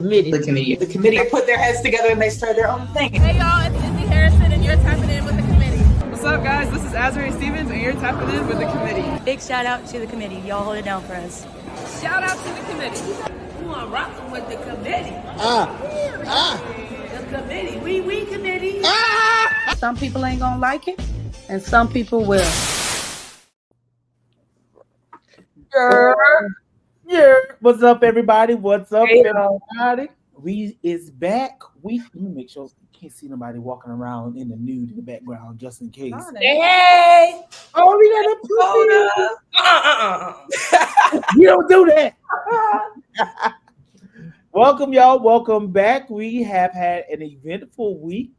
The committee put their heads together and they started their own thing. Hey y'all, it's Izzy Harrison and you're tapping in with the committee. What's up guys, this is Azrae Stevens and you're tapping in with the committee. Big shout out to the committee. Y'all hold it down for us. Shout out to the committee. You are rocking with the committee. The committee. We committee. Some people ain't gonna like it and some people will. Yeah. What's up, everybody? What's up, everybody? We is back. Let me make sure you can't see nobody walking around in the nude in the background, just in case. Hey! Oh, we got a pussy. You don't do that. Welcome, y'all. Welcome back. We have had an eventful week.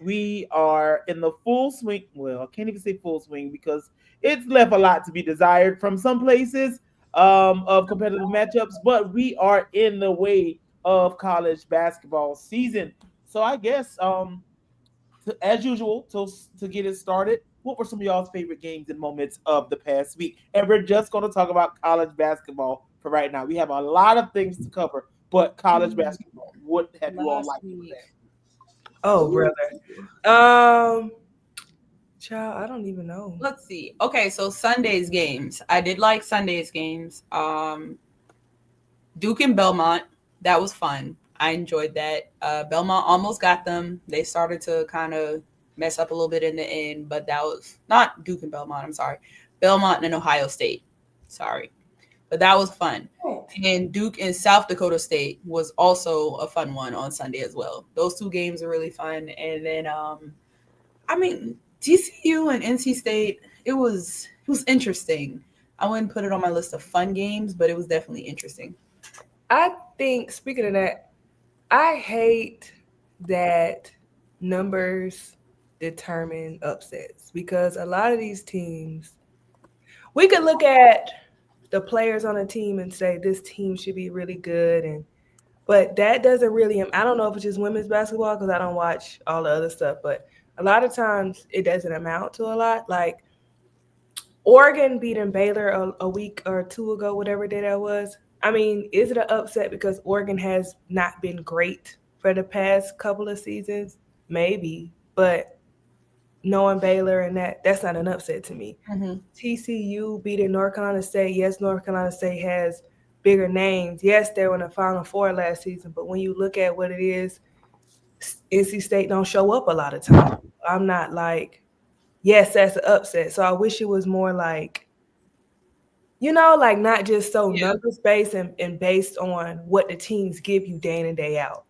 We are in the full swing. Well, I can't even say full swing because it's left a lot to be desired from some places of competitive matchups, but we are in the way of college basketball season. So I guess, as usual, to get it started, what were some of y'all's favorite games and moments of the past week? And we're just going to talk about college basketball for right now. We have a lot of things to cover, but college basketball, what have you all liked with that? Oh, brother. Child, I don't even know. Let's see. Okay, so Sunday's games. I did like Sunday's games. Duke and Belmont. That was fun. I enjoyed that. Belmont almost got them. They started to kind of mess up a little bit in the end, but that was not Duke and Belmont. I'm sorry. Belmont and Ohio State. Sorry. But that was fun. And Duke and South Dakota State was also a fun one on Sunday as well. Those two games are really fun. And then, TCU and NC State, it was interesting. I wouldn't put it on my list of fun games, but it was definitely interesting. I think, speaking of that, I hate that numbers determine upsets because a lot of these teams, we could look at the players on a team and say this team should be really good, but that doesn't really, I don't know if it's just women's basketball because I don't watch all the other stuff, but a lot of times it doesn't amount to a lot. Like Oregon beating Baylor a week or two ago, whatever day that was. I mean, is it an upset because Oregon has not been great for the past couple of seasons? Maybe, but knowing Baylor and that's not an upset to me. Mm-hmm. TCU beating North Carolina State. Yes, North Carolina State has bigger names. Yes, they were in the Final Four last season, but when you look at what it is, NC State don't show up a lot of times. I'm not like, yes, that's an upset. So I wish it was more like, like not just so numbers based and based on what the teams give you day in and day out.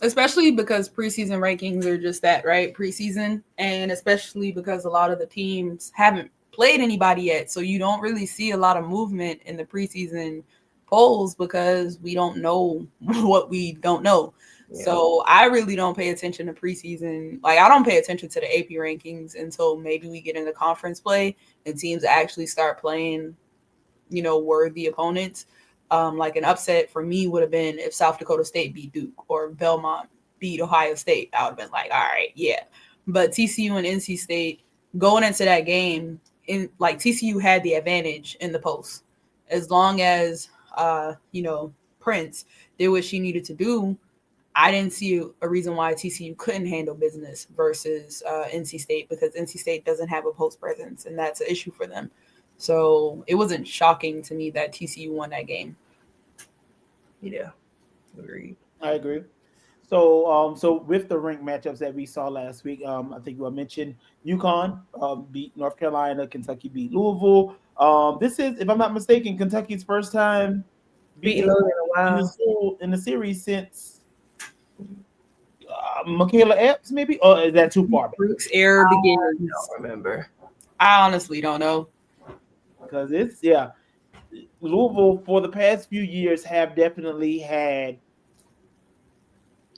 Especially because preseason rankings are just that, right? Preseason. And especially because a lot of the teams haven't played anybody yet. So you don't really see a lot of movement in the preseason polls because we don't know what we don't know. Yeah. So I really don't pay attention to preseason. Like I don't pay attention to the AP rankings until maybe we get into conference play and teams actually start playing, worthy opponents. Like an upset for me would have been if South Dakota State beat Duke or Belmont beat Ohio State. I would have been like, all right, yeah. But TCU and NC State going into that game, TCU had the advantage in the post. As long as, Prince did what she needed to do, I didn't see a reason why TCU couldn't handle business versus NC State because NC State doesn't have a post presence, and that's an issue for them. So it wasn't shocking to me that TCU won that game. Yeah, agreed. I agree. So with the ranked matchups that we saw last week, I think you mentioned UConn beat North Carolina, Kentucky beat Louisville. This is, if I'm not mistaken, Kentucky's first time beating Louisville in the series since Michaela Epps, maybe? Or is that too far back? Brooks era begins. I don't remember. I honestly don't know. Because Louisville for the past few years have definitely had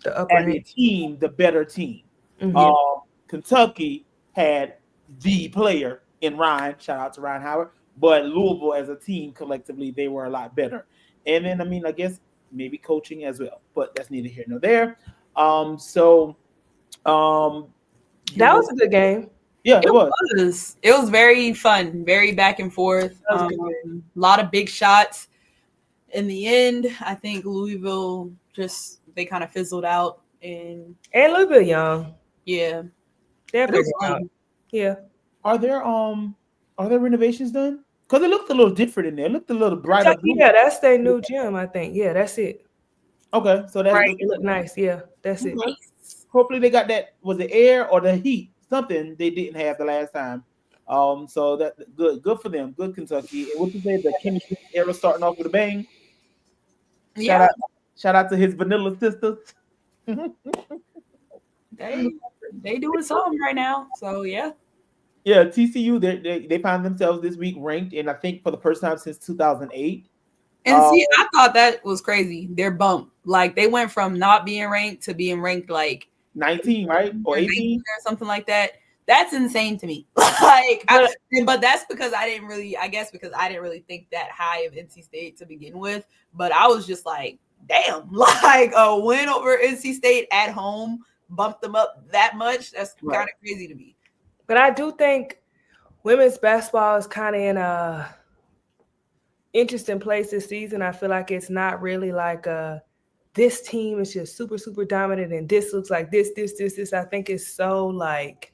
the better team. Mm-hmm. Kentucky had the player in Ryan. Shout out to Ryan Howard. But Louisville as a team collectively, they were a lot better. And then, I guess maybe coaching as well. But that's neither here nor there. That was a good game. Yeah, it was. It was very fun, very back and forth. A lot of big shots. In the end, I think Louisville just they kind of fizzled out, and a little bit young. yeah, They're it was figuring out. fun. Yeah. Are there renovations done? Because it looked a little different in there. It looked a little brighter. Yeah, that's their new gym, I think. Yeah, that's it. Okay, so that's Right. It looked nice. Yeah, that's it. Hopefully they got that. Was the air or the heat? Something they didn't have the last time. So that good for them. Good Kentucky. And what you say, the Kenny Smith era starting off with a bang. Yeah, Shout out to his vanilla sisters. they doing something right now. So yeah. Yeah, TCU they find themselves this week ranked, and I think for the first time since 2008. And see, I thought that was crazy. Their bump, like they went from not being ranked to being ranked like 19, right? Or 18 or something like that. That's insane to me. But that's because I didn't really think that high of NC State to begin with. But I was just like, damn, like a win over NC State at home bumped them up that much. That's kind of crazy to me. But I do think women's basketball is kind of in a interesting place this season. I feel like it's not really like this team is just super, super dominant and this looks like this. I think it's so like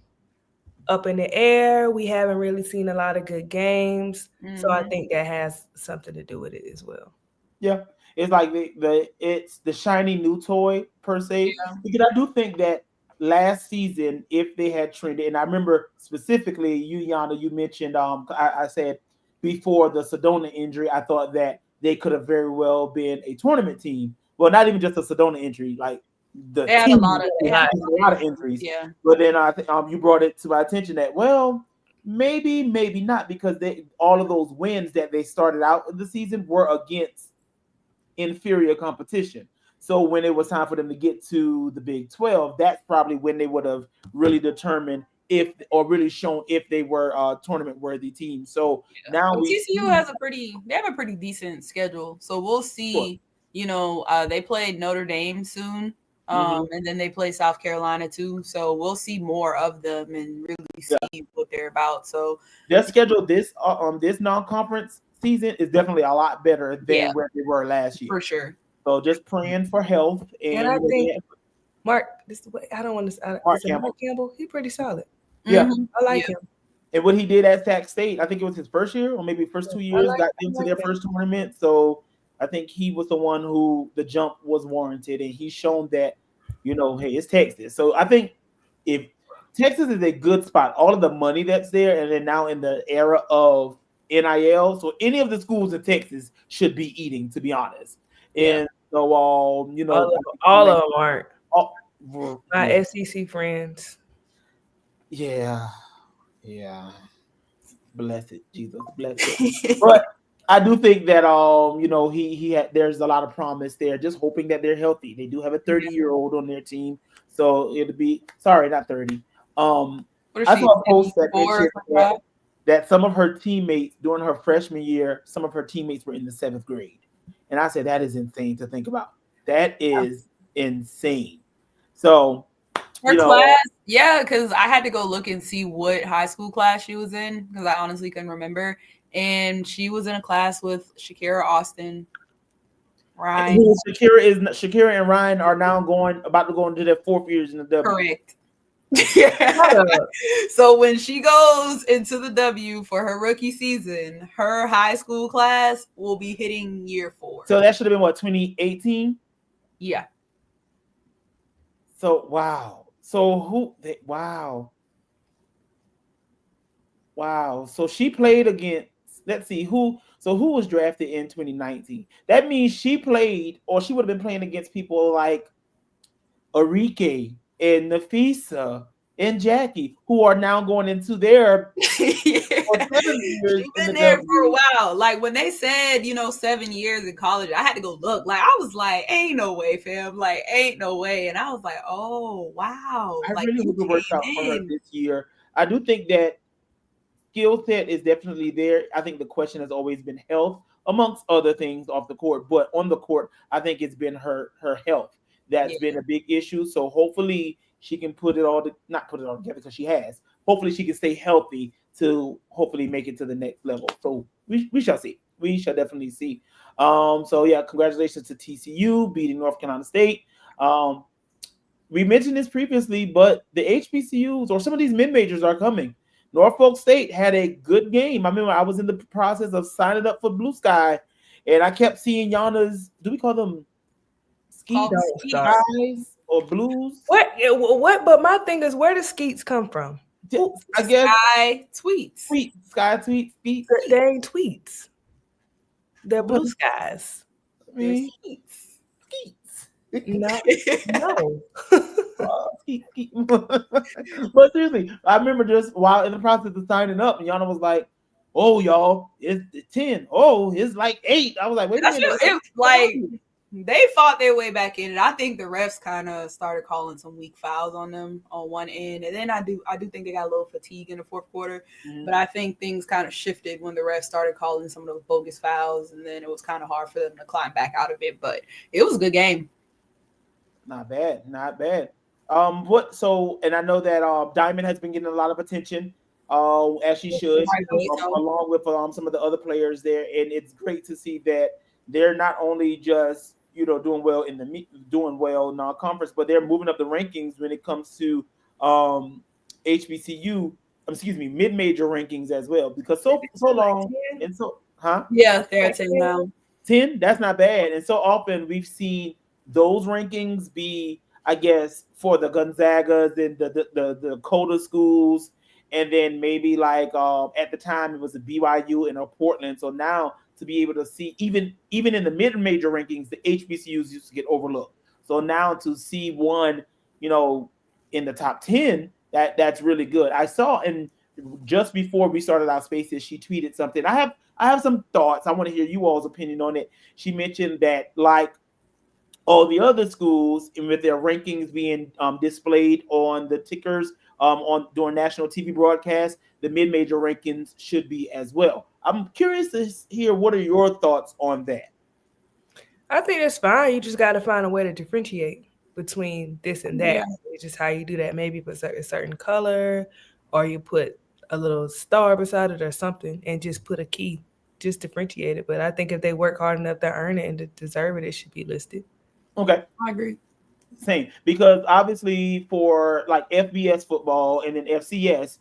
up in the air. We haven't really seen a lot of good games. Mm-hmm. So I think that has something to do with it as well. Yeah. It's like it's the shiny new toy per se. Yeah. Because I do think that last season, if they had trended, and I remember specifically you, Yana, you mentioned I said before the Sedona injury, I thought that they could have very well been a tournament team. Well, not even just a Sedona injury, like they had a lot of injuries. Yeah. But then I think you brought it to my attention that maybe not, because all of those wins that they started out in the season were against inferior competition. So when it was time for them to get to the Big 12, that's probably when they would have really determined really shown if they were a tournament worthy team. So now TCU has a pretty decent schedule. So we'll see. Sure. They played Notre Dame soon. And then they play South Carolina too. So we'll see more of them and really see what they're about. So their schedule this non-conference season is definitely a lot better than where they were last year. For sure. So just praying for health. And I think Mark, Mark Campbell, he's pretty solid. Yeah. Mm-hmm. I like him. And what he did at Sac State, I think it was his first year or maybe first 2 years, got them to their first tournament. So I think he was the one who the jump was warranted, and he's shown that, hey, it's Texas. So I think if Texas is a good spot, all of the money that's there, and then now in the era of NIL, so any of the schools in Texas should be eating, to be honest. And so, all of them aren't. My SEC friends. Yeah. Bless it, Jesus, bless it. But I do think that there's a lot of promise there. Just hoping that they're healthy. They do have a 30-year-old on their team, so it'll be not 30. I saw a post that some of her teammates during her freshman year, some of her teammates were in the 7th grade, and I said that is insane to think about. That is insane. So her class, because I had to go look and see what high school class she was in because I honestly couldn't remember. And she was in a class with Shakira Austin, Ryan. Shakira and Ryan are now about to go into their 4th years in the W. Correct. Yeah. So when she goes into the W for her rookie season, her high school class will be hitting year 4. So that should have been 2018? Yeah. So wow. Wow. So she played against, let's see, who was drafted in 2019? That means she played, or she would have been playing against people like Arike and Nafisa and Jackie, who are now going into their 7 years. She's been there for a while. Like when they said, 7 years in college, I had to go look. Like I was like, ain't no way, fam. Like ain't no way. And I was like, oh wow. I really hope it works out for her this year. I do think that skill set is definitely there. I think the question has always been health, amongst other things off the court. But on the court, I think it's been her health that's been a big issue. So hopefully she can not put it all together because she has. Hopefully she can stay healthy to hopefully make it to the next level. So we shall see. shall definitely see. So yeah, congratulations to TCU beating North Carolina State. We mentioned this previously, but the HBCUs or some of these mid-majors are coming. Norfolk State had a good game. I remember I was in the process of signing up for Blue Sky, and I kept seeing Yana's, do we call them skeets guys or blues? What? But my thing is, where do skeets come from? I guess Sky tweets. Sky tweets. Skeets. They ain't tweets. They're blue skies. Skeets. No. But seriously, I remember just while in the process of signing up, Yana was like, "Oh, y'all, it's 10. Oh, it's like 8." I was like, "Wait a minute." It's like they fought their way back in, and I think the refs kind of started calling some weak fouls on them on one end, and then I do think they got a little fatigue in the fourth quarter. But I think things kind of shifted when the refs started calling some of those bogus fouls, and then it was kind of hard for them to climb back out of it. But it was a good game. Not bad. And I know that Diamond has been getting a lot of attention, as she should, along with some of the other players there. And it's great to see that they're not only just doing well in non-conference, but they're moving up the rankings when it comes to HBCU, mid-major rankings as well. Because so long and so, yeah, they're at 10 now. 10, that's not bad. And so often we've seen those rankings be, I guess, for the Gonzagas and the Dakota schools, and then maybe like at the time it was a BYU and a Portland. So now to be able to see even in the mid-major rankings, the HBCUs used to get overlooked. So now to see one, in the top 10, that's really good. I saw, and just before we started our spaces, she tweeted something. I have some thoughts. I want to hear you all's opinion on it. She mentioned that like all the other schools, and with their rankings being displayed on the tickers during national TV broadcasts, the mid-major rankings should be as well. I'm curious to hear what are your thoughts on that. I think it's fine. You just got to find a way to differentiate between this and that. Yeah. It's just how you do that. Maybe put a certain color, or you put a little star beside it or something, and just put a key, just differentiate it. But I think if they work hard enough to earn it and to deserve it, it should be listed. Okay. I agree. Same. Because obviously for like FBS football and then FCS,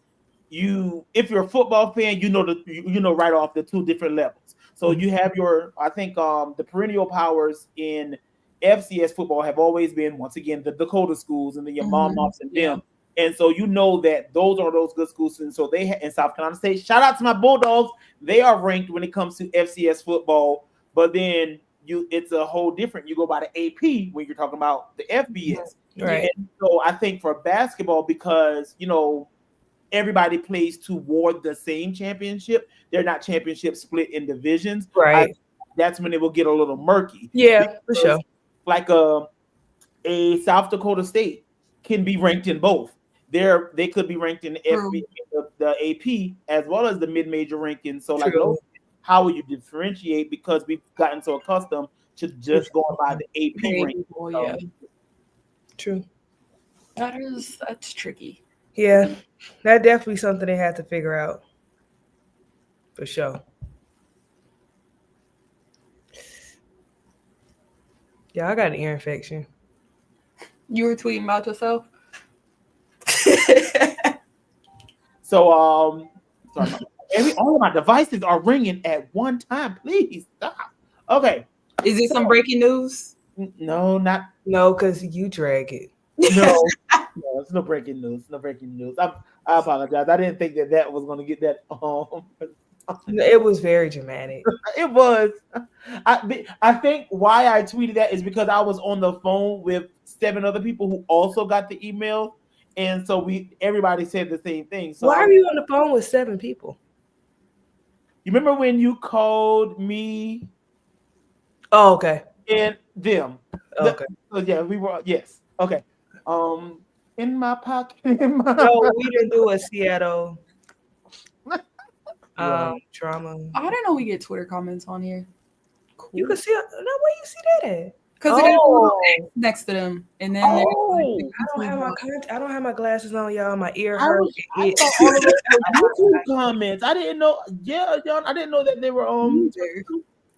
if you're a football fan, you know right off the two different levels. So you have the perennial powers in FCS football have always been, once again, the Dakota schools and the Monmouths and them. And so that those are those good schools. And so they in South Carolina State, shout out to my Bulldogs. They are ranked when it comes to FCS football. But then it's a whole different. You go by the AP when you're talking about the FBS. Right. And so I think for basketball, because everybody plays toward the same championship, they're not championships split in divisions. Right. That's when it will get a little murky. Yeah, for sure. Like a South Dakota State can be ranked in both. They could be ranked in the AP as well as the mid-major rankings. So like how will you differentiate? Because we've gotten so accustomed to just going by the AP ranking. Yeah. True. That's tricky. Yeah, that's definitely something they have to figure out. For sure. Yeah, I got an ear infection. You were tweeting about yourself? So, sorry. All of my devices are ringing at one time. Please stop. Okay. Is it some breaking news? No, because you drag it. No, it's no breaking news. No breaking news. I apologize. I didn't think that was going to get that. It was very dramatic. It was. I think why I tweeted that is because I was on the phone with 7 other people who also got the email, and so everybody said the same thing. So why are you on the phone with 7 people? You remember when you called me? Oh, okay. And them. Okay. So yeah, we were. Yes. Okay. In my pocket. No, we didn't do a Seattle drama. I don't know. We get Twitter comments on here. Cool. You can see. No, where you see that at? Because they got a little X next to them, and then I don't have my glasses on, y'all. My ear hurt. I thought all of those were YouTube comments. I didn't know. Yeah, John, I didn't know that they were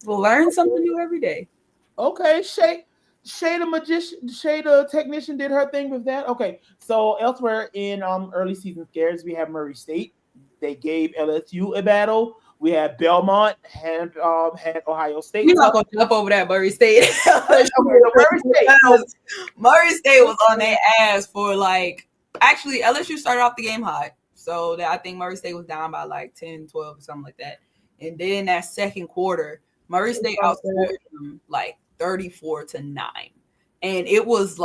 We'll learn something new every day. Okay, Shay the technician did her thing with that. Okay, so elsewhere in early season scares, we have Murray State. They gave LSU a battle. We had Belmont had Ohio State. You're not gonna jump over that Murray State. Murray State was on their ass for actually LSU started off the game hot. So I think Murray State was down by 10, 12 or something like that. And then that second quarter, Murray State outscored them 34-9. And it was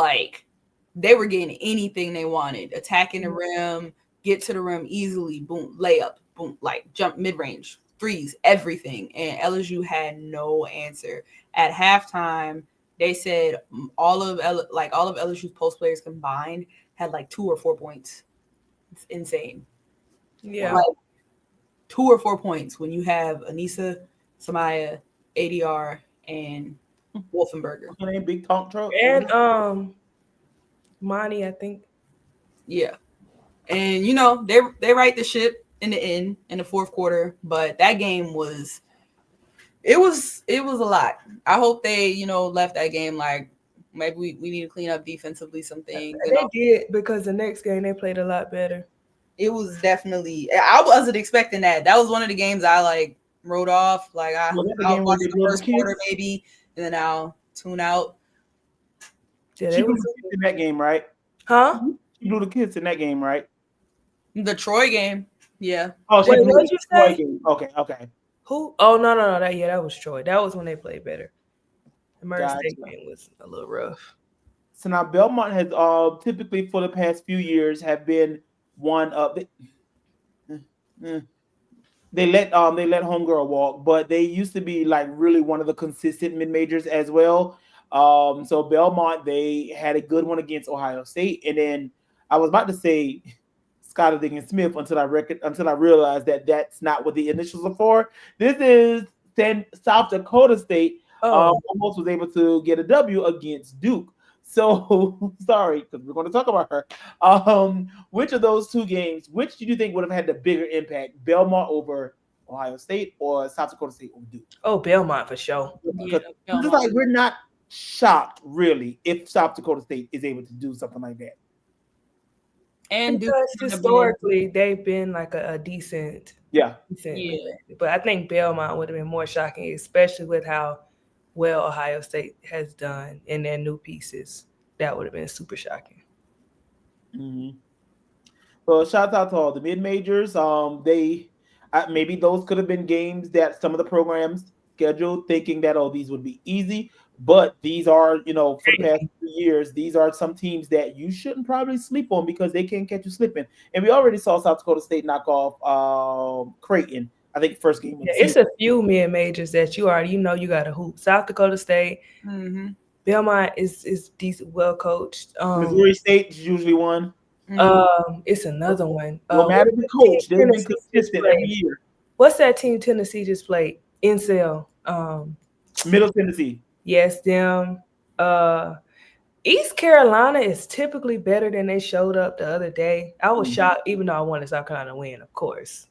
they were getting anything they wanted, attacking the rim, get to the rim easily, boom, layup, boom, jump mid-range, threes, everything. And LSU had no answer. At halftime, they said all of LSU's post players combined had 2 or 4 points. It's insane. Yeah. 2 or 4 points when you have Anissa, Samaya, ADR, and Wolfenberger. Big Tonk Truck. And Monty, I think. Yeah. And they right the ship in the end in the fourth quarter, but that game was a lot. I hope they left that game maybe we need to clean up defensively some things. They did, because the next game they played a lot better. It was definitely, I wasn't expecting that. That was one of the games I wrote off. I'll watch the first quarter maybe, and then I'll tune out. Yeah, she blew the kids in that game, right? Huh? She blew the kids in that game, right? The Troy game. Yeah. Oh, what did you say? Game. Okay. Who? Oh, no. That was Troy. That was when they played better. The Murray State game was a little rough. So now Belmont has typically for the past few years have been one of they let homegirl walk, but they used to be really one of the consistent mid majors as well. So Belmont, they had a good one against Ohio State, and then I was about to say Skylar Diggins-Smith until I realized that that's not what the initials are for. This is South Dakota State. Almost was able to get a W against Duke. So sorry, because we're going to talk about her. Which of those two games, which do you think would have had the bigger impact? Belmont over Ohio State or South Dakota State over Duke? Oh, Belmont for sure. Yeah, it's we're not shocked really if South Dakota State is able to do something like that. And because historically they've been a decent. Yeah. But I think Belmont would have been more shocking, especially with how well Ohio State has done in their new pieces. That would have been super shocking. Mm-hmm. Well, shout out to all the mid majors. Maybe those could have been games that some of the programs scheduled, thinking that these would be easy. But these are, for the past 2 years, these are some teams that you shouldn't probably sleep on because they can't catch you slipping. And we already saw South Dakota State knock off Creighton. I think first game. It's a few mid majors that you already you got to hoop. South Dakota State, Belmont is decent, well coached. Missouri State is usually one. It's another one. No matter the coach, they've been consistent every year. What's that team Tennessee just played? NCAAW. Middle Tennessee. Yes, them. East Carolina is typically better than they showed up the other day. I was shocked, even though I wanted South Carolina to win, of course.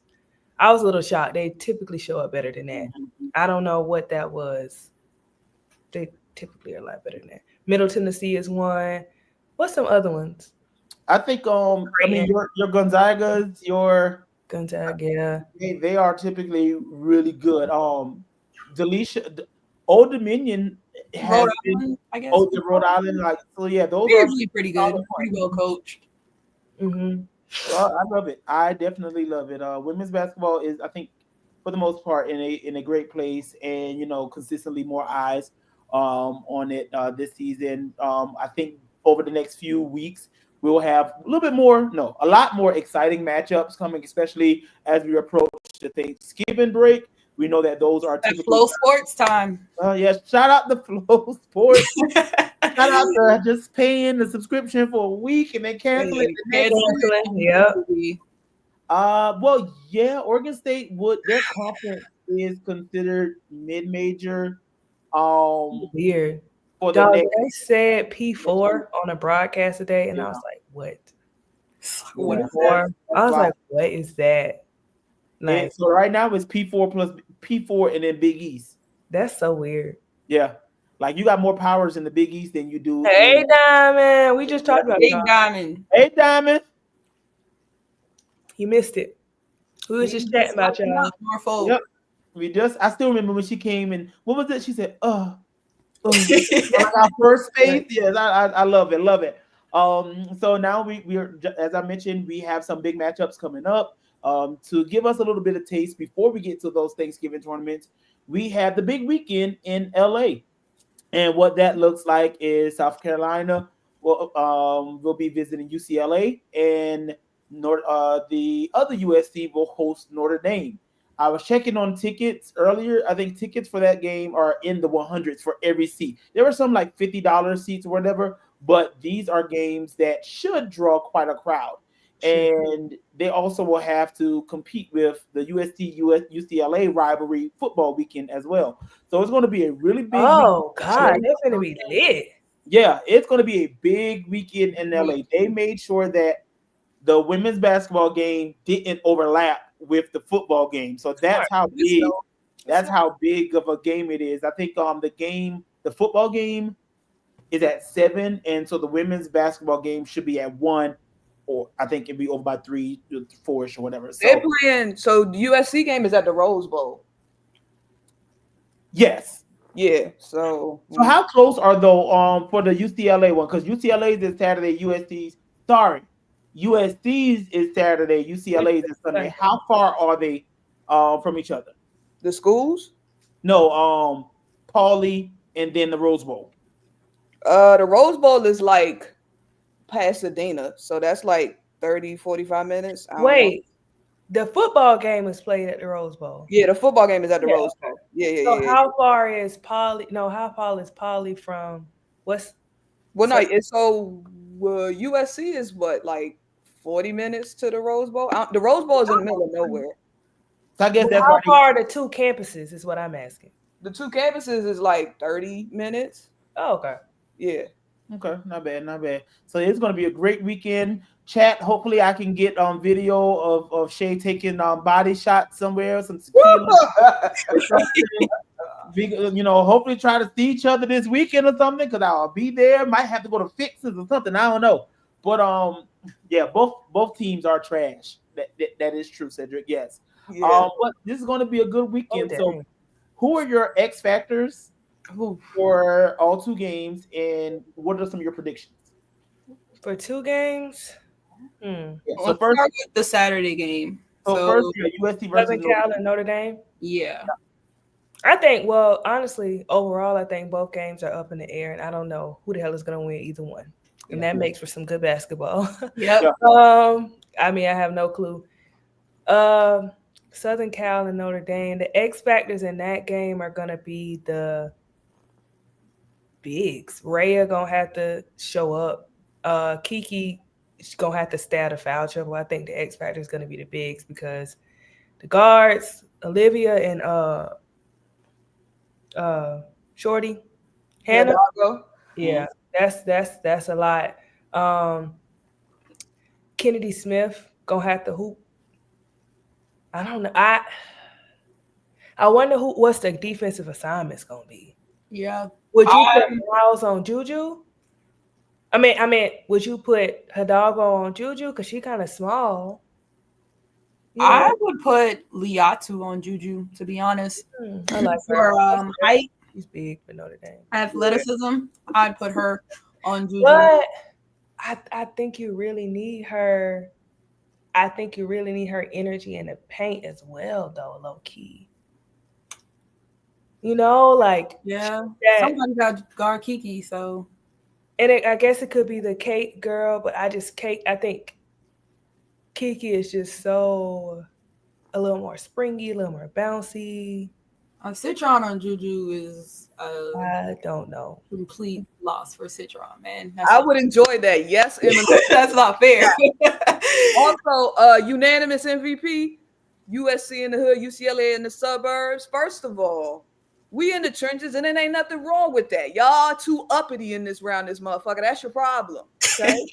I was a little shocked. They typically show up better than that. I don't know what that was. They typically are a lot better than that. Middle Tennessee is one. What's some other ones? I think your Gonzagas, your Gonzaga. They are typically really good. Old Dominion has been, I guess. Rhode Island, those are usually pretty good, pretty well coached. Mm-hmm. Well, I love it. I definitely love it. Women's basketball is, I think, for the most part, in a great place, and consistently more eyes on it this season. I think over the next few weeks we will have a lot more exciting matchups coming, especially as we approach the Thanksgiving break. We know that those are typically Flow Sports time. Yes, shout out to Flow Sports. Shout out to just paying the subscription for a week and then canceling it. Oregon State their conference is considered mid-major. Weird. for the Dog, next. they said P4 on a broadcast today, and I was like, what? What is P4? I was wow. like, what is that? Like, So right now it's P4 plus P4 and then Big East. that's so weird. Yeah. Like you got more powers in the Big East than you do. Hey, Diamond. We just talked about Big y'all. Diamond? Hey, Diamond. You missed it. We was just chatting about y'all. Norfolk. Yep. I still remember when she came and what was it? She said, like our first faith. Yes, I love it. So now we're as I mentioned, we have some big matchups coming up. To give us a little bit of taste before we get to those Thanksgiving tournaments, we have the big weekend in LA. And what that looks like is South Carolina will be visiting UCLA, and the other USC will host Notre Dame. I was checking on tickets earlier. I think tickets for that game are in the 100s for every seat. There were some like $50 seats or whatever, but these are games that should draw quite a crowd. And they also will have to compete with the UCLA rivalry football weekend as well. So it's going to be a really big God, they're going to be lit. Yeah, it's going to be a big weekend in LA. They made sure that the women's basketball game didn't overlap with the football game. So that's how big of a game it is. I think the football game is at 7, and so the women's basketball game should be at 1. Or I think it'd be over by 3, 4-ish or whatever. So, they're playing. So the USC game is at the Rose Bowl. Yes. Yeah. So how close are though for the UCLA one? Because UCLA's is Saturday, USC's is Saturday, UCLA's is Sunday. How far are they from each other? The schools? No, Pauley and then the Rose Bowl. The Rose Bowl is like Pasadena, so that's like 30-45 minutes. Wait, the football game is played at the Rose Bowl. Yeah, the football game is at the Rose Bowl. Yeah. How far is Pauley? No, how far is Pauley from what's? Well, no, USC is what, like 40 minutes to the Rose Bowl. The Rose Bowl is in the middle of nowhere. So I guess that's how far are the two campuses? Is what I'm asking. The two campuses is like 30 minutes. Oh, okay. Yeah. Okay, not bad. So it's going to be a great weekend. Chat. Hopefully, I can get video of Shay taking body shots somewhere, some tequila. Hopefully try to see each other this weekend or something because I'll be there. Might have to go to Fixes or something. I don't know. But both teams are trash. That is true, Cedric. Yes. Yeah. But this is going to be a good weekend. So, who are your X factors for all two games, and what are some of your predictions for two games? Yeah, so first, the Saturday game. So first, USC versus Southern Cal and Notre Dame. Yeah. I think. Well, honestly, overall, I think both games are up in the air, and I don't know who the hell is going to win either one, and that makes for some good basketball. Yep. I mean, I have no clue. Southern Cal and Notre Dame. The X factors in that game are going to be the bigs. Rhea gonna have to show up. Kiki is gonna have to stay out of foul trouble. I think the X factor is gonna be the bigs because the guards, Olivia and Shorty, Hannah. Yeah, that's a lot. Kennedy Smith gonna have to hoop. I don't know. I wonder what's the defensive assignment's gonna be. Yeah. Would you put Miles on Juju? I mean, would you put Hidalgo on Juju because she kind of small? I would put Liatu on Juju, to be honest. I like for height. She's big for Notre Dame. Athleticism, I'd put her on Juju. But I think you really need her. I think you really need her energy in the paint as well, though, low key. Yeah. Somebody got guard Kiki, so. And I guess it could be the Kate girl, but I think Kiki is just so a little more springy, a little more bouncy. Citron on Juju is I don't know. Complete loss for Citron, man. I would enjoy that. Yes, that's not fair. Also, unanimous MVP, USC in the hood, UCLA in the suburbs. First of all, We in the trenches, and it ain't nothing wrong with that. Y'all too uppity in this motherfucker. That's your problem. Okay.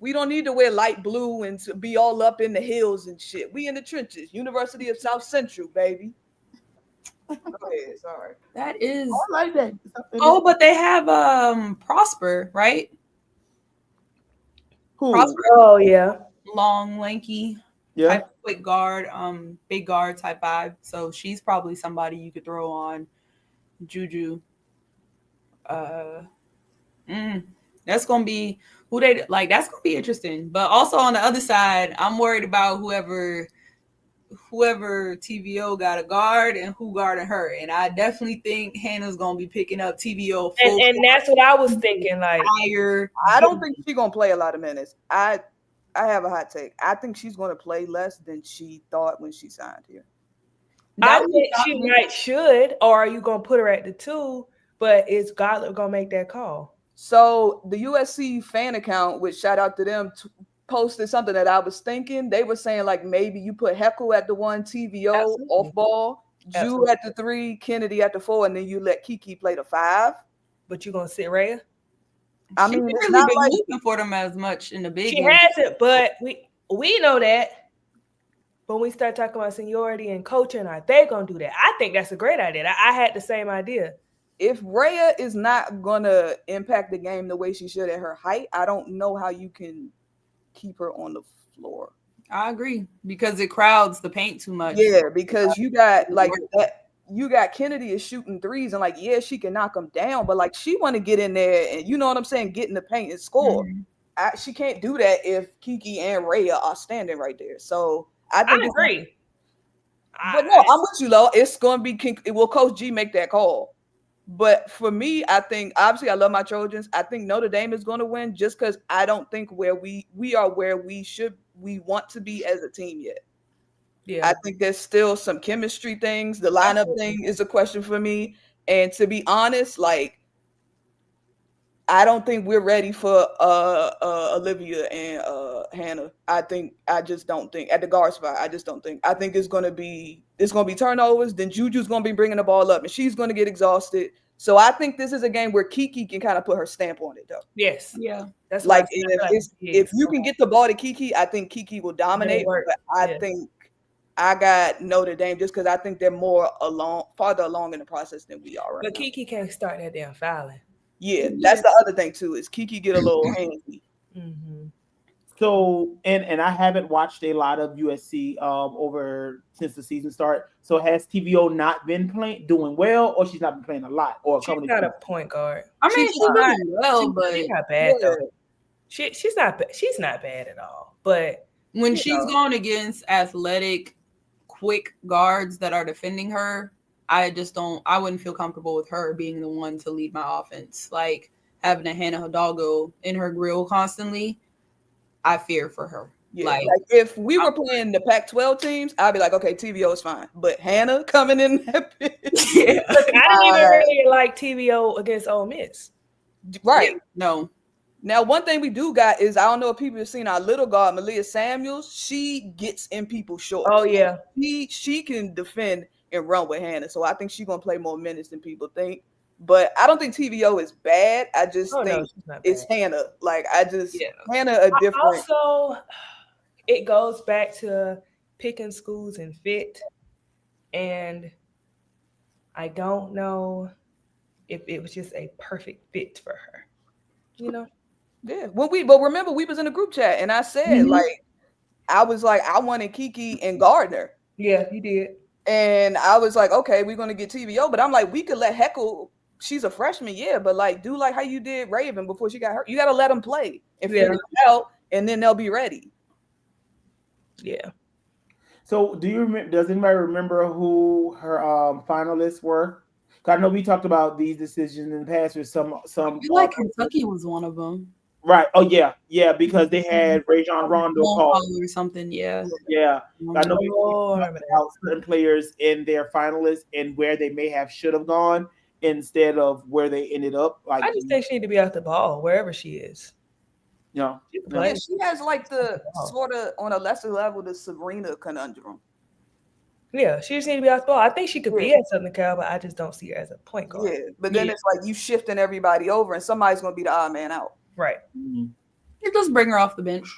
We don't need to wear light blue and to be all up in the hills and shit. We in the trenches. University of South Central, baby. Go ahead. Sorry. That is. I like that. Oh, but they have Prosper, right? Who? Prosper. Oh yeah. Long, lanky, type of quick guard, big guard type vibe. So she's probably somebody you could throw on Juju. That's gonna be who they like. That's gonna be interesting. But also on the other side, I'm worried about whoever TVO got a guard and who guarding her. And I definitely think Hannah's gonna be picking up TVO. And that's what I was thinking. Like, I don't think she's gonna play a lot of minutes. I have a hot take. I think she's gonna play less than she thought when she signed here. I think she should, or are you gonna put her at the 2? But is Gottlieb gonna make that call? So the USC fan account, which shout out to them, posted something that I was thinking. They were saying like maybe you put Heckle at the 1, TVO Absolutely. off ball, Jew at the 3, Kennedy at the 4, and then you let Kiki play the 5. But you gonna sit Rhea? I She mean, it's really not been like looking for them as much in the big. She hasn't, but we know that. But when we start talking about seniority and coaching, are they gonna do that? I think that's a great idea. I had the same idea. if Rhea is not gonna impact the game the way she should at her height, I don't know how you can keep her on the floor. I agree because it crowds the paint too much. Yeah, because you got like that. You got Kennedy is shooting threes and like, yeah, she can knock them down, but like she want to get in there and you know what I'm saying, get in the paint and score. Mm-hmm. She can't do that if Kiki and Rhea are standing right there. So I think I agree. But no, I'm with you, Lo. It's going to be will Coach G make that call? But for me, I think obviously I love my Trojans. I think Notre Dame is going to win just because I don't think where we are where we want to be as a team yet. Yeah, I think there's still some chemistry things. The lineup thing is a question for me. And to be honest, like I don't think we're ready for Olivia and Hannah. I just don't think at the guard spot. I just don't think. I think it's gonna be turnovers. Then Juju's gonna be bringing the ball up, and she's gonna get exhausted. So I think this is a game where Kiki can kind of put her stamp on it, though. Yes, yeah, that's like if you can get the ball to Kiki, I think Kiki will dominate. But I think I got Notre Dame just because I think they're farther along in the process than we are. But Kiki can't start that damn fouling. Yeah, that's the other thing too. Is Kiki get a little handsy. Mm-hmm. So and I haven't watched a lot of USC over since the season started. So has TVO not been doing well, or she's not been playing a lot, or she's not a point guard. I mean, she's not well, but she's not bad though. She's not bad at all. But when she's going against athletic, quick guards that are defending her, I wouldn't feel comfortable with her being the one to lead my offense. Like having a Hannah Hidalgo in her grill constantly, I fear for her. Yeah, like if we were playing the Pac-12 teams, I'd be like, okay, TVO is fine. But Hannah coming in that bitch. Yeah. Look, I didn't even really like TVO against Ole Miss. Right. Yeah, no. Now, one thing we do got is I don't know if people have seen our little guard, Malia Samuels. She gets in people's shorts. Oh, yeah. She can defend and run with Hannah. So I think she's going to play more minutes than people think. But I don't think TVO is bad. I just think it's Hannah. Like, Hannah a different. Also, it goes back to picking schools and fit. And I don't know if it was just a perfect fit for her. You know? Yeah. But remember, we was in a group chat and I said, I was like, I wanted Kiki and Gardner. Yeah, you did. And I was like, okay, we're going to get TVO. But I'm like, we could let Heckle. She's a freshman, but like do like how you did Raven before she got hurt. You got to let them play and figure it out, and then they'll be ready. Yeah. So do you remember? Does anybody remember who her finalists were? Because I know we talked about these decisions in the past with some. I feel like Kentucky was one of them. Right. Oh yeah, because they had Rajon Rondo or something. Yeah. I know we talked about certain players in their finalists and where they may have should have gone instead of where they ended up. Like I just think she need to be off the ball wherever she is. Yeah, she has like the sort of on a lesser level the Sabrina conundrum. Yeah, she just need to be off the ball. I think she could be at Southern Cal, but I just don't see her as a point guard. Yeah, but then it's like you shifting everybody over, and somebody's gonna be the odd man out. Right. You just bring her off the bench.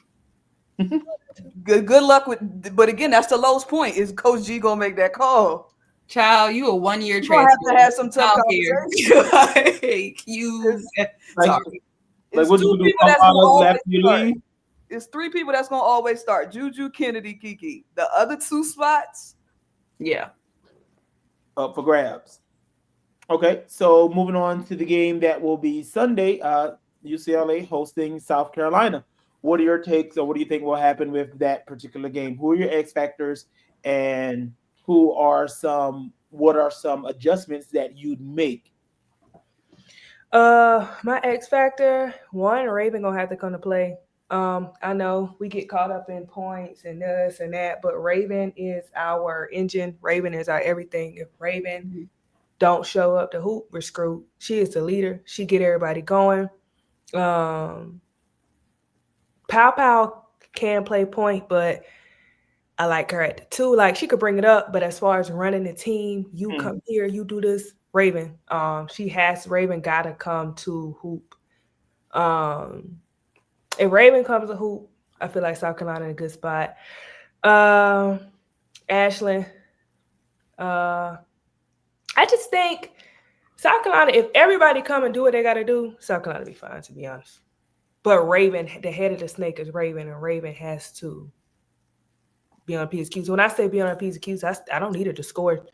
Good luck with. But again, that's the lowest point. Is Coach G gonna make that call? Child, you a 1-year You transfer. have to have some tough conversations. Sorry. Like what you do after you leave? It's 3 people that's gonna always start: Juju, Kennedy, Kiki. The other 2 spots, up for grabs. Okay, so moving on to the game that will be Sunday. UCLA hosting South Carolina. What are your takes, or what do you think will happen with that particular game? Who are your X factors, and what are some adjustments that you'd make? My X factor, one, Raven gonna have to come to play. I know we get caught up in points and this and that, but Raven is our engine. Raven is our everything. If Raven don't show up to hoop, we're screwed. She is the leader. She get everybody going. Pow can play point, but I like her at the 2. Like, she could bring it up, but as far as running the team, you come here, you do this. Raven, Raven got to come to hoop. If Raven comes to hoop, I feel like South Carolina in a good spot. Ashlyn, I just think South Carolina, if everybody come and do what they got to do, South Carolina be fine, to be honest. But Raven, the head of the snake is Raven, and Raven has to be on P's Q's. When I say be on P's Q's, I don't need her to score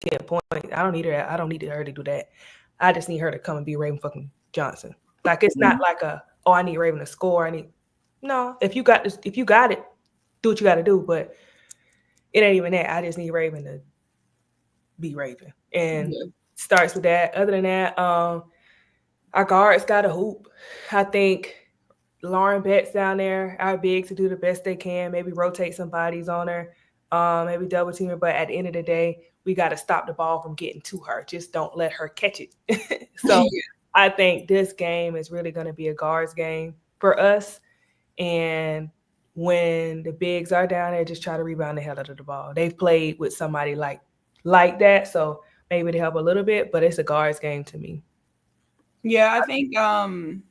10 points. I don't need her to do that. I just need her to come and be Raven fucking Johnson. Like, it's not like I need Raven to score. No, if you got this, if you got it, do what you got to do. But it ain't even that. I just need Raven to be Raven. And starts with that. Other than that, our guards got to hoop. I think Lauren Betts down there, our bigs to do the best they can, maybe rotate some bodies on her, maybe double team her. But at the end of the day, we got to stop the ball from getting to her. Just don't let her catch it. So I think this game is really going to be a guards game for us. And when the bigs are down there, just try to rebound the hell out of the ball. They've played with somebody like that, so maybe to help a little bit, but it's a guards game to me. Yeah, I think I'm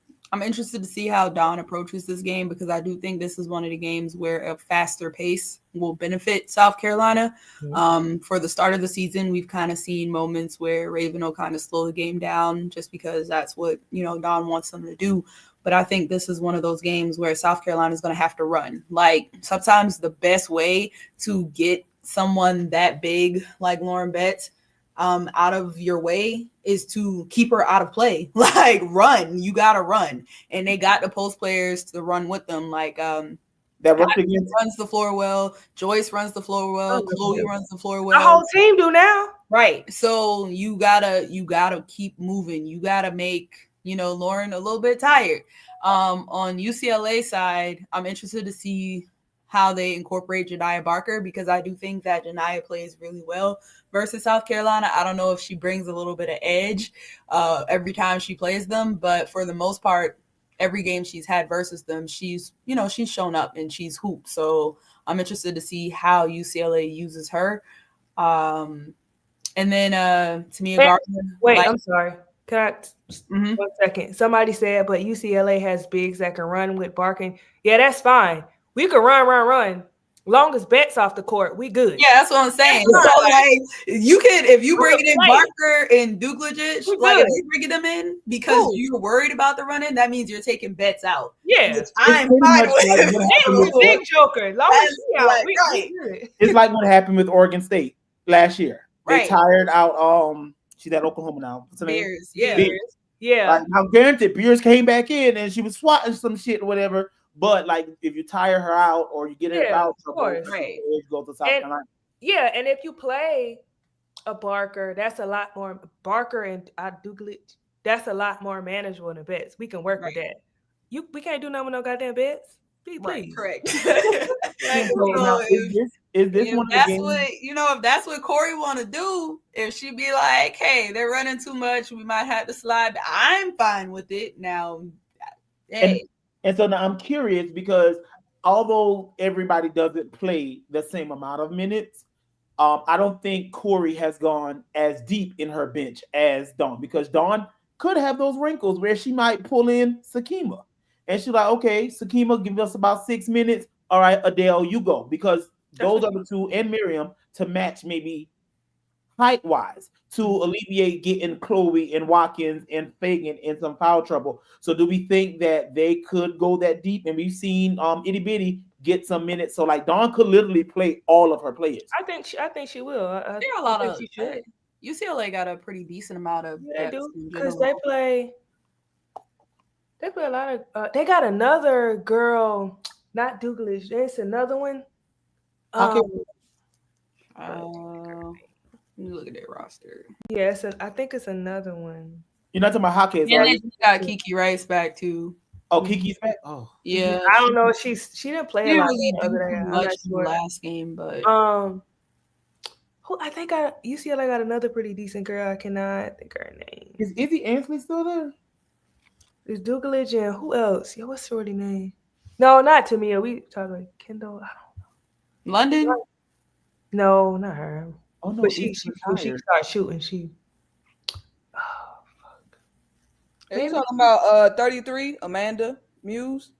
interested to see how Dawn approaches this game, because I do think this is one of the games where a faster pace will benefit South Carolina. For the start of the season, we've kind of seen moments where Raven will kind of slow the game down just because that's what, Dawn wants them to do. But I think this is one of those games where South Carolina is going to have to run. Like, sometimes the best way to get someone that big like Lauren Betts out of your way is to keep her out of play. Like, run. You got to run. And they got the post players to run with them. Like, that runs the floor well. Joyce runs the floor well. Chloe runs the floor well. The whole team do now. Right. So you gotta keep moving. You gotta make, Lauren a little bit tired. On UCLA side, I'm interested to see how they incorporate Janiah Barker, because I do think that Janiah plays really well versus South Carolina. I don't know if she brings a little bit of edge every time she plays them, but for the most part, every game she's had versus them, she's shown up and she's hooped. So I'm interested to see how UCLA uses her. And then Tamia Gardner. Wait, I'm sorry. Can I 1 second? Somebody said, but UCLA has bigs that can run with Barking. Yeah, that's fine. We can run. Long as Betts off the court, we good. Yeah, that's what I'm saying. So, like, you can, if you bring it in Barker and Duglicic, like, if you bring them in because you're worried about the running, that means you're taking Betts out. Yeah, I'm fine with it. Big joker. Long as we out, we good. It's like what happened with Oregon State last year. They tired out. She's at Oklahoma now. What's her name? Beers. Yeah. Beers. Yeah. Like, I'm guaranteed Beers came back in and she was swatting some shit or whatever. But, like, if you tire her out or you get her out, of course, go to South Carolina. Yeah, and if you play a Barker, that's a lot more. Barker and Duglicic, that's a lot more manageable than Betts. We can work with that. We can't do nothing with no goddamn Betts. Please. Correct. Is this one of the games? If that's what Corey want to do, if she be like, hey, they're running too much, we might have to slide. I'm fine with it now. Hey. And so now I'm curious, because although everybody doesn't play the same amount of minutes, I don't think Corey has gone as deep in her bench as Dawn, because Dawn could have those wrinkles where she might pull in Sakima. And she's like, okay, Sakima, give us about 6 minutes. All right, Adele, you go. Because those are the two, and Miriam, to match maybe height-wise, to alleviate getting Chloe and Watkins and Fagan in some foul trouble. So do we think that they could go that deep? And we've seen Itty Bitty get some minutes. So like Dawn could literally play all of her players. I think she will. There are a lot of she should. UCLA got a pretty decent amount of They do, because they play a lot of they got another girl, not Douglas. There's another one. Let me look at their roster. Yeah, I think it's another one. You're not talking about hockey. And then you got Kiki Rice back too. Oh, Kiki's back. Oh, yeah. I don't know. She didn't play a lot really the other day. much last game, but who I think UCLA got another pretty decent girl. I cannot think of her name. Is Izzy Ansley still there? There's Douglas and who else? Yeah, what's her name? No, not Tamia. We talking about Kendall. I don't know. London? No, not her. Oh no, but she started shooting. Fuck. Are you talking about 33, Amanda Muse?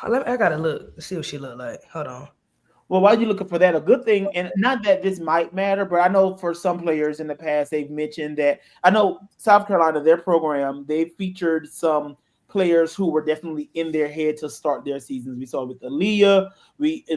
I gotta look to see what she look like. Hold on. Well, why are you looking for that? A good thing, and not that this might matter, but I know for some players in the past they've mentioned that. I know South Carolina, their program, they featured some players who were definitely in their head to start their seasons. We saw it with Aaliyah.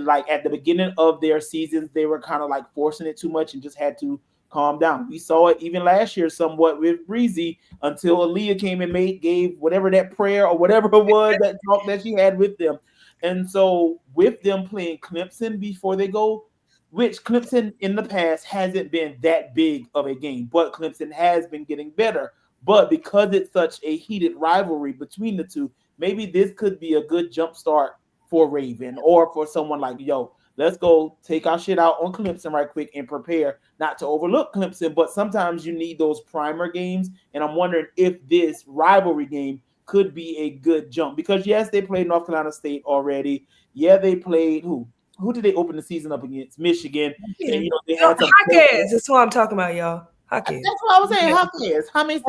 Like at the beginning of their seasons, they were kind of like forcing it too much and just had to calm down. We saw it even last year somewhat with Breezy until Aaliyah came and gave whatever that prayer or whatever it was, that talk that she had with them. And so with them playing Clemson before they go, which Clemson in the past hasn't been that big of a game, but Clemson has been getting better. But because it's such a heated rivalry between the two, maybe this could be a good jump start for Raven or for someone like, yo, let's go take our shit out on Clemson right quick and prepare not to overlook Clemson. But sometimes you need those primer games. And I'm wondering if this rivalry game could be a good jump. Because, yes, they played North Carolina State already. Yeah, they played who? Who did they open the season up against? Michigan. And, you know, they had some Hawkins. That's what I'm talking about, y'all. Hawkins. That's what I was saying. Hawkins. How many?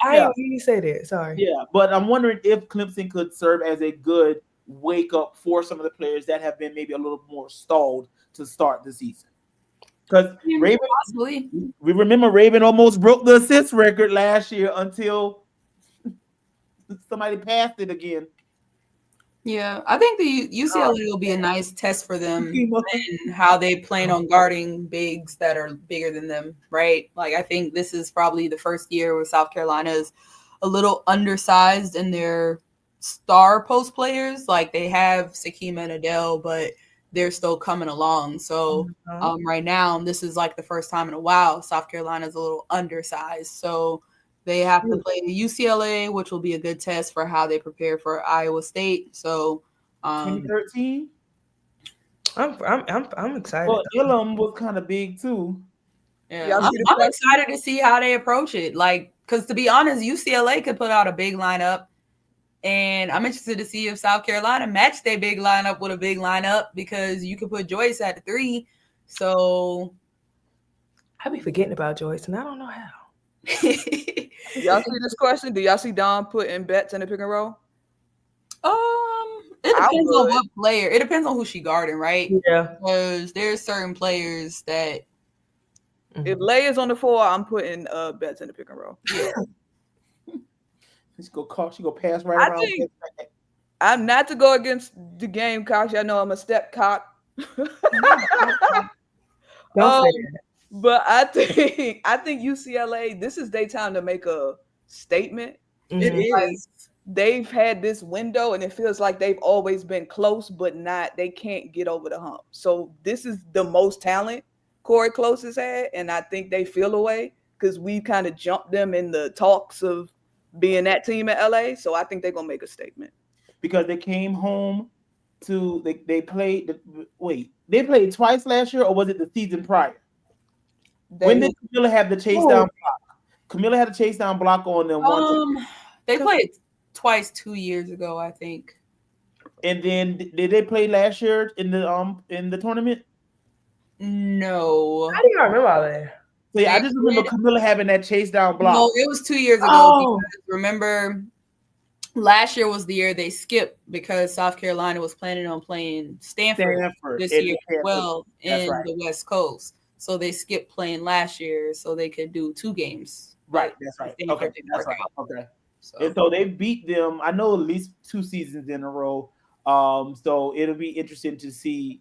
I didn't really say that. Sorry. Yeah, but I'm wondering if Clemson could serve as a good wake up for some of the players that have been maybe a little more stalled to start the season. Because Raven, we remember Raven almost broke the assist record last year until somebody passed it again. Yeah, I think the UCLA will be a nice test for them and how they plan on guarding bigs that are bigger than them, right? Like, I think this is probably the first year where South Carolina is a little undersized in their star post players. Like, they have Sakima and Adele, but they're still coming along. So right now, this is like the first time in a while South Carolina is a little undersized. So they have to play UCLA, which will be a good test for how they prepare for Iowa State. So 2013. I'm excited. Well, Ilum was kind of big too. Yeah, I'm excited to see how they approach it. Like, because to be honest, UCLA could put out a big lineup, and I'm interested to see if South Carolina match their big lineup with a big lineup, because you could put Joyce at the 3. So I be forgetting about Joyce, and I don't know how. Y'all see this question? Do y'all see Dawn putting bets in the pick and roll? It depends on what player. It depends on who she guarding, right? Yeah. Because there's certain players that if Lay is on the 4, I'm putting bets in the pick and roll. Yeah. She go pass right around. I'm not to go against the Gamecocks. I know I'm a step cock. But I think UCLA, this is their time to make a statement. It is. Like, they've had this window, and it feels like they've always been close, but they can't get over the hump. So this is the most talent Corey Close has had, and I think they feel away because we kind of jumped them in the talks of being that team in LA. So I think they're gonna make a statement. Because they came home to they played twice last year, or was it the season prior? When did Camilla have the chase down block? Camilla had a chase down block on them. They played twice 2 years ago, I think. And then did they play last year in the tournament? No. How do you remember all that? So yeah, I just remember Camilla having that chase down block. No, it was 2 years ago. Oh. Because remember, last year was the year they skipped because South Carolina was planning on playing Stanford this year as well in the West Coast. So they skipped playing last year so they could do 2 games. Right, that's right. Stanford Okay, that's right. Okay. So. And so they beat them, I know, at least 2 seasons in a row. So it'll be interesting to see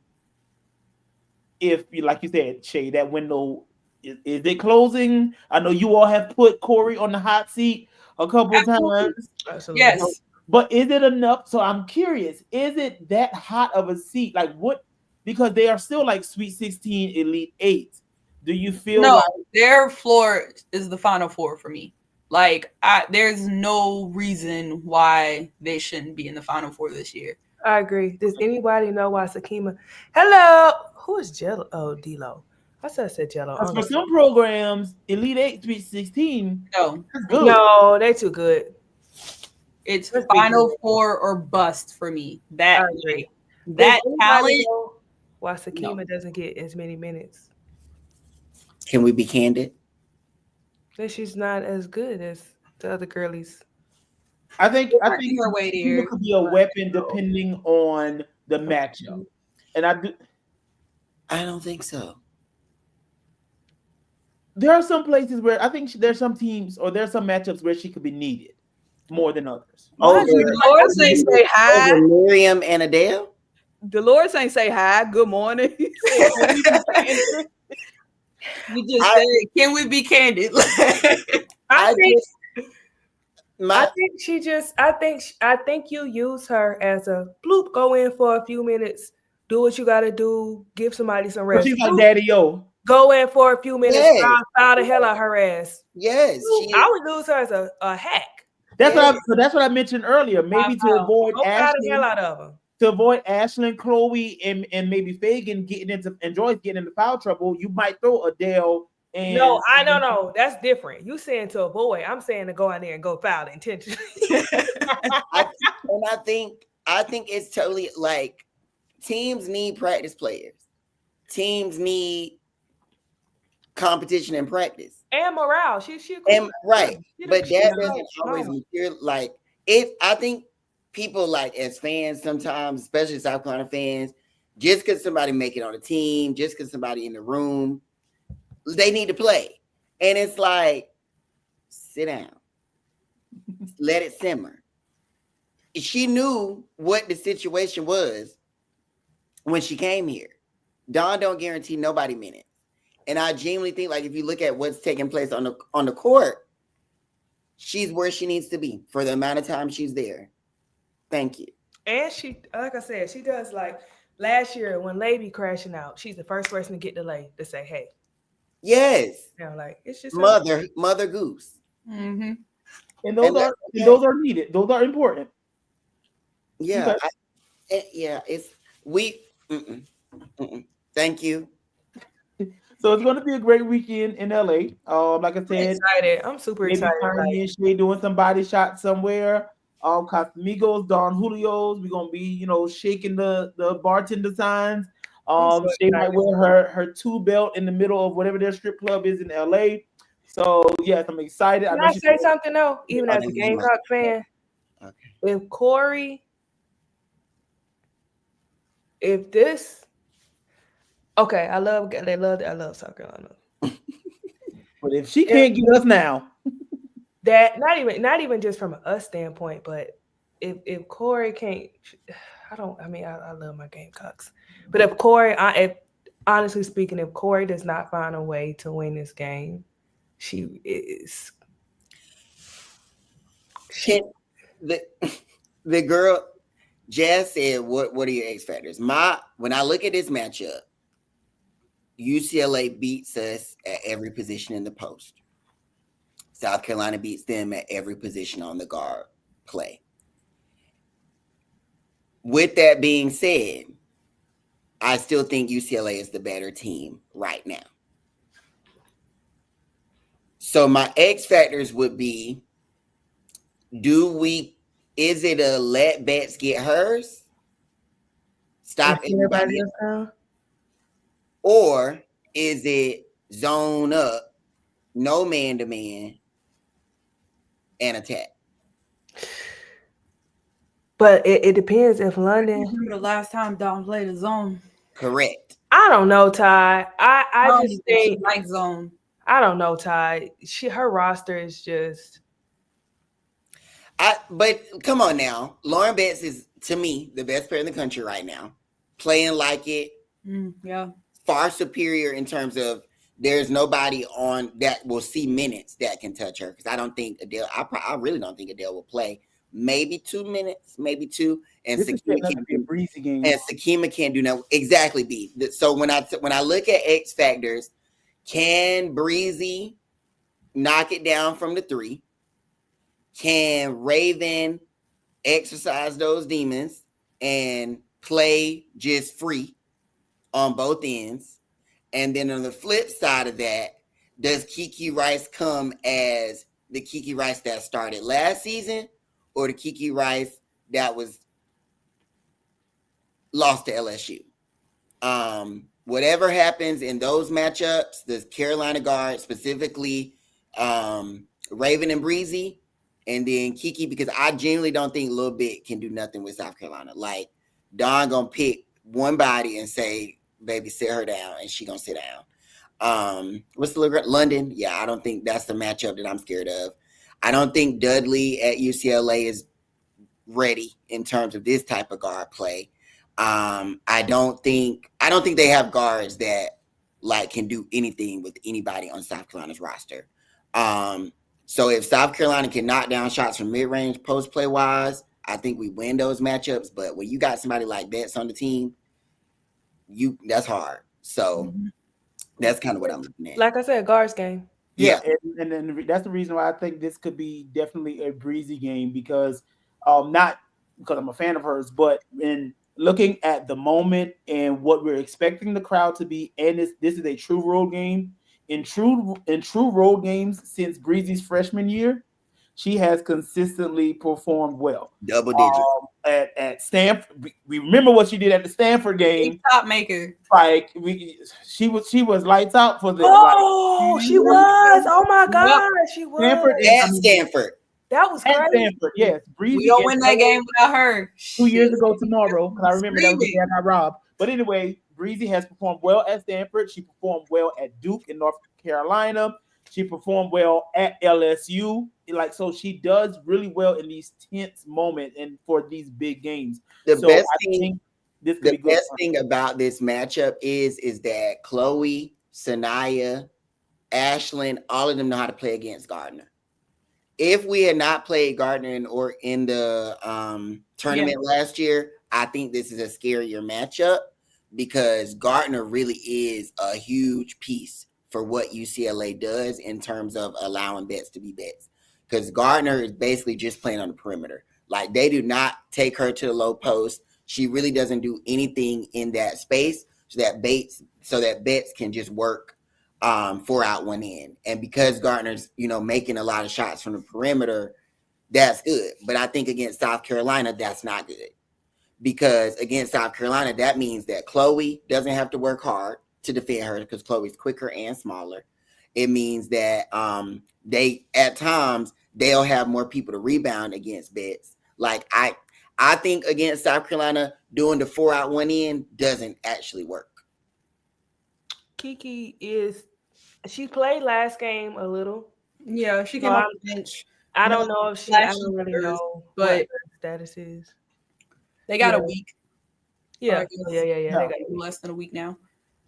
if, like you said, Shay, that window is it closing? I know you all have put Corey on the hot seat a couple of times. Absolutely. Yes. But is it enough? So I'm curious, is it that hot of a seat? Like what? Because they are still like Sweet 16, Elite 8. Do you feel like their floor is the Final Four for me? Like, there's no reason why they shouldn't be in the Final Four this year. I agree. Does anybody know why Sakima? Hello. Who is Jello? Oh, D-Lo. I said Jello. for some programs, Elite 8, Sweet 16, No, that's good. No, they too good. It's Final Four or bust for me. That talent. Why Sakima doesn't get as many minutes? Can we be candid? That she's not as good as the other girlies. I think her way there. it could be a weapon depending on the matchup. And I don't think so. There are some places where I think there's some teams or there's some matchups where she could be needed more than others. Dolores ain't say hi. Over Miriam and Adele. Dolores ain't say hi. Good morning. You just said, can we be candid? I think you use her as a bloop, go in for a few minutes, do what you gotta do, give somebody some rest. She's like Daddy-O. Go in for a few minutes, foul the hell out her ass. Yes. I would use her as a hack. That's what I mentioned earlier. Maybe to avoid Ashlyn, to avoid Ashlyn, Chloe, and maybe Fagan getting into and Joyce getting into foul trouble, you might throw Adele. And I don't know. That's different. You saying to avoid. I'm saying to go out there and go foul intentionally. I think it's totally like teams need practice players. Teams need competition and practice and morale. She and right, but that doesn't always material. Like I think people like as fans sometimes, especially South Carolina fans, just because somebody make it on a team, just because somebody in the room, they need to play, and it's like sit down, let it simmer. She knew what the situation was when she came here. Dawn don't guarantee nobody minutes. And I genuinely think, like, if you look at what's taking place on the court, she's where she needs to be for the amount of time she's there. Thank you. And she, like I said, she does like last year when Lay be crashing out, she's the first person to get to Lay to say, hey. Yes. You know, like it's just Mother Goose. Mm-hmm. And those are needed. Those are important. Yeah. Thank you. So it's going to be a great weekend in LA. Like I said, I'm super excited. Maybe doing some body shots somewhere. Casamigos, Don Julio's. We're gonna be, shaking the bartender signs. She might wear her 2 belt in the middle of whatever their strip club is in LA. So yes, I'm excited. Can I say something though? Even as a Gamecock fan, if Corey, I love South Carolina. But if she can't get us now, that not even just from an us standpoint, but if Corey can't, I love my Gamecocks, but if honestly speaking, if Corey does not find a way to win this game, she is. The girl Jazz said, "What are your X factors?" When I look at this matchup, UCLA beats us at every position in the post. South Carolina beats them at every position on the guard play. With that being said, I still think UCLA is the better team right now. So my X factors would be, is it a let Bets get hers? Stop everybody else. or is it zone up, no man to man, and attack? But it depends if London. Remember the last time Dawn played a zone? Correct. I don't know, Ty. I just think like zone. I don't know, Ty. Her roster is just. But come on now, Lauren Betts is to me the best player in the country right now, playing like it. Yeah. Far superior in terms of there's nobody on that will see minutes that can touch her, because I don't think Adele. I really don't think Adele will play. Maybe 2 minutes, maybe 2. And Sakima can't be a breezy game. And Sakima can't do no exactly. B. So when I look at X factors, can Breezy knock it down from the 3? Can Raven exercise those demons and play just free on both ends? And then on the flip side of that, does Kiki Rice come as the Kiki Rice that started last season, or the Kiki Rice that was lost to LSU? Whatever happens in those matchups, the Carolina guard, specifically Raven and Breezy, and then Kiki, because I genuinely don't think Lil Bit can do nothing with South Carolina. Like, Dawn gonna pick one body and say, baby, sit her down, and she gonna sit down. What's the little London? Yeah, I don't think that's the matchup that I'm scared of. I don't think Dudley at UCLA is ready in terms of this type of guard play. I don't think they have guards that like can do anything with anybody on South Carolina's roster. So if South Carolina can knock down shots from mid-range post play wise, I think we win those matchups. But when you got somebody like Betts on the team, that's hard. So that's kind of what I'm looking at. Like I said, guards game. Yeah, and that's the reason why I think this could be definitely a breezy game, because not because I'm a fan of hers, but in looking at the moment and what we're expecting the crowd to be, and this is a true road game. In true road games since Breezy's freshman year, she has consistently performed well. Double digit. At Stanford, we remember what she did at the Stanford game. Top maker. Like she was lights out for the. She was. Oh my God, she was. Stanford. That was great. Stanford, yes. Breezy, we don't win that game without her. 2 years ago tomorrow, because I remember that was the day I got robbed. But anyway, Breezy has performed well at Stanford. She performed well at Duke in North Carolina. She performed well at LSU. So she does really well in these tense moments and for these big games. The best thing about this matchup is that Chloe, Sanaya, Ashlyn, all of them know how to play against Gardner. If we had not played Gardner in the tournament last year, I think this is a scarier matchup, because Gardner really is a huge piece for what UCLA does in terms of allowing Betts to be Betts. Because Gardner is basically just playing on the perimeter. Like, they do not take her to the low post. She really doesn't do anything in that space so that Betts can just work 4 out 1 in. And because Gardner's, making a lot of shots from the perimeter, that's good. But I think against South Carolina, that's not good. Because against South Carolina, that means that Chloe doesn't have to work hard to defend her, because Chloe's quicker and smaller. It means that at times they'll have more people to rebound against Betts. Like, I think against South Carolina, doing the 4 out 1 in doesn't actually work. Kiki she played last game a little. Yeah, she came off the bench. I don't know if I don't really know what her status is. They got a week. Yeah. They got less than a week now.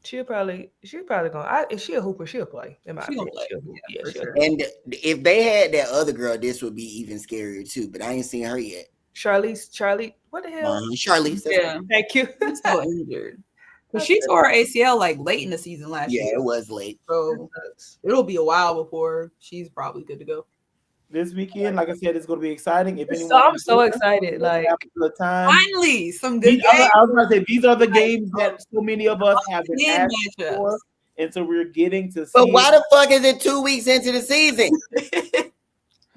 She'll probably go. If she's a hooper, she'll play. She'll play. Yeah, sure. And if they had that other girl, this would be even scarier too. But I ain't seen her yet. Charlie, what the hell? Charlize. Yeah, thank you. She's still injured. But she tore her ACL like late in the season last year. Yeah, it was late. So it'll be a while before she's probably good to go. This weekend, like I said, it's going to be exciting. I'm so excited. Like, finally, some good games. I was going to say, these are the games that so many of us have been asked for. And so we're getting to see. But why the fuck is it 2 weeks into the season?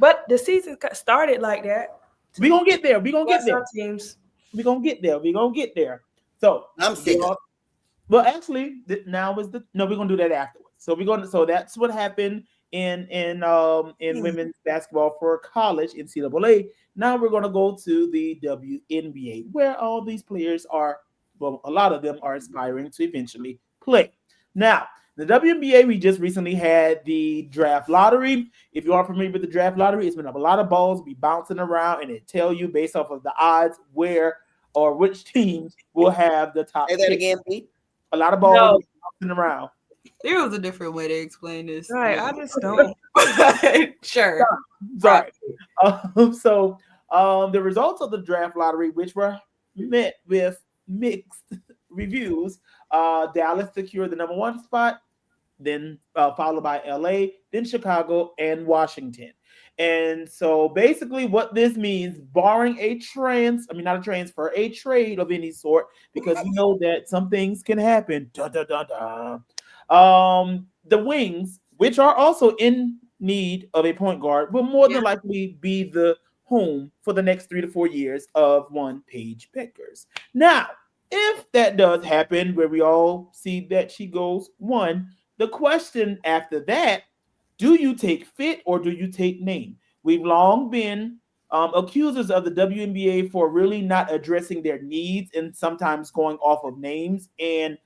But the season started like that. We're going to get there. We're going to get there. Teams. We're going to get there. We're going to get there. So I'm sick. Well, actually, now is the no. We're gonna do that afterwards. So that's what happened in women's basketball for college NCAA. Now we're gonna go to the WNBA, where all these players are. Well, a lot of them are aspiring to eventually play. Now, the WNBA, we just recently had the draft lottery. If you are familiar with the draft lottery, it's been a lot of balls be bouncing around, and it tell you based off of the odds where or which teams will have the top. Say that again, Pete. A lot of balls bouncing around. There was a different way to explain this. Right, I just don't. Sure. Sorry. So the results of the draft lottery, which were met with mixed reviews, Dallas secured the number 1 spot, then followed by LA, then Chicago, and Washington. And so basically what this means, barring a trade of any sort, because we know that some things can happen. The Wings, which are also in need of a point guard, will more than likely be the home for the next 3 to 4 years of one Paige Bueckers. Now, if that does happen, where we all see that she goes 1, the question after that, do you take fit or do you take name? We've long been accusers of the WNBA for really not addressing their needs and sometimes going off of names. And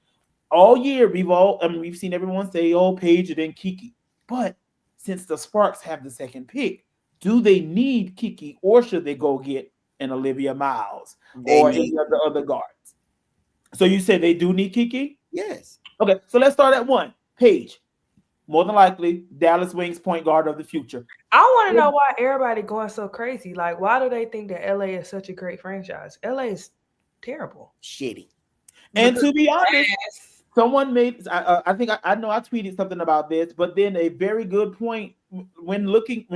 all year we've seen everyone say, "Oh, Paige and then Kiki." But since the Sparks have the second pick, do they need Kiki or should they go get an Olivia Miles or any of the other guards? So you say they do need Kiki? Yes. Okay, so let's start at 1. Paige, more than likely, Dallas Wings point guard of the future. I want to know why everybody going so crazy. Like, why do they think that LA is such a great franchise? LA is terrible. Shitty. And to be honest, someone made, I think I know I tweeted something about this, but then a very good point when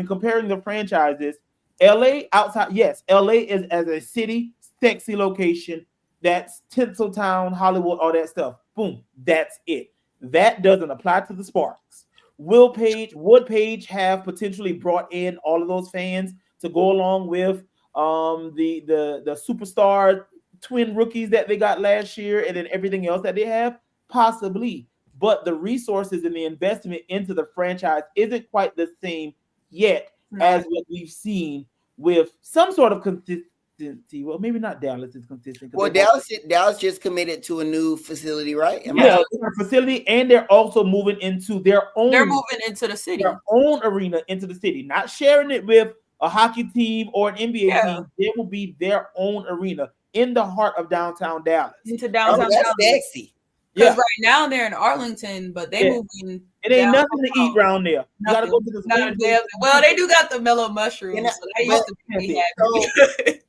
comparing the franchises, LA outside, yes, LA is as a city, sexy location. That's Tinseltown, Hollywood, all that stuff. Boom, that's it. That doesn't apply to the Sparks. Would Paige have potentially brought in all of those fans to go along with the superstar twin rookies that they got last year and then everything else that they have? Possibly. But the resources and the investment into the franchise isn't quite the same yet as what we've seen with some sort of consistency. Well, maybe not Dallas is consistent. Well, Dallas just committed to a new facility, right? Facility, and they're also moving into their own. They're moving into the city, their own arena into the city, not sharing it with a hockey team or an NBA team. It will be their own arena in the heart of downtown Dallas. Into downtown Dallas. Sexy. Because right now they're in Arlington, but they moving. It ain't nothing to eat around there. You gotta go to the well, they do got the mellow mushrooms. So they used to be happy.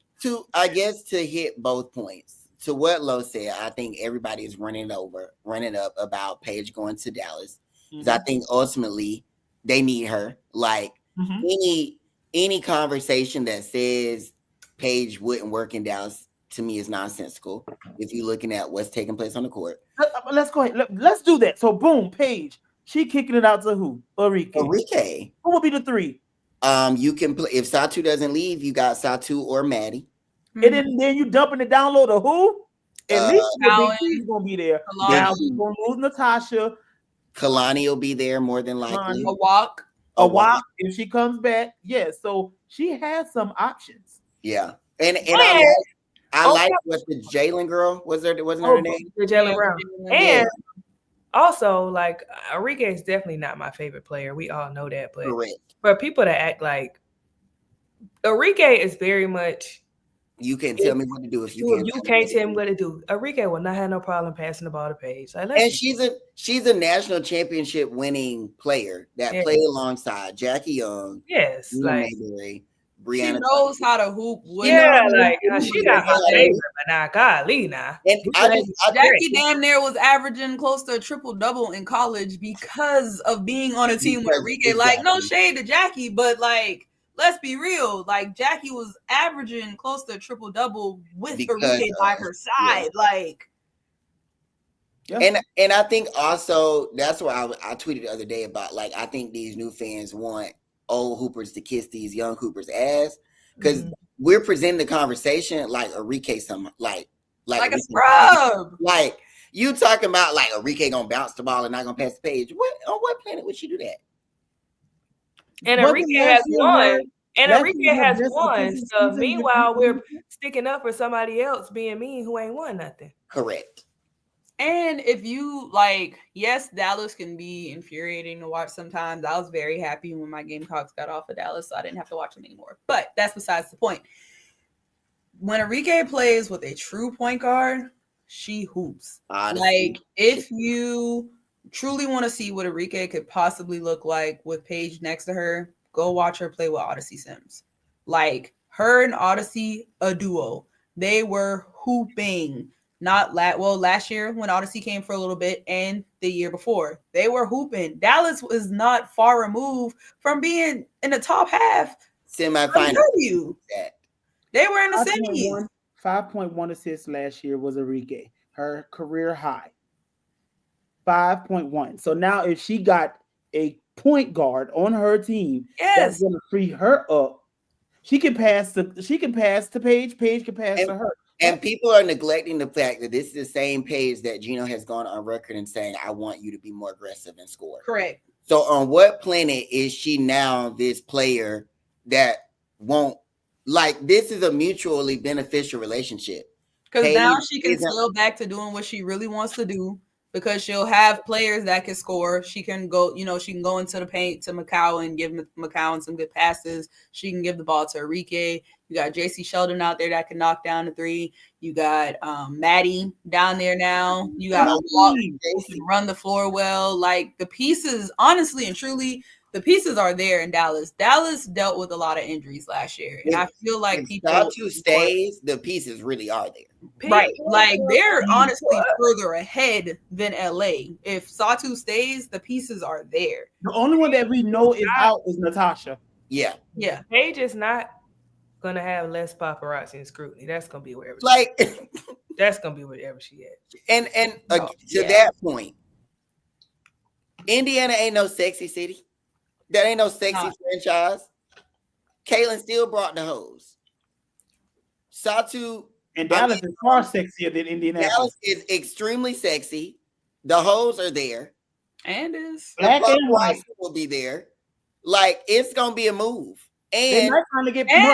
I guess to hit both points, to what Lo said, I think everybody is running up about Paige going to Dallas. Because I think ultimately they need her. Like any conversation that says Paige wouldn't work in Dallas, to me, is nonsensical. If you're looking at what's taking place on the court. Let's go ahead. Let's do that. So boom, Paige. She kicking it out to who? Arike. Who will be the 3? You can play if Satu doesn't leave. You got Satu or Maddie, and then you dumping it down low to who? At least he's gonna be there. Now we're gonna lose Natasha. Kalani will be there more than likely. A walk if she comes back. Yeah, so she has some options. Yeah, and I like what the Jalen girl wasn't her name? The Jalen Brown. And also, like, Arike is definitely not my favorite player. We all know that, but for people to act like Arike is very much, you can't tell me what to do if you can't tell me what to do. Arike will not have no problem passing the ball to Paige. Like, and she's a national championship winning player that played alongside Jackie Young. Yes, like Brianna. She knows how to hoop. She got my favorite, but now, golly, now. Jackie damn near was averaging close to a triple-double in college because of being on a team with Arike. Like, no shade to Jackie, but like, let's be real. Like, Jackie was averaging close to a triple-double with Arike by her side. Like, and I think also that's why I tweeted the other day about, like, I think these new fans want old hoopers to kiss these young hoopers' ass, because we're presenting the conversation like Arike, like a scrub. Like, You talking about like Enrique gonna bounce the ball and not gonna pass the Paige? On what planet would she do that? And Enrique has won. And Enrique has won. So meanwhile, we're sticking up for somebody else being mean who ain't won nothing. Correct. And if you like, yes, Dallas can be infuriating to watch sometimes. I was very happy when my Gamecocks got off of Dallas, so I didn't have to watch them anymore. But that's besides the point. When Enrique plays with a true point guard, she hoops. Like, if you truly want to see what Enrique could possibly look like with Paige next to her, go watch her play with Odyssey Sims. Like, her and Odyssey, a duo. They were hooping. Not last year when Odyssey came for a little bit and the year before. They were hooping. Dallas was not far removed from being in the top half. Semi-final. They were in the semis. 5.1 assists last year was Enrique. Her career high. 5.1. So now if she got a point guard on her team, that's going to free her up. She can pass to Paige. Paige can pass to her. And people are neglecting the fact that this is the same Paige that Gino has gone on record and saying, I want you to be more aggressive and score. Correct. So on what planet is she now this player that won't, like, this is a mutually beneficial relationship. Because now she can go back to doing what she really wants to do, because she'll have players that can score. She can go, she can go into the paint to Macau and give McCowan some good passes. She can give the ball to Enrique. You got JC Sheldon out there that can knock down the three. You got Maddie down there now. You got Walt who can run the floor well. Like, the pieces, honestly and truly, the pieces are there in Dallas. Dallas dealt with a lot of injuries last year. And I feel like people... Satu stays, the pieces really are there. Right. Like, they're honestly further ahead than LA. If Satu stays, the pieces are there. The only one that we know is out is Natasha. Yeah. Yeah. Paige is not going to have less paparazzi and scrutiny. That's going to be wherever that's going to be wherever she is. And to that point, Indiana ain't no sexy city. That ain't no sexy franchise. Caitlin still brought the hoes. Satu and Dallas is far sexier than Indianapolis. Dallas is extremely sexy. The hoes are there. And is black and white will be there. Like, it's gonna be a move. And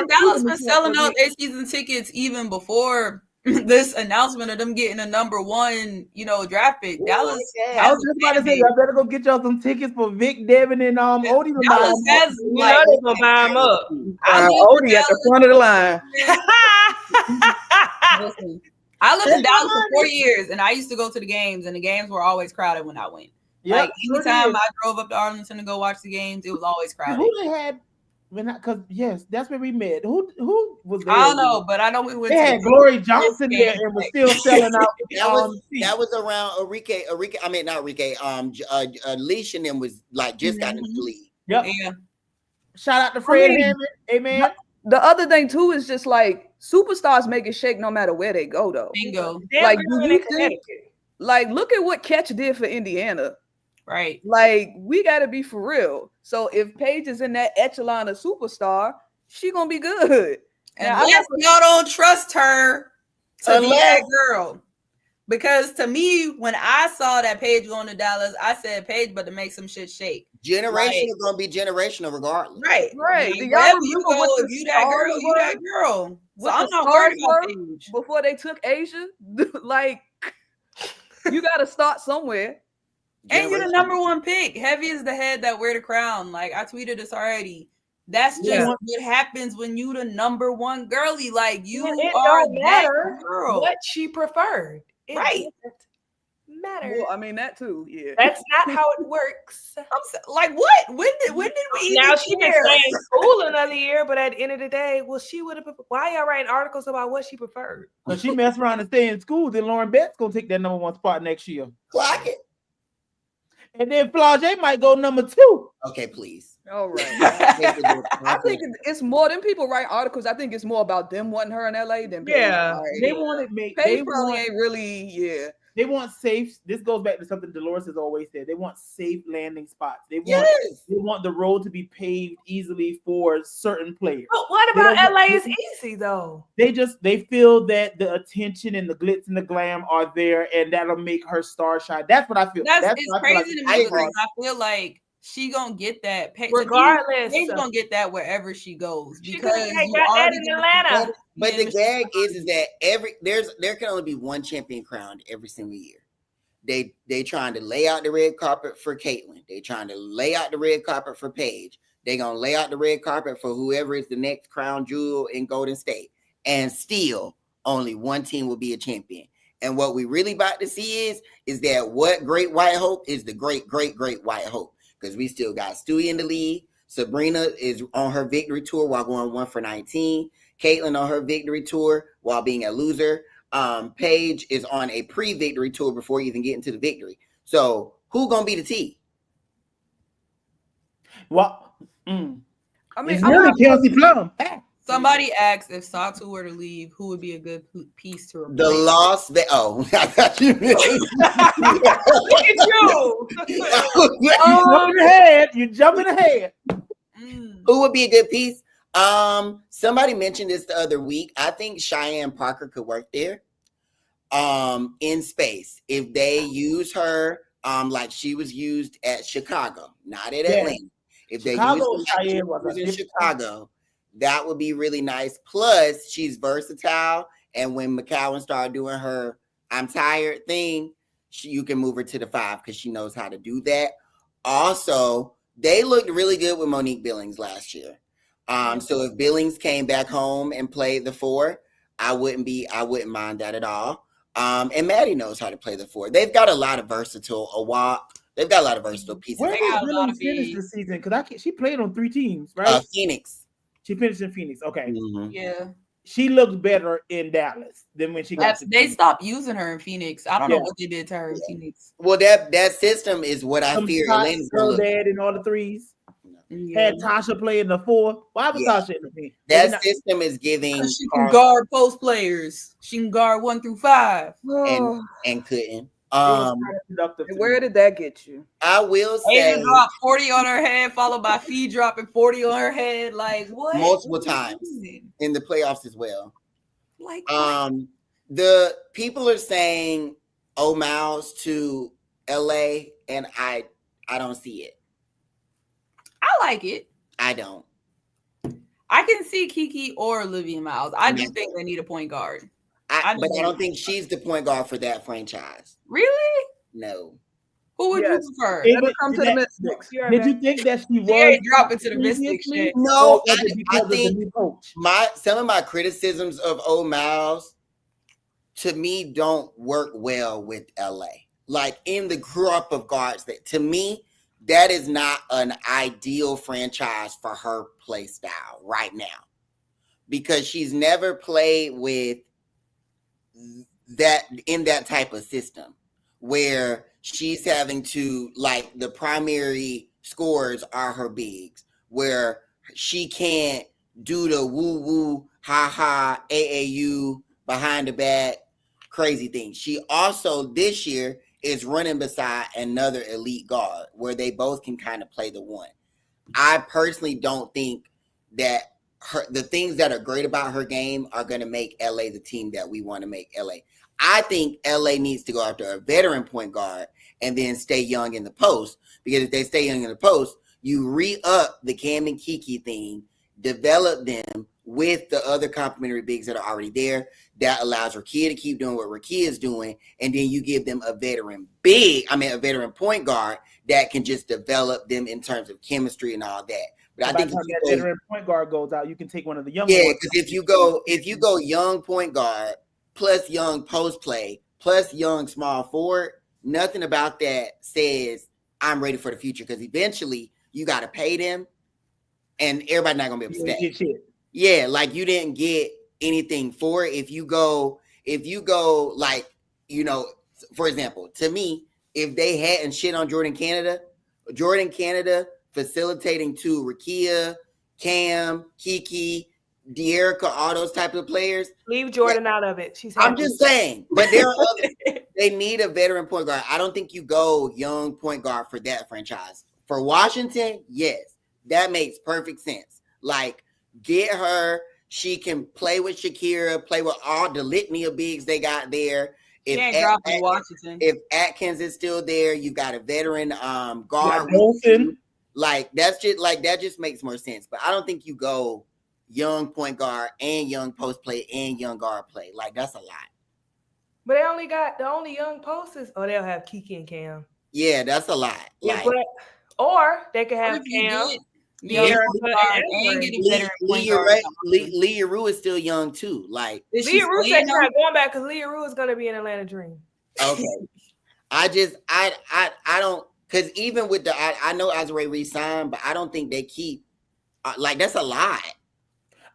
Dallas been selling out their season tickets even before this announcement of them getting a number one, draft pick. Dallas. I was just about to say, y'all better go get y'all some tickets for Vic, Devin, and Odie. Dallas has, they're gonna buy them up. Odie at the front of the line. Listen, I lived in Dallas for 4 years, and I used to go to the games, and the games were always crowded when I went. Like, anytime I drove up to Arlington to go watch the games, it was always crowded. Who they had? Because that's where we met. Who was there? I don't know, but I know we went. They had Glory Johnson there and was still selling out. that was around Enrique. I mean, not Enrique. Leash and them was like just got into the league. Yep. Yeah. Shout out to Fred Hammond. Amen. The other thing too is just like superstars make it shake no matter where they go though. Bingo. Like, do you think, like, look at what Catch did for Indiana. Right. Like, we got to be for real. So if Paige is in that echelon of superstar, she going to be good. And y'all don't trust her to be that girl. Because to me, when I saw that Paige going to Dallas, I said, Paige, but to make some shit shake. Generational going to be generational regardless. Right. Right. You go, you that girl, you that girl. So I'm not worried about Paige. Before they took Asia, like, you got to start somewhere. And you're the number one pick. Heavy is the head that wear the crown. Like, I tweeted this already. That's just what happens when you the number one girly. Like, you are don't matter that girl. What she preferred. It doesn't matter. Well, I mean, that too. Yeah. That's not how it works. Like, what? When did we? Now she been staying in school another year, but at the end of the day, she would have. Why y'all writing articles about what she preferred? Because she messed around and stay in school. Then Lauren Betts gonna take that number one spot next year. Clock it. And then Flau'jae might go number 2. Okay, please. All right. I think it's more than people write articles. I think it's more about them wanting her in LA than Paige. They want to make. Paige probably ain't really. Yeah. They want safe. This goes back to something Dolores has always said. They want safe landing spots. They want the road to be paved easily for certain players. But what about LA is easy though? They feel that the attention and the glitz and the glam are there, and that'll make her star shine. That's what I feel. It's crazy to me because I feel like she gonna get that regardless. She's gonna get that wherever she goes because you got that in Atlanta. But the gag is that there can only be one champion crowned every single year. They trying to lay out the red carpet for Caitlin. They trying to lay out the red carpet for Paige. They gonna lay out the red carpet for whoever is the next crown jewel in Golden State. And still, only one team will be a champion. And what we really about to see is that what Great White Hope is the great White Hope. Because we still got Stewie in the league. Sabrina is on her victory tour while going 1 for 19. Caitlin on her victory tour while being a loser. Paige is on a pre-victory tour before you even get into the victory. So who gonna be the T? Well, I mean, it's really Kelsey Plum. Somebody asked if Satu were to leave, who would be a good piece to replace? The loss that I thought you meant. Look at you. You're jumping ahead. Who would be a good piece? Somebody mentioned this the other week. I think Cheyenne Parker could work there. In space. If they use her like she was used at Chicago, not at Atlanta. If they use her in Chicago, that would be really nice. Plus, she's versatile. And when McCowan started doing her I'm tired thing, you can move her to the 5 because she knows how to do that. Also, they looked really good with Monique Billings last year. So if Billings came back home and played the 4, I wouldn't mind that at all. And Maddie knows how to play the 4. They've got a lot of versatile They've got a lot of versatile pieces. Where did Billings finish this season? Because she played on 3 teams, right? Phoenix. She finished in Phoenix. Okay. Mm-hmm. Yeah. She looks better in Dallas than when she got to They Phoenix. stopped using her in Phoenix. I don't know what they did to her in Phoenix. Well, that system is what I fear Atlanta's girl gonna dad in all the 3s. Had Tasha play in the 4. Why was Tasha in the 3? That system is giving she can guard post players. She can guard 1 through 5. and couldn't. Where did that get you? I will say Aiden dropped 40 on her head, followed by Fee dropping 40 on her head. Like what? Multiple times in the playoffs as well. Like the people are saying Miles to LA, and I don't see it. I like it. I don't. I can see Kiki or Olivia Miles. I do think they need a point guard. But I don't think she's the point guard for that franchise. Really? No. Who would you prefer? Let me come to the Mystics. Did you think that she was? They drop into the Mystics shit. No, I think some of my criticisms of Miles to me don't work well with LA. Like in the group of guards that to me, that is not an ideal franchise for her play style right now. Because she's never played with that in that type of system where she's having to, like, the primary scorers are her bigs, where she can't do the woo ha AAU behind the back crazy thing. She also this year is running beside another elite guard where they both can kind of play the 1. I personally don't think that the things that are great about her game are going to make LA the team that we want to make LA. I think LA needs to go after a veteran point guard and then stay young in the post, because if they stay young in the post, you re-up the Cam and Kiki thing, develop them with the other complementary bigs that are already there. That allows Rakia to keep doing what Rakia is doing, and then you give them a veteran point guard that can just develop them in terms of chemistry and all that. But I think if that veteran point guard goes out, you can take one of the young. Yeah, because if you go young point guard plus young post play plus young small forward, nothing about that says I'm ready for the future. Because eventually you got to pay them, and everybody's not gonna be able to stay. Yeah, like you didn't get anything for it. If you go, like, you know, for example, to me, if they hadn't shit on Jordan Canada facilitating to Rakia, Cam, Kiki, De'Erica, all those type of players. Leave Jordan out of it. I'm just saying, but there are They need a veteran point guard. I don't think you go young point guard for that franchise. For Washington, yes, that makes perfect sense. Like, get her. She can play with Shakira, play with all the litany of bigs they got there. She ain't dropping Washington. If Atkins is still there, you got a veteran guard. Like, that's just like that just makes more sense. But I don't think you go young point guard and young post play and young guard play. Like, that's a lot. But they only got the only young posters. Oh, they'll have Kiki and Cam. Yeah, that's a lot. Yeah, like, but or they could have Cam. Lee Rue is still young too. Like, Leah Rue said she's not going back because Leah Rue is going to be in Atlanta Dream. Okay, I don't, because even with the I know Azure re-signed, but I don't think they keep like, that's a lot.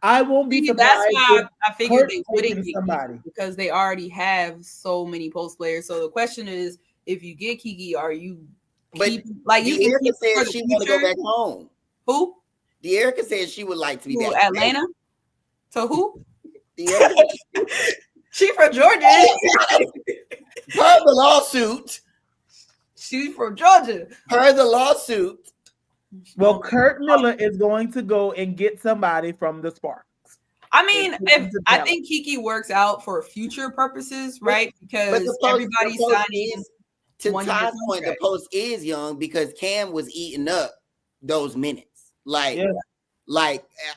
I won't be surprised. That's why I figured they wouldn't get somebody because they already have so many post players. So the question is, if you get Kiki, are you like you? Erica said she want to go back home. Who? De'Erica said she would like to be back. Atlanta? So who? She from Georgia. Per the lawsuit. She's from Georgia. Per the lawsuit. Well, Kurt Miller is going to go and get somebody from the Sparks. I mean, I think Kiki works out for future purposes, right? Because everybody's signing. To Ty's point, the post is young because Cam was eating up those minutes. Like,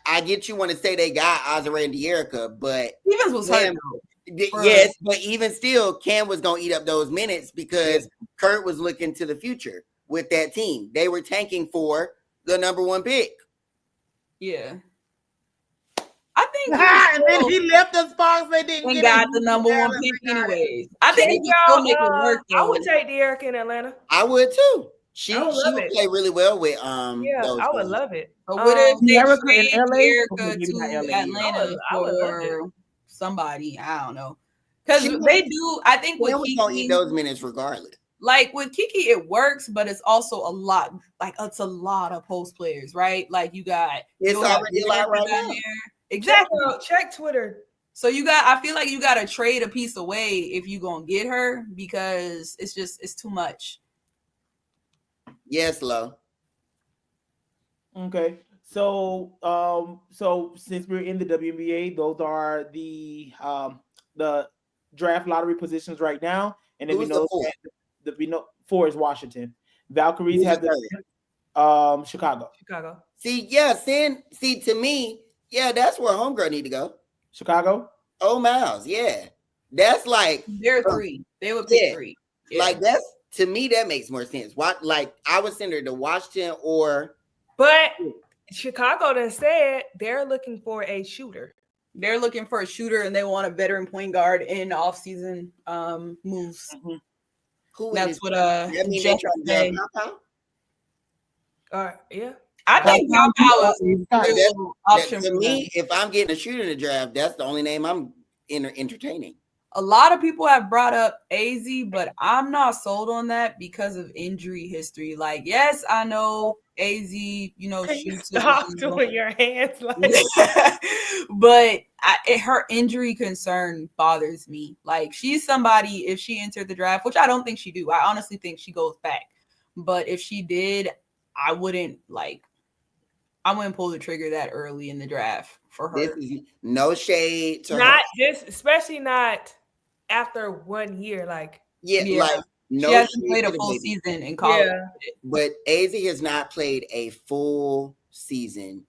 I get you want to say they got Azure and De'Erica, but Stevens was hurt. Yes, but even still, Cam was gonna eat up those minutes because Kurt was looking to the future with that team. They were tanking for the number 1 pick. Yeah. I think and then he left the Sparks. They didn't get got the number 1 pick anyways. I think he can still make it work. I would take De'Erica in Atlanta. I would too. She would play really well with I would love it. But what if they trade De'Erica to Atlanta for somebody? I don't know. Because they do. I think with Kiki, gonna eat those minutes regardless. Like with Kiki, it works, but it's also a lot. Like it's a lot of post players, right? Like you got it's already a lot right now. Exactly. Check Twitter. So I feel like you got to trade a piece away if you gonna get her because it's too much. Yes, Lo. Okay. So since we're in the WNBA, those are the draft lottery positions right now. And then we know that 4 is Washington. Valkyries have the Chicago. See, to me, that's where homegirl need to go. Chicago? Oh, Miles, yeah. That's like they're 3. They would pick 3. Yeah. Like that's, to me, that makes more sense. What, like, I would send her to Washington but Chicago done said they're looking for a shooter. They're looking for a shooter and they want a veteran point guard in offseason moves. Mm-hmm. That's what Jeff said. Yeah. I think Power is a option to me. If I'm getting a shooter in the draft, that's the only name I'm entertaining. A lot of people have brought up AZ, but I'm not sold on that because of injury history. Like, yes, I know AZ, shoots. Stop doing your hands like but her injury concern bothers me. Like, she's somebody, if she entered the draft, which I don't think she do. I honestly think she goes back. But if she did, I wouldn't pull the trigger that early in the draft for her. This is no shade to not her. just, especially not after 1 year. Like, like no, she hasn't played a full season in college. Yeah. But AZ has not played a full season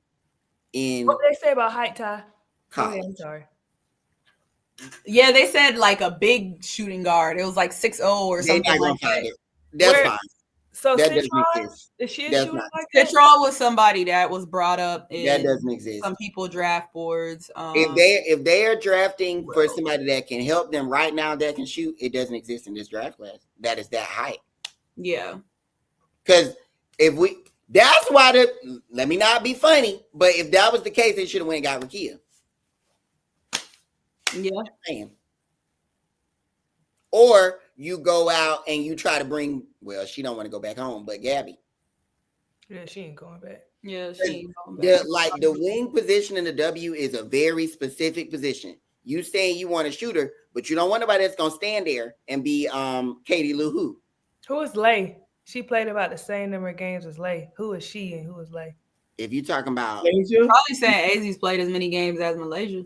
in. What they say about height, Ty? College. I'm sorry. Yeah, they said like a big shooting guard. It was like 6'0" or something like that. That's fine. So that doesn't exist. Is she a shooter like that? Citral was somebody that was brought up in that doesn't exist. Some people draft boards. If they are drafting for somebody that can help them right now that can shoot, it doesn't exist in this draft class. That is that height. Yeah. Because that's why let me not be funny, but if that was the case, they should have went and got Rakia. Yeah. Damn. Or you go out and you try to bring, well, she don't want to go back home, but Gabby. Yeah, she ain't going back. Yeah, she ain't going back. The wing position in the W is a very specific position. You saying you want a shooter, But you don't want nobody that's gonna stand there and be Katie Lou Who. Who is Lay? She played about the same number of games as Lay. Who is she and who is Lay? If you're talking about probably saying Azzy's played as many games as Malaysia,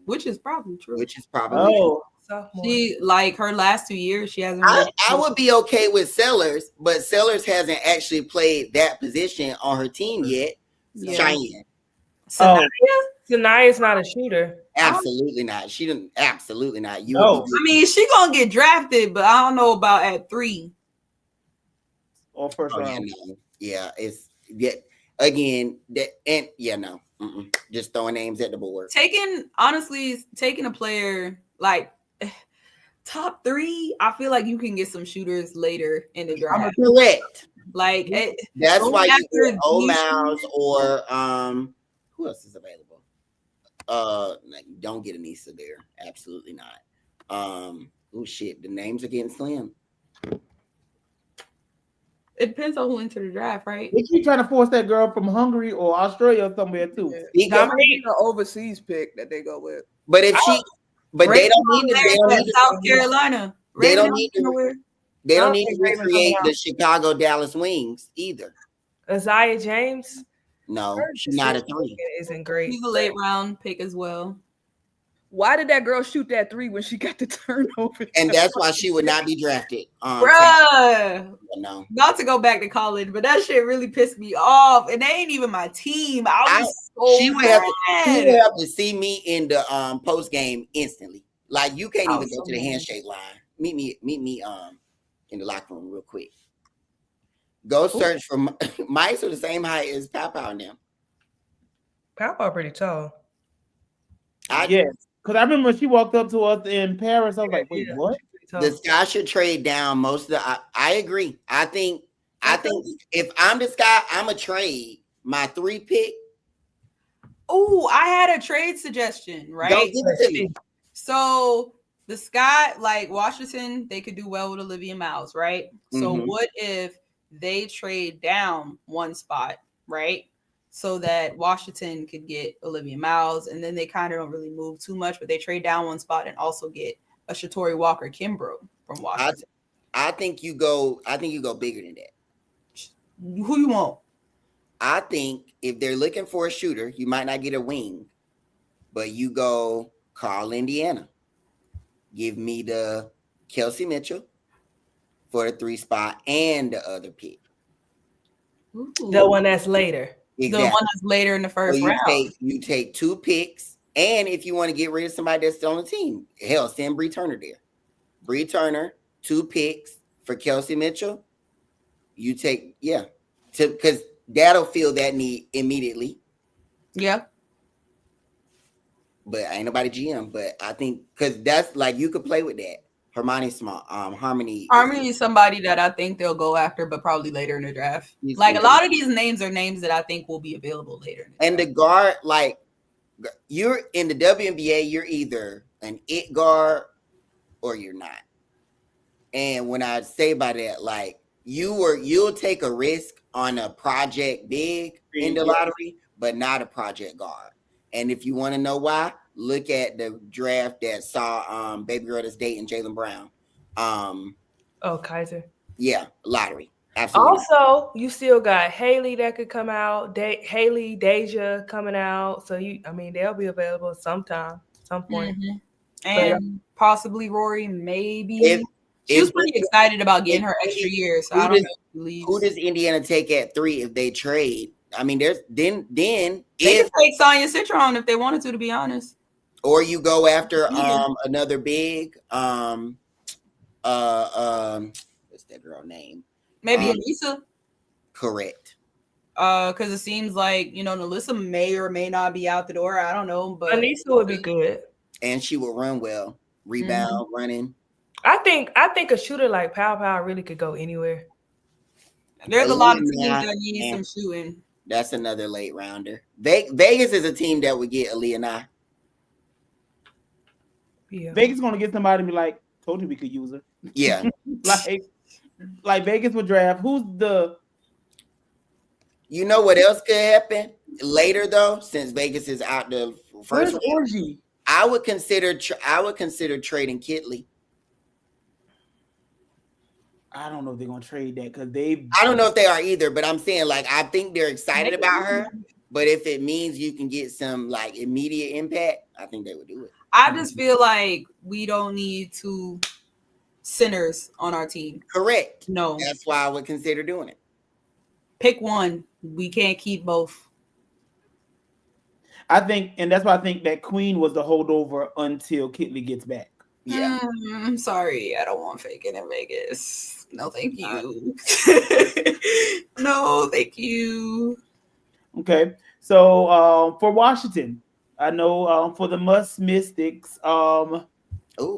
which is probably true. She like her last 2 years, she hasn't. I would be okay with Sellers, but Sellers hasn't actually played that position on her team yet. Yeah. Cheyenne. Sanaya's not a shooter. Absolutely not. She didn't. Absolutely not. I mean, she gonna get drafted, but I don't know about at 3 or first round. Yeah, it's again that and no. Just throwing names at the board. Taking a player like top 3, I feel like you can get some shooters later in the draft. Correct. Like that's why you get Miles or who else is available? Don't get Anissa there. Absolutely not. Oh shit, the names are getting slim. It depends on who entered the draft, right? They keep trying to force that girl from Hungary or Australia or somewhere too. That might be the overseas pick that they go with. But if they don't need to South Carolina. They don't need to recreate the Chicago Dallas Wings either. Isaiah James? No, she's not a 3. Isn't great. He's a late round pick as well. Why did that girl shoot that 3 when she got the turnover? And that's why she would not be drafted. Bruh. No. Not to go back to college, but that shit really pissed me off. And they ain't even my team. She would have to see me in the post game instantly. Like you can't even go to the handshake line. Meet me in the locker room real quick. Go search for mice are the same height as Pow now. Pow pretty tall. Yes. Because I remember when she walked up to us in Paris, I was like, wait, what? The Sky should trade down most of the I agree. I think if I'm the Sky, I'm a trade my 3 pick. Oh, I had a trade suggestion, right? Don't give it to me. So the Sky, like Washington, they could do well with Olivia Miles, right? So what if they trade down 1 spot, right? So that Washington could get Olivia Miles, and then they kind of don't really move too much, but they trade down 1 spot and also get a Shatori Walker Kimbrough from Washington. I think you go bigger than that. Who you want? I think if they're looking for a shooter, you might not get a wing, but you go Carl Indiana. Give me the Kelsey Mitchell for the 3 spot and the other pick. Ooh. The one that's later. Exactly. The one that's later in the first round. You take 2 picks, and if you want to get rid of somebody that's still on the team, hell, send Bree Turner there. Bree Turner, 2 picks for Kelsey Mitchell. You take, because that'll fill that need immediately. Yeah. But ain't nobody GM. But I think because that's like you could play with that. Harmony is somebody that I think they'll go after, but probably later in the draft. Like a lot of these names are names that I think will be available later. And the guard, like you're in the WNBA, you're either an it guard or you're not. And when I say by that, like you'll take a risk on a project big in the lottery, but not a project guard. And if you want to know why, look at the draft that saw baby girl that's dating Jaylen Brown. Kaiser. Yeah, lottery. Absolutely. Also, you still got Haley that could come out. Haley, Deja coming out. So they'll be available some point. And possibly Rory, maybe. She was pretty excited about getting her extra year. So I don't know. Who does Indiana take at 3 if they trade? I mean, there's then they could take Sonya Citron if they wanted to be honest. Or you go after another big what's that girl name? Maybe Anissa. Correct. Because it seems like Nalissa may or may not be out the door. I don't know, but Anissa would be good. And she will run well. Rebound, running. I think a shooter like Pow really could go anywhere. There's a lot of teams that need some shooting. That's another late rounder. Vegas is a team that would get Aaliyah Nye. Yeah. Vegas is gonna get somebody and be like, told you we could use her. Yeah. like Vegas would draft. Who's the You know what else could happen later though, since Vegas is out the first Orgy? I would consider trading Kitley. I don't know if they're gonna trade that because I don't know if they are either, but I'm saying like I think they're excited about her. But if it means you can get some like immediate impact, I think they would do it. I just feel like we don't need 2 centers on our team. Correct. No. That's why I would consider doing it. Pick one. We can't keep both. I think, and that's why I think that Queen was the holdover until Kitley gets back. Yeah. I'm sorry. I don't want Fagan in Vegas. No, thank you. No, thank you. Okay. So for Washington, I know for the Must Mystics. Oh,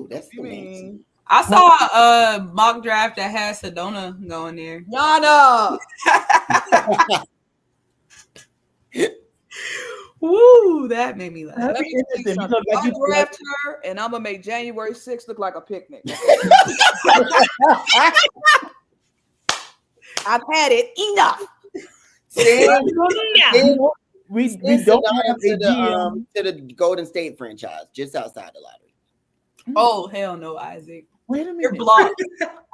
that's the name. I saw a mock draft that had Sedona going there. Yana. Woo, that made me laugh. Let me tell you something. I draft her, and I'm gonna make January 6th look like a picnic. I've had it enough. We don't have a GM to the Golden State franchise, just outside the lottery. Oh hell no, Isaac! Wait a minute, you're blocked.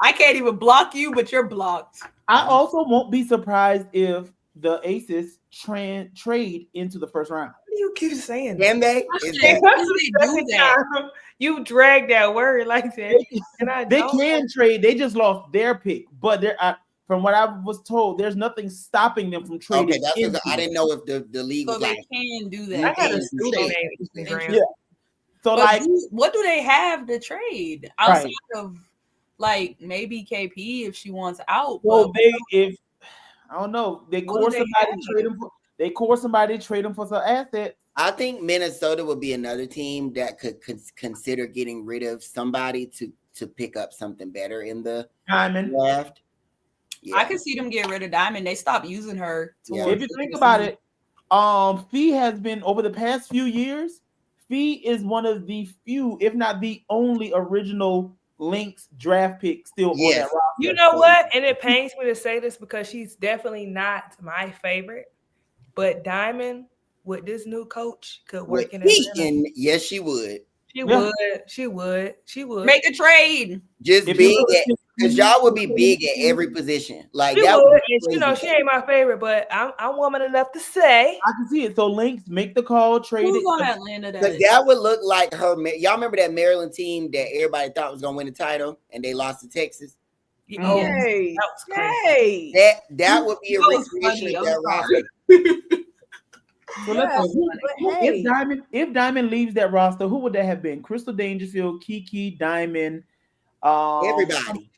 I can't even block you, but you're blocked. I also won't be surprised if the Aces trade into the first round. What do you keep saying? Can they? You drag that word like that. They can trade. They just lost their pick, but from what I was told, there's nothing stopping them from trading. Okay, I didn't know if the league was they can do that. I got a student name. Yeah. So but what do they have to trade outside of like maybe KP if she wants out? Well, I don't know. They core somebody to trade them for. They core somebody to trade them for some assets. I think Minnesota would be another team that could consider getting rid of somebody to pick up something better in the Diamond draft. Yeah. I can see them get rid of Diamond. They stopped using her. If you think about it, Fee has been over the past few years. Fee is one of the few, if not the only, original Lynx draft pick still on that roster. You know what? And it pains me to say this because she's definitely not my favorite. But Diamond, with this new coach, could work in Atlanta. Yes, she would. She would. Make a trade. Just big, because y'all would be big at every position. Like that would. And she ain't my favorite, but I'm woman enough to say I can see it. So Lynx, make the call, trade Who's it. on Atlanta? Because that would look like her. Y'all remember that Maryland team that everybody thought was gonna win the title and they lost to Texas? Oh, Yay. that was crazy. That would be a recreation of that roster. If Diamond leaves that roster, who would that have been? Crystal Dangerfield, Kiki, Diamond, everybody.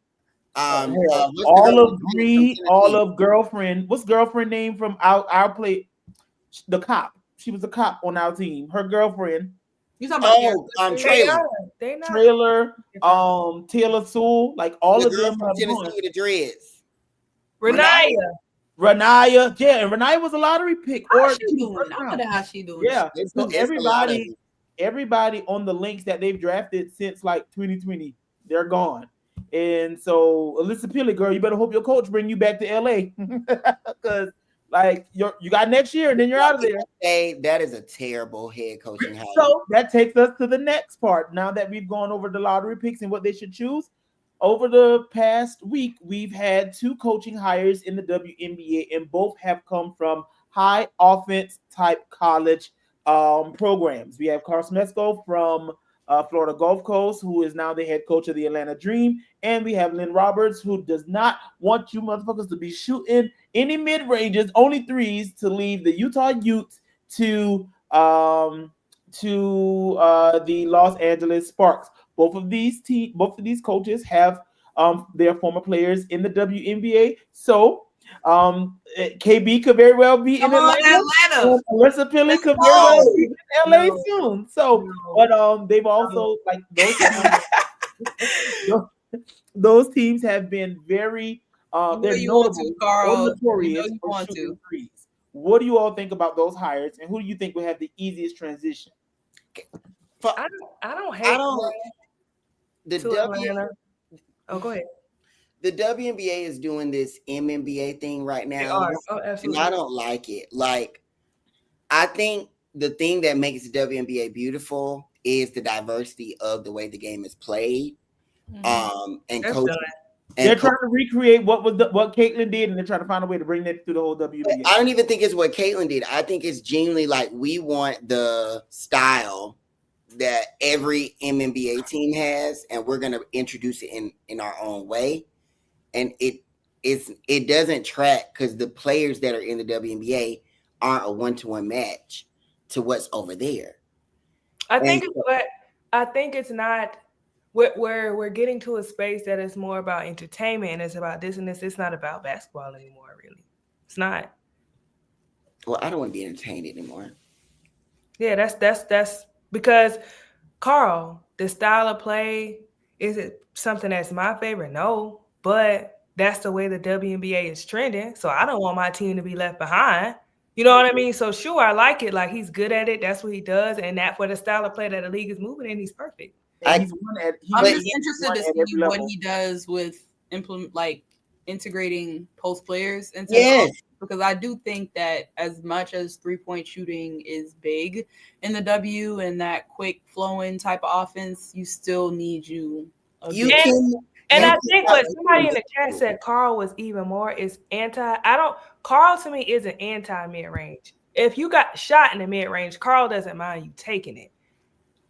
Olive Reed, Olive girlfriend. What's girlfriend name from our play? The cop. She was a cop on our team. Her girlfriend. You talking about Trailer, Taylor Sewell, like all of them. Tennessee with the dreads. Renaya, yeah, and Renaya was a lottery pick. How she doing? Yeah, so everybody on the links that they've drafted since like 2020, they're gone. And so, Alyssa Pilley, girl, you better hope your coach bring you back to LA because like you got next year and then you're out of there. Hey, that is a terrible head coaching hire. So that takes us to the next part. Now that we've gone over the lottery picks and what they should choose. Over the past week, we've had 2 coaching hires in the WNBA, and both have come from high offense type college programs. We have Carl Smesco from Florida Gulf Coast, who is now the head coach of the Atlanta Dream, and we have Lynn Roberts, who does not want you motherfuckers to be shooting any mid ranges, only threes, to leave the Utah Utes to the Los Angeles Sparks. Both of these coaches have their former players in the WNBA. So KB could very well be in Atlanta. Alyssa Pilley could very well be in LA soon. So, but they've also like those teams have been very they're notorious for shooting threes. What do you all think about those hires, and who do you think will have the easiest transition? I don't hate go ahead. The WNBA is doing this MNBA thing right now. And I don't like it. Like, I think the thing that makes the WNBA beautiful is the diversity of the way the game is played. And That's coach. They're trying to recreate what Caitlin did, and they're trying to find a way to bring that through the whole WNBA. I don't even think it's what Caitlin did. I think it's genuinely like we want the style that every MNBA team has, and we're going to introduce it in our own way. And it doesn't track because the players that are in the WNBA aren't a one-to-one match to what's over there. I think it's not. We're getting to a space that is more about entertainment and it's about this and this. It's not about basketball anymore, really. It's not. Well, I don't want to be entertained anymore. Yeah, that's because Carl, the style of play, is it something that's my favorite? No, but that's the way the WNBA is trending. So I don't want my team to be left behind. You know what I mean? So sure, I like it. Like he's good at it. That's what he does, and that for the style of play that the league is moving in, he's perfect. I'm just interested to see what he does with integrating post players into the because I do think that as much as 3-point shooting is big in the W and that quick flowing type of offense, you still need I think what somebody in the chat said Carl was even more is Carl to me isn't anti mid-range. If you got shot in the mid-range, Carl doesn't mind you taking it.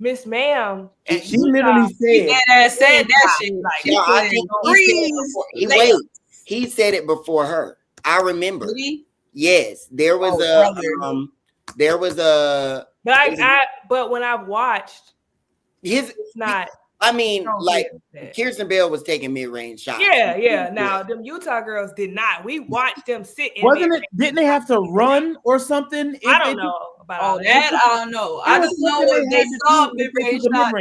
Miss Ma'am, she literally said that shit. Like, he said it before her. I remember. Really? Yes, there was but when I've watched, it's not. I mean, like Kirsten Bell was taking mid-range shots. Yeah. Now them Utah girls did not. We watched them sit in. Didn't they have to run or something? I don't know about all that. I don't know. I just know what they saw mid-range shot.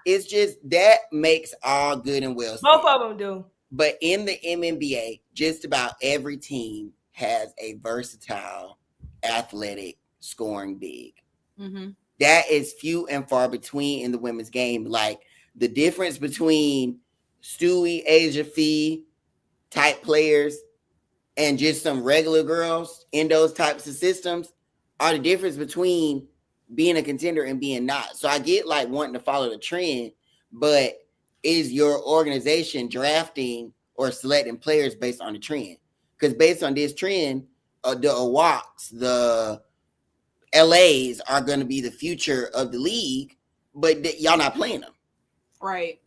It's just that makes all good and well. Both of them do. But in the MNBA, just about every team has a versatile, athletic scoring big. Mm-hmm. That is few and far between in the women's game. Like the difference between Stewie, Asia Fee type players and just some regular girls in those types of systems are the difference between being a contender and being not. So I get like wanting to follow the trend, but is your organization drafting or selecting players based on the trend? Because based on this trend, the Awaks, the LAs are going to be the future of the league, but y'all not playing them. Right.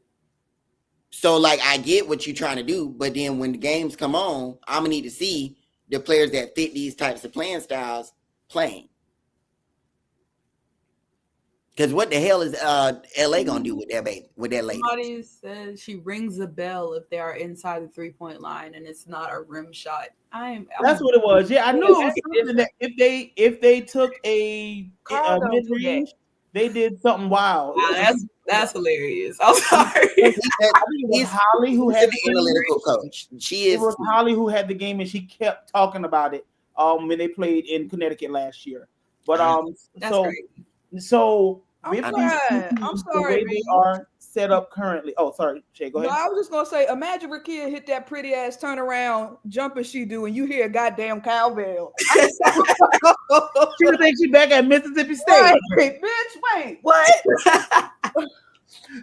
So, like, I get what you're trying to do, but then when the games come on, I'm going to need to see the players that fit these types of playing styles playing. Because what the hell is LA going to do with that lady? Somebody says she rings a bell if they are inside the 3-point line and it's not a rim shot. That's what it was. Yeah, I knew it was something that if they took a mid-range, they did something wild. That's hilarious. I'm sorry. It was Holly who had the analytical coach. It was Holly who had the game, and she kept talking about it when they played in Connecticut last year. But that's great. So I'm sorry, the way they are set up currently. Oh, sorry, Shay, go ahead. No, I was just gonna say, imagine Rakia hit that pretty ass turnaround jumper she do, and you hear a goddamn cowbell. She would think she back at Mississippi State. Wait, bitch, wait, what?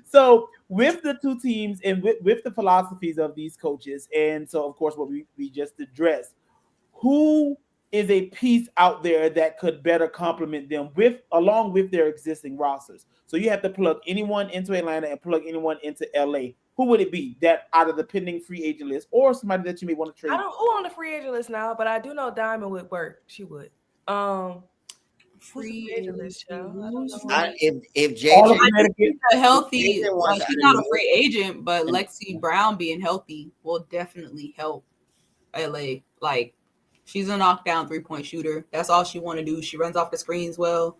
So with the two teams and with the philosophies of these coaches, and so of course what we just addressed, who is a piece out there that could better complement them along with their existing rosters? So you have to plug anyone into Atlanta and plug anyone into LA. Who would it be that out of the pending free agent list or somebody that you may want to trade? I don't know who on the free agent list now, but I do know Diamond would work. She would. Free agent list, if JJ healthy, like she's not a free agent, but Lexi Brown being healthy will definitely help LA. Like, she's a knockdown 3-point shooter. That's all she want to do. She runs off the screens well.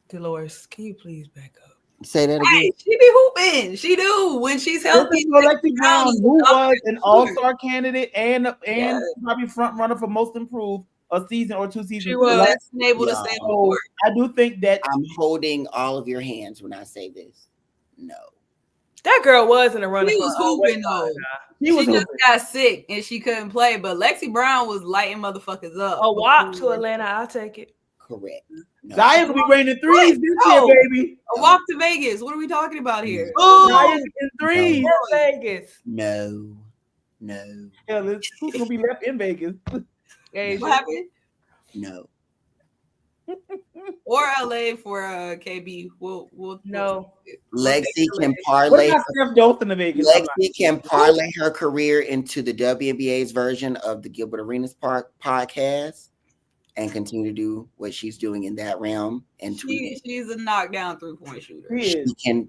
Dolores, can you please back up? Say that again. Hey, she be hooping. She do when she's healthy. Lexi Brown, who was an all-star candidate and probably front runner for most improved a season or 2 seasons. She was able to stay on board. I do think that I'm holding all of your hands when I say this. No. That girl was in a running. She was hooping though. She just got sick and she couldn't play, but Lexi Brown was lighting motherfuckers up. A walk to Atlanta, I'll take it. Correct. Zion will be raining threes this year, baby. A walk to Vegas. What are we talking about here? Zion in threes. Vegas. No. Hell, who's gonna be left in Vegas? What happened? No. Or LA for KB. We'll No. Lexi can What parlay. about Steph Dolphin in Vegas? Lexi can parlay her career into the WNBA's version of the Gilbert Arenas Park podcast and continue to do what she's doing in that realm. And she's a knockdown 3-point shooter. She can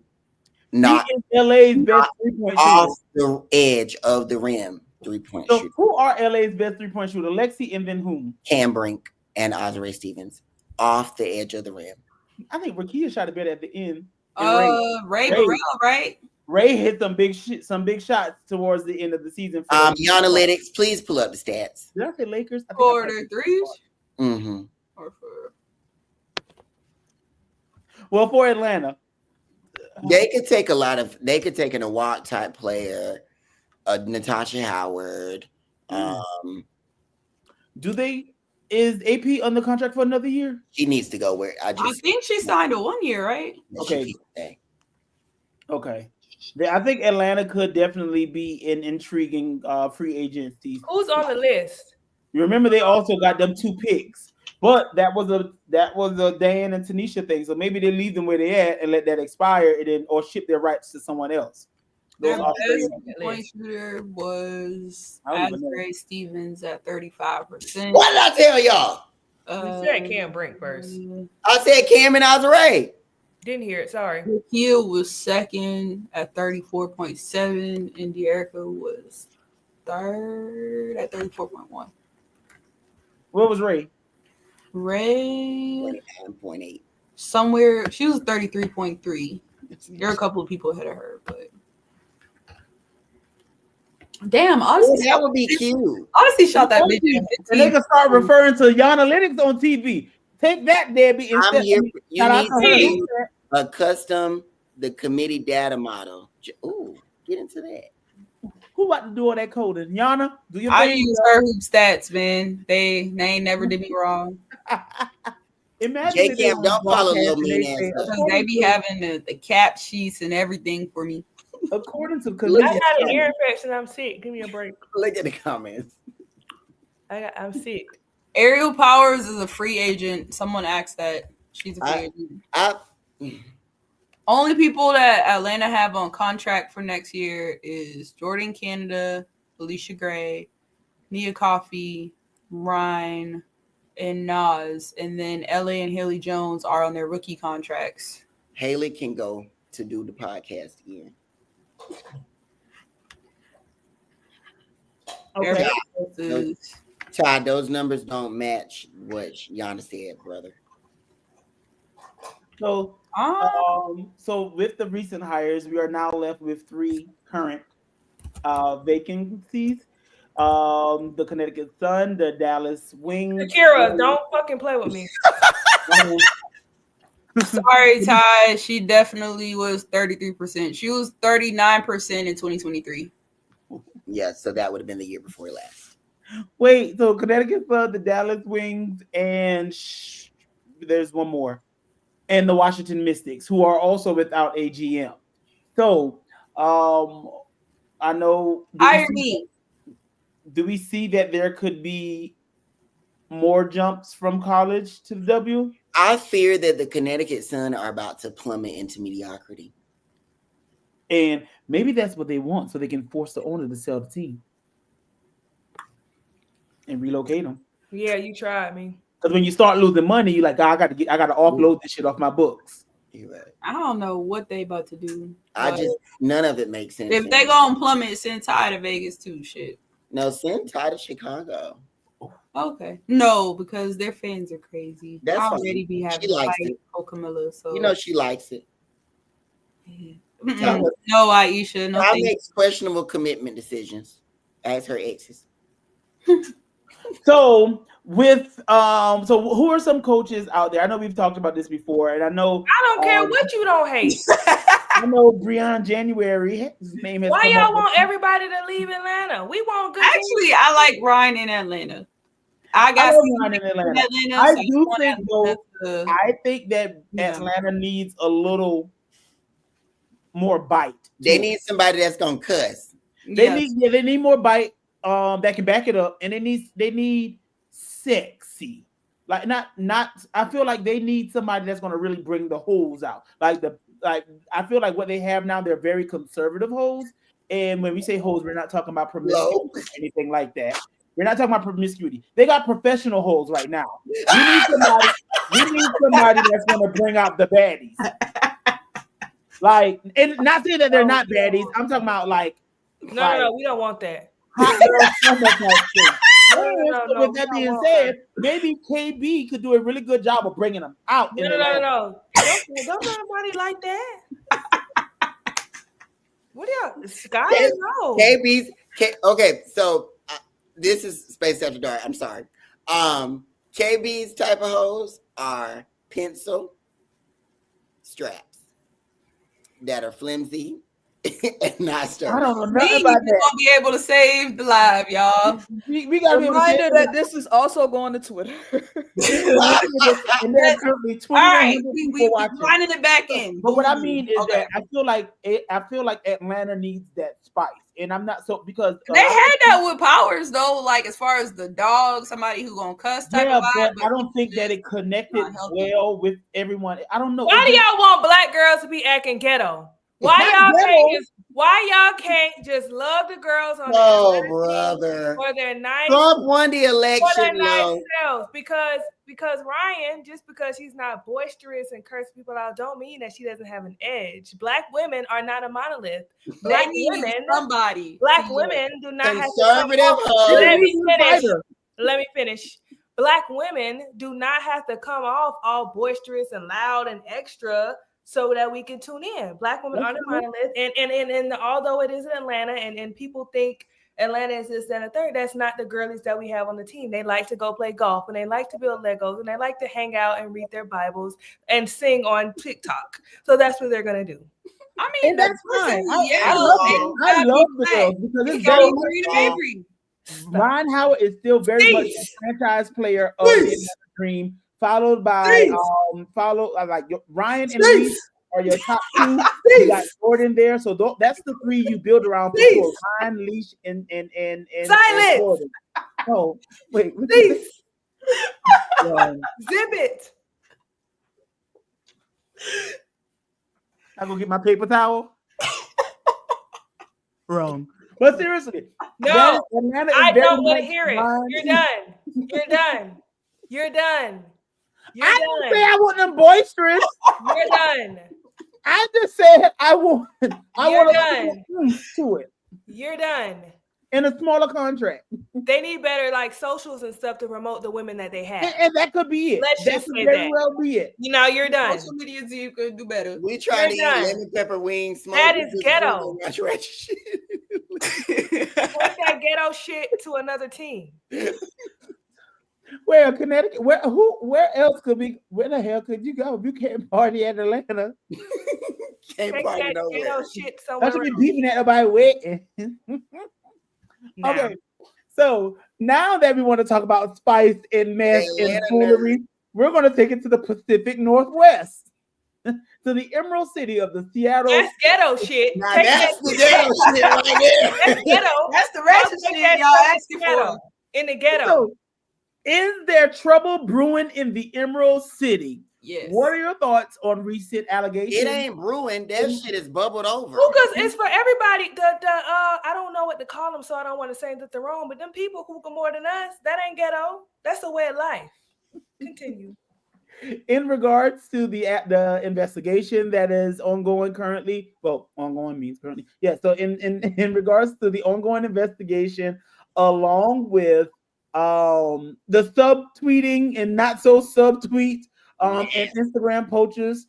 knock LA's best 3-point off shooter. the edge of the rim 3-point So shooter. who are LA's best 3-point shooter? Lexi and then whom? Cam Brink and Azare Stevens off the edge of the rim. I think Rakia shot a bit at the end. Ray Burrell, right? Ray hit some big shots towards the end of the season. Analytics, please pull up the stats. Did I say Lakers? For their threes? Mm-hmm. Or for... Well, for Atlanta. They could take an Awak type player, Natasha Howard. Is AP under contract for another year? She needs to go where I think she signed a 1 year, right? Okay. I think Atlanta could definitely be an intriguing free agency. Who's on the list? You remember they also got them 2 picks, but that was a Dan and Tanisha thing. So maybe they leave them where they at and let that expire, and then or ship their rights to someone else. Their best point shooter was Azare Stevens at 35%. What did I tell y'all? You said Cam Brink first. I said Cam and Azare. Didn't hear it. Sorry. Hill was second at 34.7, and De'Erica was third at 34.1. What was Ray? Ray 29.8. somewhere. She was 33.3. There are a couple of people ahead of her, but damn, honestly, that would be cute. Honestly, shot that bitch. And they can start referring to Analytics on TV. Take that, Debbie. I'm here. You need a custom the committee data model. Ooh, get into that. Who about to do all that coding? Yana, do your I thing. use her hoop stats, man. They ain't never did me wrong. Imagine J-Cam, don't follow little mean ass. They be having the cap sheets and everything for me. According to I got an ear infection. I'm sick. Give me a break. Look at the comments. I'm sick. Ariel Powers is a free agent. Someone asked that. She's a free agent. Only people that Atlanta have on contract for next year is Jordan Canada, Alicia Gray, Nia Coffey, Ryan, and Nas. And then LA and Haley Jones are on their rookie contracts. Haley can go to do the podcast again. Okay. Todd, those numbers don't match what Yana said, brother. So, so with the recent hires, we are now left with 3 current vacancies. The Connecticut Sun, the Dallas Wings. Akira, don't fucking play with me. Sorry, Ty. She definitely was 33%. She was 39% in 2023. Yeah, so that would have been the year before last. Wait, so Connecticut Sun, the Dallas Wings, and there's one more. And the Washington Mystics, who are also without a GM. So, I know. Do we see that there could be more jumps from college to the W? I fear that the Connecticut Sun are about to plummet into mediocrity. And maybe that's what they want, so they can force the owner to sell the team and relocate them. Yeah, you tried me. Because when you start losing money, you're like, I got to offload this shit off my books. You're right. I don't know what they about to do. None of it makes sense. If they go on plummet, send Ty to Vegas too. Shit. No, send Ty to Chicago. Okay. No, because their fans are crazy. That's I already be having she likes it. Camilla, so you know she likes it. Yeah. No, Aisha. No, Ty makes questionable commitment decisions as her exes. So with so who are some coaches out there? I know we've talked about this before, and I know I don't care what you don't hate. I know Breon January. His name has. Why y'all want everybody to leave Atlanta? We want good. Actually, I like Ryan in Atlanta. I got Ryan in Atlanta. I do think though. I think that Atlanta needs a little more bite. They need somebody that's gonna cuss. They need more bite. That can back it up, and they need sexy. Like not. I feel like they need somebody that's gonna really bring the hoes out. I feel like what they have now, they're very conservative hoes. And when we say hoes, we're not talking about promiscuity or anything like that. We're not talking about promiscuity. They got professional hoes right now. We need somebody that's gonna bring out the baddies. Like, and not saying that they're not baddies. I'm talking about No, we don't want that. Hot girl summer type thing. With that being said, maybe KB could do a really good job of bringing them out. No. Don't nobody like that. What y'all? Sky? No. KB's. Okay, so this is Space After Dark. I'm sorry. KB's type of hoes are pencil straps that are flimsy and not sturdy. I don't know nothing about that. Gonna be able to save the live, y'all. We gotta be able to reminder that this is also going to Twitter. And there's currently 2,100 people watching. Finding it back in. But what I mean is that I feel like Atlanta needs that spice, and I'm not so because they had that with Powers though. Like as far as the dog, somebody who gonna cuss type of vibe, but I don't think that it connected well with everyone. I don't know. Why do y'all want black girls to be acting ghetto? Why y'all can't just love the girls on brother for their nice Trump won the election for their nice selves because Ryan, just because she's not boisterous and curse people out don't mean that she doesn't have an edge. Black women are not a monolith. Black women do not have to let me finish. Black women do not have to come off all boisterous and loud and extra so that we can tune in. Black women are the monolith. And although it is in Atlanta and people think Atlanta is this, that, and the third, that's not the girlies that we have on the team. They like to go play golf and they like to build Legos and they like to hang out and read their Bibles and sing on TikTok. So that's what they're going to do. I mean, and that's fine. I love the girls because it's very Ron Howard is still very much a franchise player of the dream. Followed by Ryan and Reese are your top two. You got Jordan there, so that's the three you build around. For Ryan, Leash, and silence. Oh wait, Zip it. I'm gonna get my paper towel. Wrong, but seriously, no, I don't want to hear it. You're done. You're done. I didn't say I want them boisterous. You're done. I just said I want to it. You're done. In a smaller contract. They need better socials and stuff to promote the women that they have. And that could be it. Let's just say very well be it. You're done. Social media team could do better. We trying to eat lemon pepper wings. That is ghetto. Take that ghetto shit to another team. Where Connecticut? Where else could we? Where the hell could you go if you can't party at Atlanta? Can't party nowhere. Shit somewhere. That should be beefing at nobody with. Okay, so now that we want to talk about spice and mess and foolery, we're going to take it to the Pacific Northwest, to the Emerald City of the Seattle. That's ghetto shit. Now that's the ghetto shit right there. That's ghetto. That's the ratchet shit y'all asking for. In the ghetto. So, is there trouble brewing in the Emerald City? Yes. What are your thoughts on recent allegations? It ain't brewing. That shit is bubbled over. Because it's for everybody. I don't know what to call them, so I don't want to say that they're wrong. But them people who can more than us, that ain't ghetto. That's a way of life. Continue. In regards to the investigation that is ongoing currently, well, ongoing means currently. Yeah. So in regards to the ongoing investigation, along with the subtweeting and not so subtweet and Instagram posts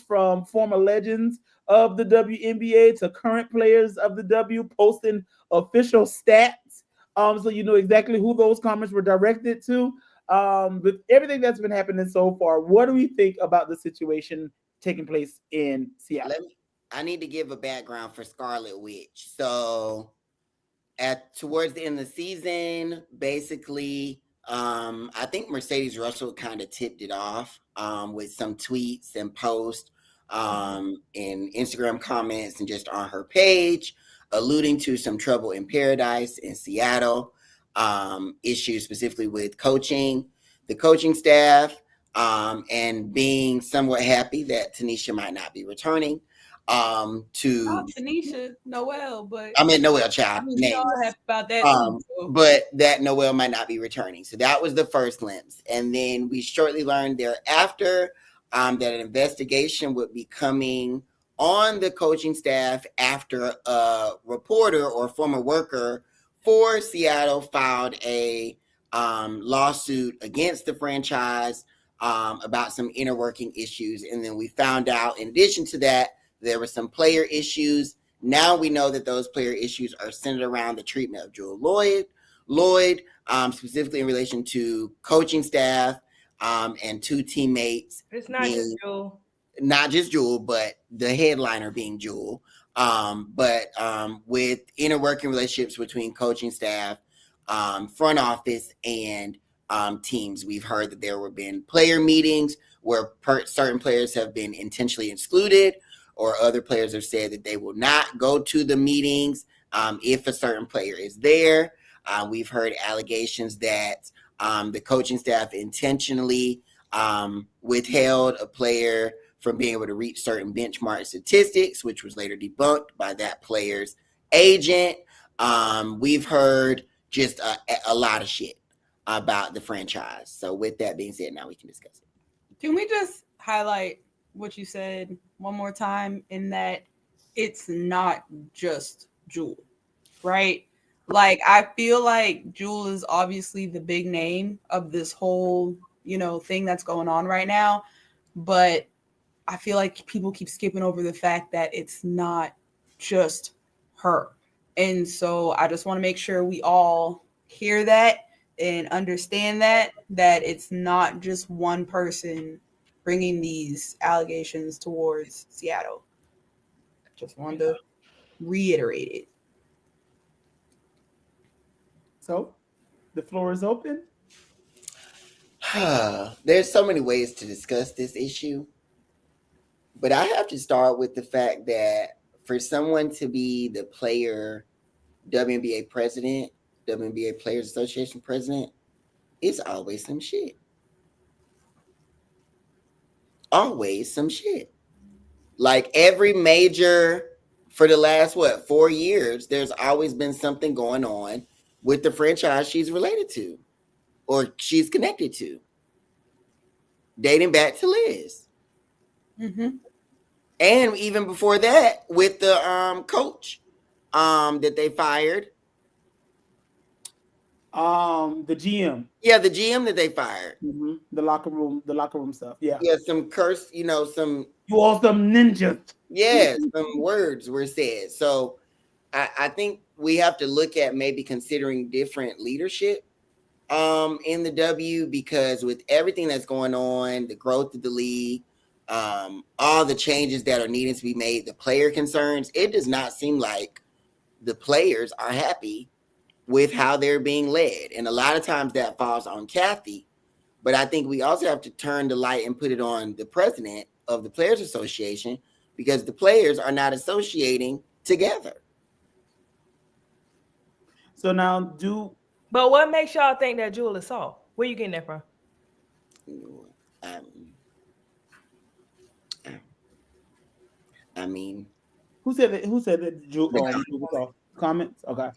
from former legends of the WNBA to current players of the W posting official stats. So you know exactly who those comments were directed to. With everything that's been happening so far, what do we think about the situation taking place in Seattle? I need to give a background for Scarlet Witch. So towards the end of the season, basically, I think Mercedes Russell kind of tipped it off with some tweets and posts and Instagram comments and just on her page, alluding to some trouble in paradise in Seattle, issues specifically with coaching, the coaching staff, and being somewhat happy that Tanisha might not be returning. Tanisha, Noelle, but I mean Noelle, child. I mean, we all happy about that too, so. But that Noelle might not be returning. So that was the first glimpse. And then we shortly learned thereafter that an investigation would be coming on the coaching staff after a reporter or former worker for Seattle filed a lawsuit against the franchise about some inner working issues. And then we found out, in addition to that, there were some player issues. Now we know that those player issues are centered around the treatment of Jewell Lloyd, specifically in relation to coaching staff and two teammates. It's not just Jewell. Not just Jewell, but the headliner being Jewell. But with inner working relationships between coaching staff, front office, and teams. We've heard that there have been player meetings where certain players have been intentionally excluded, or other players have said that they will not go to the meetings if a certain player is there. We've heard allegations that the coaching staff intentionally withheld a player from being able to reach certain benchmark statistics, which was later debunked by that player's agent. We've heard just a lot of shit about the franchise. So with that being said, now we can discuss it. Can we just highlight what you said one more time, in that it's not just Jewell, right? Like, I feel like Jewell is obviously the big name of this whole, thing that's going on right now. But I feel like people keep skipping over the fact that it's not just her. And so I just want to make sure we all hear that and understand that it's not just one person bringing these allegations towards Seattle. Just wanted to reiterate it. So the floor is open. There's so many ways to discuss this issue, but I have to start with the fact that for someone to be the player WNBA president, WNBA Players Association president, it's always some shit. Always some shit. Like every major for the last 4 years, there's always been something going on with the franchise she's related to or she's connected to, dating back to Liz. Mm-hmm. And even before that, with the coach that they fired. The GM. Yeah, the GM that they fired. Mm-hmm. The locker room stuff. Yeah. Yeah, some curse, some. You all some ninjas. Yeah, some words were said. So I think we have to look at maybe considering different leadership in the W, because with everything that's going on, the growth of the league, all the changes that are needing to be made, the player concerns, it does not seem like the players are happy with how they're being led. And a lot of times that falls on Kathy. But I think we also have to turn the light and put it on the president of the Players Association, because the players are not associating together. So now But what makes y'all think that Jewell is soft? Where you getting that from? I mean, who said that Jewell was soft? Comments? Okay.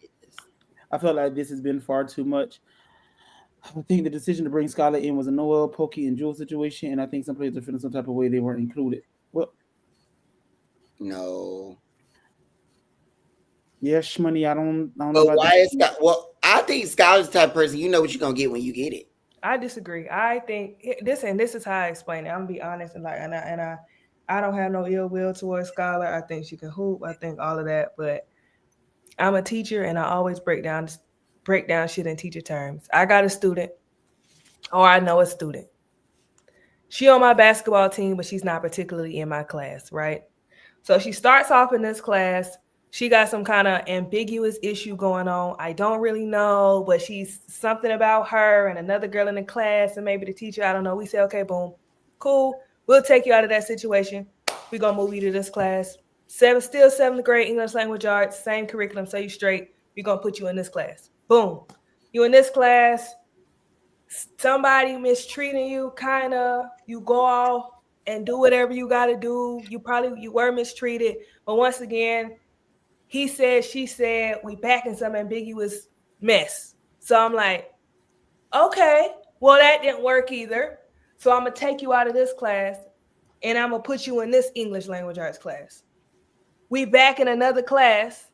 I felt like this has been far too much. I think the decision to bring Skylar in was a Noelle, Pokey, and Jewell situation, and I think some players are feeling some type of way they weren't included. Well, no. Yes, money. I don't know. But why is Scott? Well, I think Skylar's the type of person, you know what you're gonna get when you get it. I disagree. I think this is how I explain it. I'm gonna be honest, and I don't have no ill will towards Skylar. I think she can hoop. I think all of that, but I'm a teacher, and I always break down shit in teacher terms. I got a student, or I know a student. She on my basketball team, but she's not particularly in my class, right? So she starts off in this class. she got some kind of ambiguous issue going on. I don't really know, but she's something about her and another girl in the class and maybe the teacher. I don't know. We say, okay, boom, cool. We'll take you out of that situation. We're going to move you to this class. Still 7th grade English language arts, same curriculum, so you straight. We're going to put you in this class. Boom. You in this class, somebody mistreating you, kind of, you go off and do whatever you got to do. You were mistreated. But once again, he said, she said, we back in some ambiguous mess. So I'm like, okay, well, that didn't work either. So I'm going to take you out of this class and I'm going to put you in this English language arts class. We back in another class.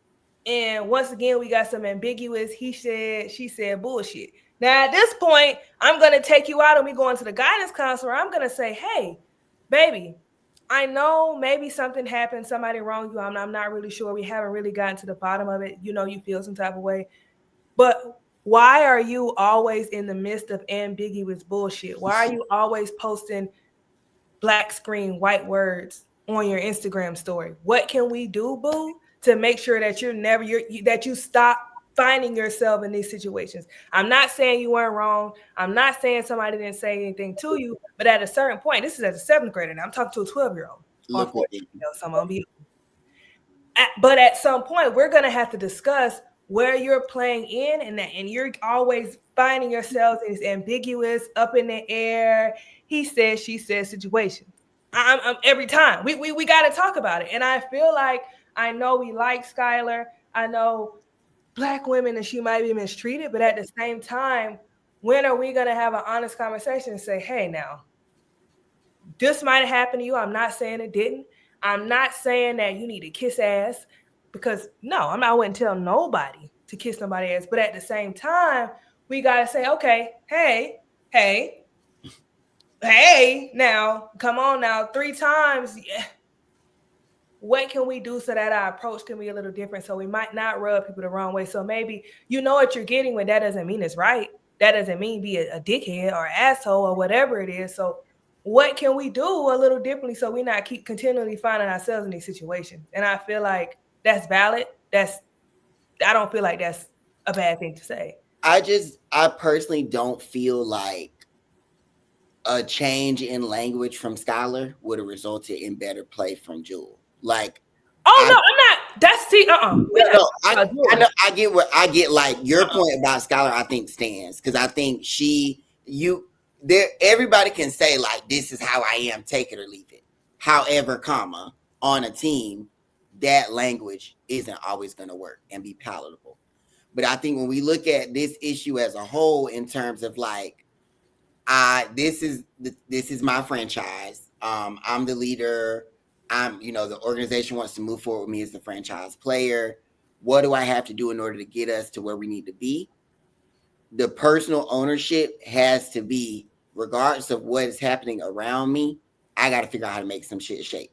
And once again, we got some ambiguous, he said, she said bullshit. Now, at this point, I'm going to take you out and we go into the guidance counselor. I'm going to say, hey, baby, I know maybe something happened, somebody wronged you. I'm not really sure. We haven't really gotten to the bottom of it. You know, you feel some type of way. But why are you always in the midst of ambiguous bullshit? Why are you always posting black screen, white words on your Instagram story? What can we do, boo, to make sure that that you stop finding yourself in these situations? I'm not saying you weren't wrong. I'm not saying somebody didn't say anything to you, but at a certain point, this is as a 7th grader now. I'm talking to a 12-year-old. But at some point, we're going to have to discuss where you're playing in and you're always finding yourself in this ambiguous, up in the air, he said, she said situation. I'm every time. We got to talk about it. And I feel like, I know we like Skylar. I know Black women and she might be mistreated, but at the same time, when are we going to have an honest conversation and say, hey, now, this might have happened to you. I'm not saying it didn't. I'm not saying that you need to kiss ass because, no, I wouldn't tell nobody to kiss somebody's ass. But at the same time, we got to say, okay, hey, now, come on now, 3 times. Yeah. What can we do so that our approach can be a little different so we might not rub people the wrong way? So maybe you know what you're getting when that doesn't mean it's right. That doesn't mean be a dickhead or asshole or whatever it is. So what can we do a little differently so we not keep continually finding ourselves in these situations? And I feel like that's valid. I don't feel like that's a bad thing to say. I personally don't feel like a change in language from Skylar would have resulted in better play from Jewel. Like, I'm not. That's I get like your point about Skylar. I think stands because I think everybody can say like this is how I am, take it or leave it. However, on a team, that language isn't always going to work and be palatable. But I think when we look at this issue as a whole, in terms of like, this is my franchise. I'm the leader. The organization wants to move forward with me as the franchise player. What do I have to do in order to get us to where we need to be? The personal ownership has to be, regardless of what is happening around me, I got to figure out how to make some shit shake.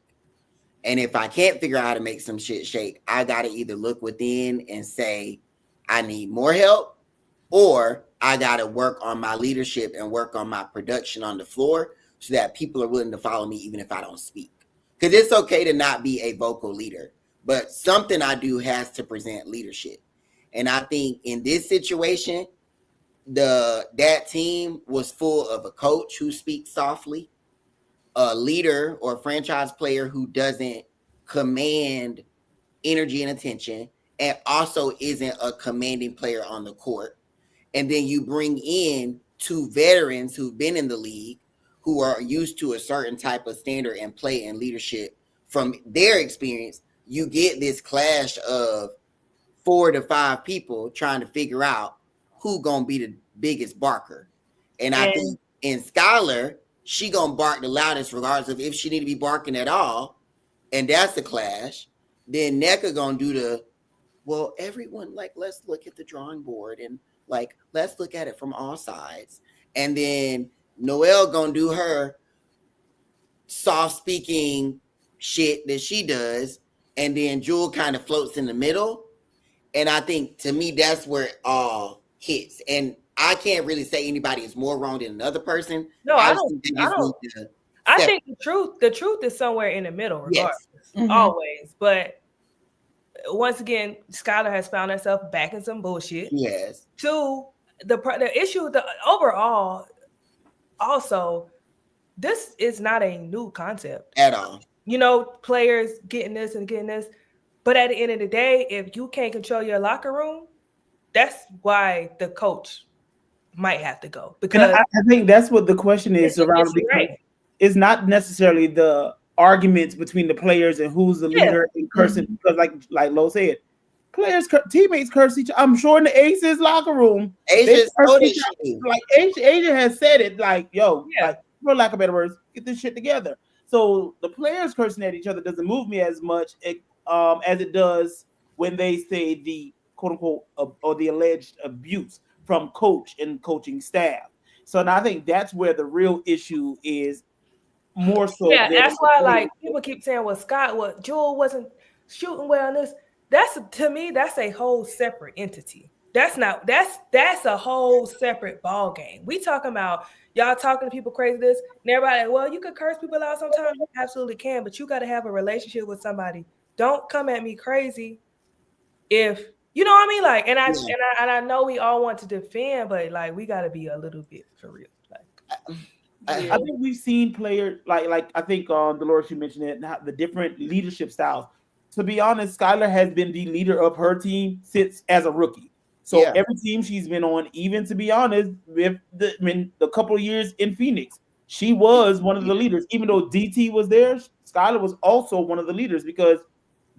And if I can't figure out how to make some shit shake, I got to either look within and say, I need more help, or I got to work on my leadership and work on my production on the floor so that people are willing to follow me even if I don't speak. Because it's okay to not be a vocal leader, but something I do has to present leadership. And I think in this situation, that team was full of a coach who speaks softly, a leader or franchise player who doesn't command energy and attention, and also isn't a commanding player on the court. And then you bring in 2 veterans who've been in the league, who are used to a certain type of standard and play and leadership from their experience. You get this clash of 4 to 5 people trying to figure out who gonna be the biggest barker. And I think in Skylar, she gonna bark the loudest regardless of if she need to be barking at all. And that's a clash. Then NECA gonna do everyone, like, let's look at the drawing board and like, let's look at it from all sides. And then Noelle gonna do her soft speaking shit that she does, and then Jewel kind of floats in the middle. And I think to me that's where it all hits. And I can't really say anybody is more wrong than another person. No, I think the truth is somewhere in the middle, regardless, always. But once again, Skylar has found herself back in some bullshit. Yes. 2, the issue, the overall, also, this is not a new concept At all. You know, players getting this and getting this. But at the end of the day, if you can't control your locker room, that's why the coach might have to go. Because I think that's what the question is around, because it's not necessarily the arguments between the players and who's the leader and cursing. Because like Lo said, teammates curse each other. I'm sure in the Aces locker room, Asia has said it like, yo, like, for lack of better words, get this shit together. So the players cursing at each other doesn't move me as much as it does when they say the quote unquote or the alleged abuse from coach and coaching staff. So now I think that's where the real issue is, more so. Yeah, that's why like people keep saying, well, Jewel wasn't shooting well in this. To me, that's a whole separate entity. That's a whole separate ball game. We talking about y'all talking to people crazy this and everybody. Well, you can curse people out sometimes. You absolutely can, but you got to have a relationship with somebody. Don't come at me crazy if you know what I mean. Like, and I know we all want to defend, but like we got to be a little bit for real. Like, I think we've seen players like I think Dolores, you mentioned it, the different leadership styles. To be honest, Skylar has been the leader of her team since as a rookie. So every team she's been on, even to be honest, with the couple of years in Phoenix, she was one of the leaders. Even though DT was there, Skylar was also one of the leaders because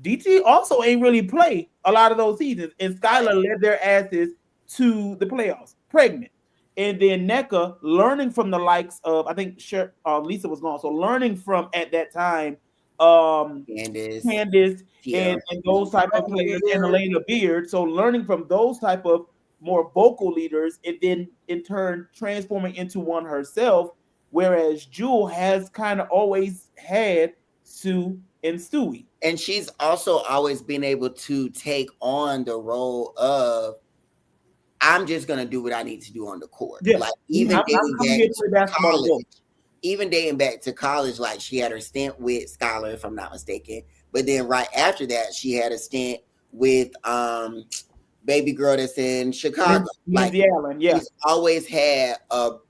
DT also ain't really play a lot of those seasons. And Skylar led their asses to the playoffs, pregnant. And then NECA, learning from the likes of, I think Lisa was gone. So learning from, at that time, Candace and those type of players, and Elena Beard. So learning from those type of more vocal leaders, and then in turn transforming into one herself. Whereas Jewel has kind of always had Sue and Stewie. And she's also always been able to take on the role of, I'm just going to do what I need to do on the court. Yeah. Like even dating back to college, like she had her stint with Skylar, if I'm not mistaken. But then right after that, she had a stint with baby girl that's in Chicago. Lindsay Allen, she's always had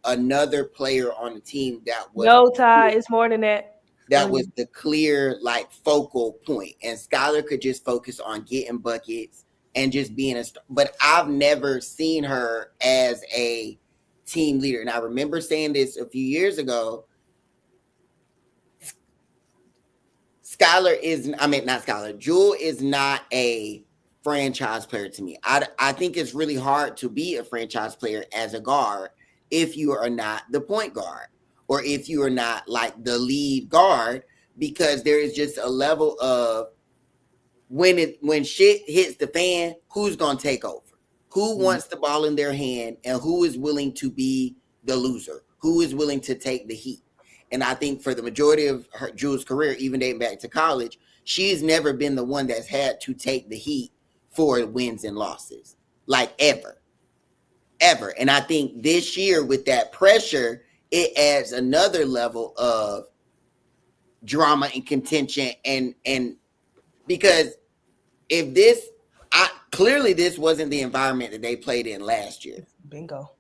another player on the team that was Ty. It's more than that. That was the clear like focal point, and Skylar could just focus on getting buckets and just being a star. But I've never seen her as a team leader. And I remember saying this a few years ago. Jewel is not a franchise player to me. I think it's really hard to be a franchise player as a guard if you are not the point guard or if you are not like the lead guard, because there is just a level of when shit hits the fan, who's going to take over? Who wants the ball in their hand, and who is willing to be the loser? Who is willing to take the heat? And I think for the majority of Jewel's career, even dating back to college, she's never been the one that's had to take the heat for wins and losses, like ever. And I think this year with that pressure, it adds another level of drama and contention. And because if clearly this wasn't the environment that they played in last year. Bingo.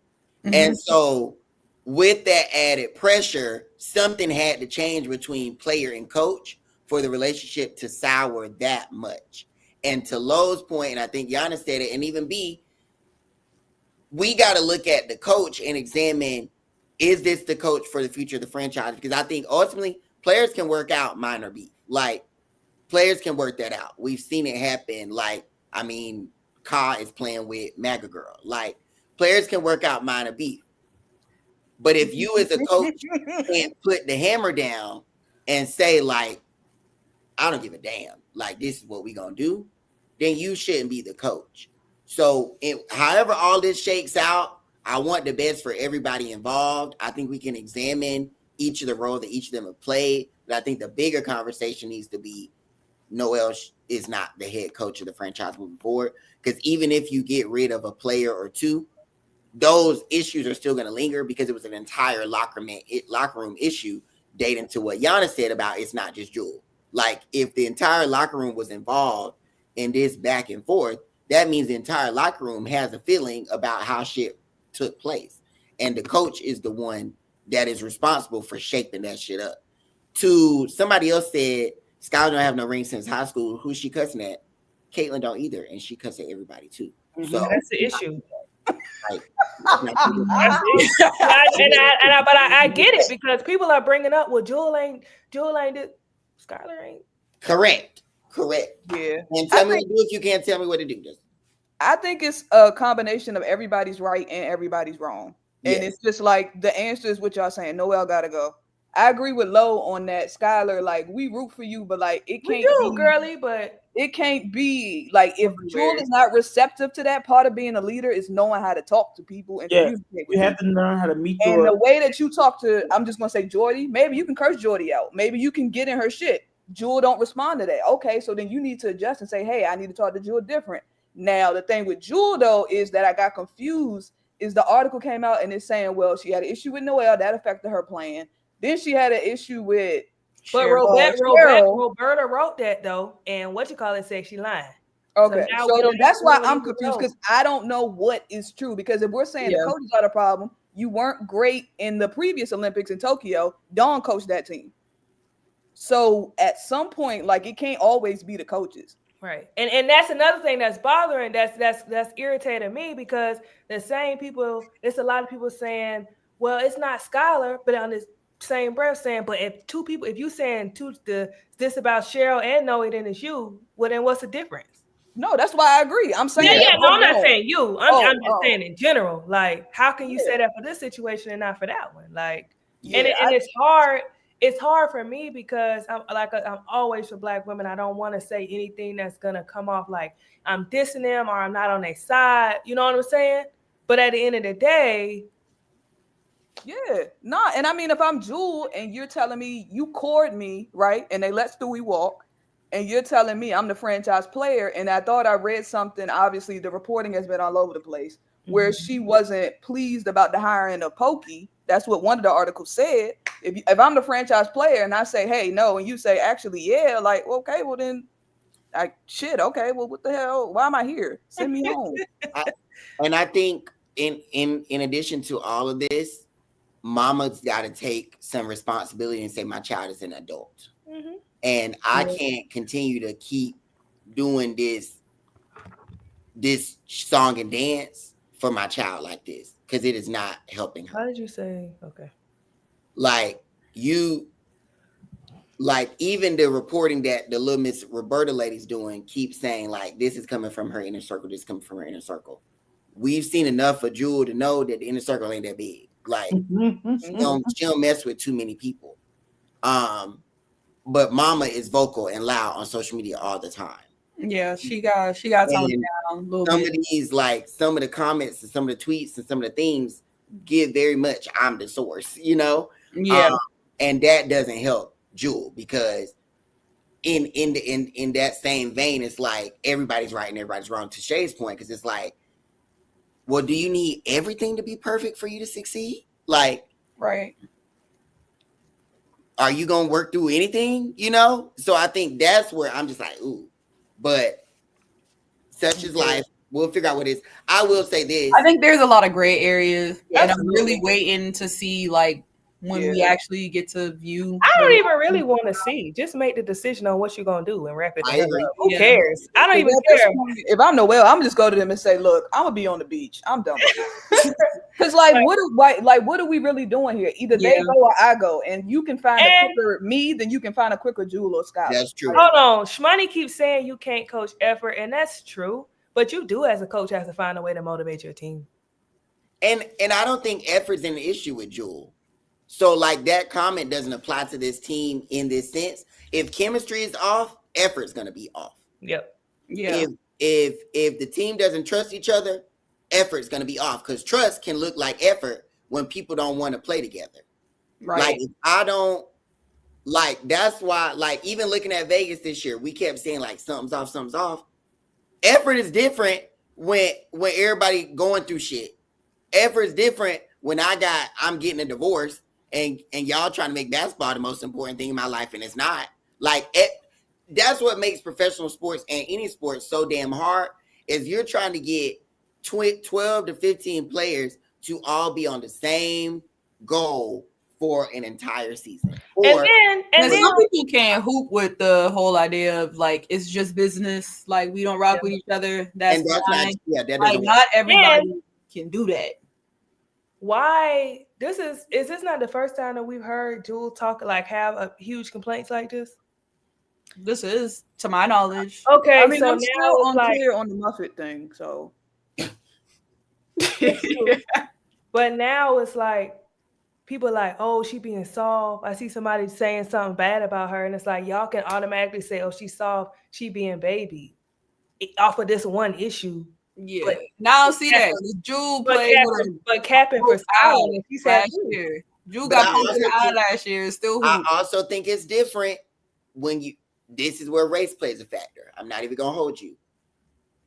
And so with that added pressure, something had to change between player and coach for the relationship to sour that much. And to Lowe's point, and I think Giannis said it, and even B, we got to look at the coach and examine, is this the coach for the future of the franchise? Because I think ultimately players can work out minor beef. Like, players can work that out. We've seen it happen. Like, I mean, Ka is playing with MAGA Girl. Like, players can work out minor beef. But if you as a coach can't put the hammer down and say, like, I don't give a damn, like, this is what we're going to do, then you shouldn't be the coach. So however all this shakes out, I want the best for everybody involved. I think we can examine each of the roles that each of them have played. But I think the bigger conversation needs to be Noelle is not the head coach of the franchise moving forward. Because even if you get rid of a player or two, those issues are still going to linger because it was an entire locker room issue dating to what Giannis said about it's not just Jewel. Like, if the entire locker room was involved and this back and forth, that means the entire locker room has a feeling about how shit took place. And the coach is the one that is responsible for shaping that shit up. To somebody else said, Skylar don't have no ring since high school. Who's she cussing at? Caitlin don't either, and she cussing at everybody too. So that's the issue. Like, but I get it because people are bringing up, well, Juel ain't it, Skylar ain't. Correct. Yeah. And tell me what to do if you can't tell me what to do. I think it's a combination of everybody's right and everybody's wrong. And it's just like the answer is what y'all saying. Noelle gotta go. I agree with Lo on that. Skylar, like, we root for you, but like it can't be girly, but it can't be like if Juel is not receptive to that. Part of being a leader is knowing how to talk to people and communicate with you have to learn how to meet and the way that you talk to, I'm just gonna say Jordy, maybe you can curse Jordy out, maybe you can get in her shit. Juel don't respond to that. Okay, so then you need to adjust and say, hey, I need to talk to Juel different. Now the thing with Juel though is that I got confused. Is the article came out and it's saying, well, she had an issue with Noelle that affected her plan. Then she had an issue with, but Roberta wrote that though, and said she lying. Okay, so that's why I'm confused because I don't know what is true. Because if we're saying the coaches are the problem, you weren't great in the previous Olympics in Tokyo. Dawn coached that team. So at some point, like it can't always be the coaches. Right. And that's another thing that's bothering, that's irritating me because the same people, it's a lot of people saying, well, it's not Skylar, but on this same breath saying, but if you saying this about Cheryl and Noe, then it's you, well then what's the difference? No, that's why I agree. I'm saying no, I'm not saying you. I'm just saying in general. Like, how can you say that for this situation and not for that one? Like, and it's hard. It's hard for me because I'm always for Black women. I don't want to say anything that's gonna come off like I'm dissing them or I'm not on their side. You know what I'm saying? But at the end of the day, and I mean, if I'm Juel and you're telling me you cored me, right, and they let Stewie walk, and you're telling me I'm the franchise player, and I thought I read something. Obviously, the reporting has been all over the place where she wasn't pleased about the hiring of Pokey. That's what one of the articles said. If I'm the franchise player and I say, hey, no, and you say, actually, yeah, like, okay, well then, okay, well, what the hell? Why am I here? Send me home. I think in addition to all of this, mama's got to take some responsibility and say, my child is an adult. Mm-hmm. And I can't continue to keep doing this song and dance for my child like this because it is not helping her. How did you say? Okay. Like even the reporting that the little Miss Roberta lady's doing keeps saying like this is coming from her inner circle, this is coming from her inner circle. We've seen enough for Juel to know that the inner circle ain't that big. Like she don't mess with too many people. But mama is vocal and loud on social media all the time. Yeah, she got toned down a little bit. Some of these, like some of the comments and some of the tweets and some of the things give very much I'm the source, you know? Yeah. And that doesn't help Juel because in that same vein, it's like everybody's right and everybody's wrong to Shay's point, because it's like, well, do you need everything to be perfect for you to succeed? Like, right. Are you gonna work through anything? You know? So I think that's where I'm just like, ooh. But such is life. We'll figure out what it is. I will say this. I think there's a lot of gray areas, and I'm really waiting to see like when we actually get to view. I don't even really want to see. Just make the decision on what you're gonna do and wrap it up. Who cares? I don't even care. If I'm Noelle, I'm just go to them and say, "Look, I'm gonna be on the beach. I'm done with it." Because what are we really doing here? Either they go or I go, and you can find a quicker me than you can find a quicker Juel or Scott. That's true. Hold on, Shmoney keeps saying you can't coach effort, and that's true. But you do, as a coach, have to find a way to motivate your team. And I don't think effort's an issue with Juel. So like that comment doesn't apply to this team in this sense. If chemistry is off, effort's gonna be off. Yep. Yeah. If the team doesn't trust each other, effort's gonna be off, because trust can look like effort when people don't want to play together. Right. Like if I don't like, that's why, like, even looking at Vegas this year, we kept saying like something's off. Effort is different when everybody going through shit. Effort is different when I'm getting a divorce and y'all trying to make basketball the most important thing in my life, and it's not. Like that's what makes professional sports and any sport so damn hard. Is you're trying to get 12 to 15 players to all be on the same goal for an entire season. And then some people can't hoop with the whole idea of like it's just business, like we don't rock with each other. That's fine. Not everybody can do that. Why? Is this not the first time that we've heard Jewel talk like have a huge complaints like this? This is, to my knowledge. Okay, I mean, so I'm now still it's like, unclear on the Muffet thing. So, but now it's like people are like, oh, she being soft. I see somebody saying something bad about her, and it's like y'all can automatically say, oh, she's soft, she being baby off of this one issue. Yeah, but now see that Juel played but capping for Skylar. She said last year. Juel got posted out last year. Still, I also think it's different when you. This is where race plays a factor. I'm not even gonna hold you.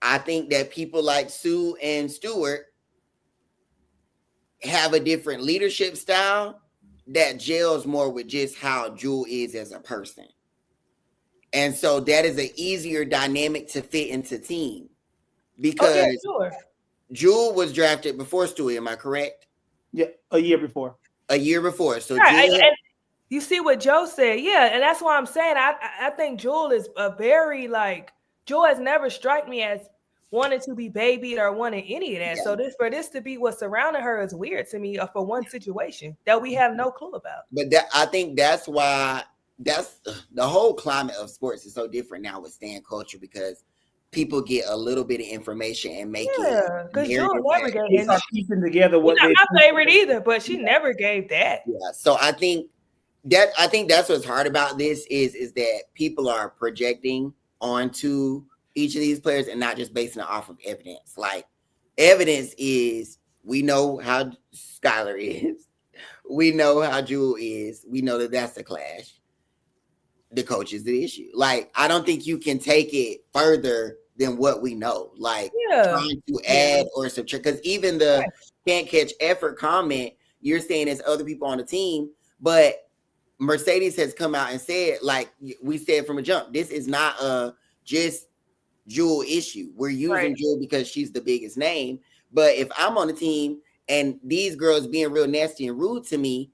I think that people like Sue and Stewart have a different leadership style that gels more with just how Jewel is as a person. And so that is an easier dynamic to fit into team because Jewel was drafted before Stewie. Am I correct? Yeah, a year before. So and you see what Joe said. Yeah, and that's why I'm saying I think Jewel is a very like Jewel has never struck me as wanting to be babied or wanting any of that. Yeah. So for this to be what's surrounding her is weird to me for one situation that we have no clue about. But I think that's why that's the whole climate of sports is so different now with stan culture because people get a little bit of information and make it. Because Jewel never gave it. Piecing together what not my favorite either, but she never gave that. Yeah. So I think that's what's hard about this is that people are projecting onto each of these players and not just basing it off of evidence. Like evidence is we know how Skylar is. We know how Jewel is. We know that that's a clash. The coach is the issue. Like, I don't think you can take it further than what we know. Like trying to add or subtract. Because even the can't catch effort comment, you're saying there's other people on the team, but Mercedes has come out and said, like we said from a jump, this is not a just Jewel issue. We're using Jewel because she's the biggest name. But if I'm on the team and these girls being real nasty and rude to me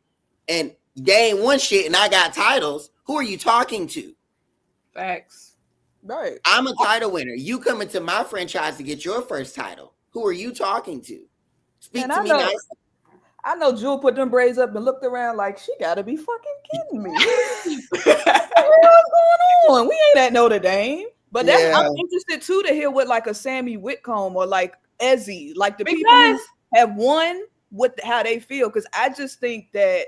and they ain't won shit and I got titles, who are you talking to? Facts. Right. I'm a title winner. You come into my franchise to get your first title. Who are you talking to? Speak to me nicely. I know Jewel put them braids up and looked around like she gotta be fucking kidding me. What's going on? We ain't at Notre Dame. But I'm interested too to hear what like a Sammy Whitcomb or like Ezzy, like the people who have won, how they feel. Because I just think that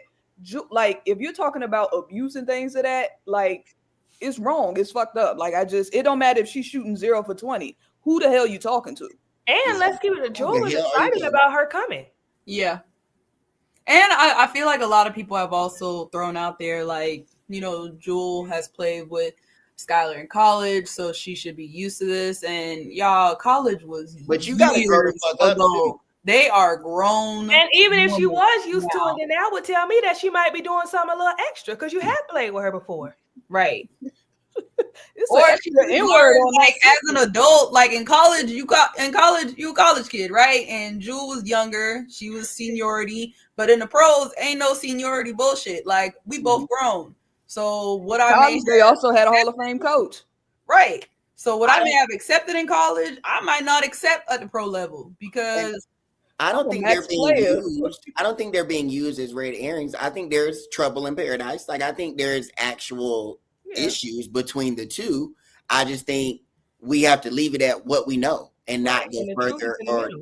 like if you're talking about abuse and things of that, like it's wrong. It's fucked up. Like it don't matter if she's shooting 0 for 20. Who the hell you talking to? And let's give it to Jewel was excited about her coming. Yeah. And I feel like a lot of people have also thrown out there like, you know, Jewel has played with Skylar in college, so she should be used to this. And y'all, college was but you gotta grow the fuck up. They are grown. And even if she was used to it, then that would tell me that she might be doing something a little extra because you have played with her before. Right. Or she learned, like as an adult, like in college, you a college kid, right? And Jewel was younger, she was seniority, but in the pros, ain't no seniority bullshit. Like we both grown. So what they also had a Hall of Fame coach. Right. So what I may have accepted in college, I might not accept at the pro level because I don't think they're being used. I don't think they're being used as red herrings. I think there's trouble in paradise. Like I think there's actual issues between the two. I just think we have to leave it at what we know and not go further.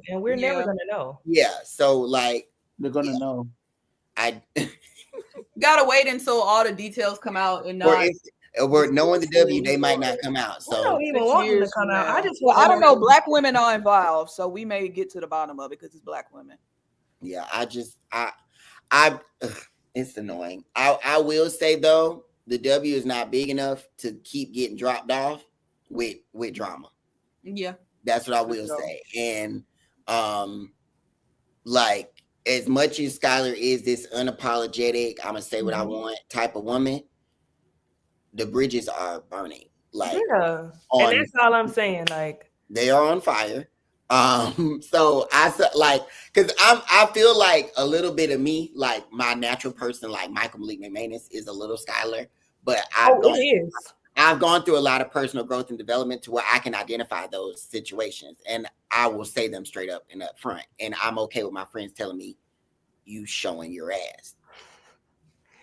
And we're never gonna know. Yeah. So like they're gonna know. I gotta wait until all the details come out and not. Or knowing the W, they might not come out. So I don't even want them to come out. I don't know. Black women are involved, so we may get to the bottom of it because it's black women. Yeah, it's annoying. I will say though, the W is not big enough to keep getting dropped off with drama. Yeah, that's what I will say. And like as much as Skylar is this unapologetic, I'm gonna say what I want type of woman, the bridges are burning. Like, and that's all I'm saying. Like, they are on fire. So I like, because I feel like a little bit of me, like my natural person, like Michael Malik McManus, is a little Skylar, but I've gone through a lot of personal growth and development to where I can identify those situations, and I will say them straight up and up front, and I'm okay with my friends telling me you showing your ass.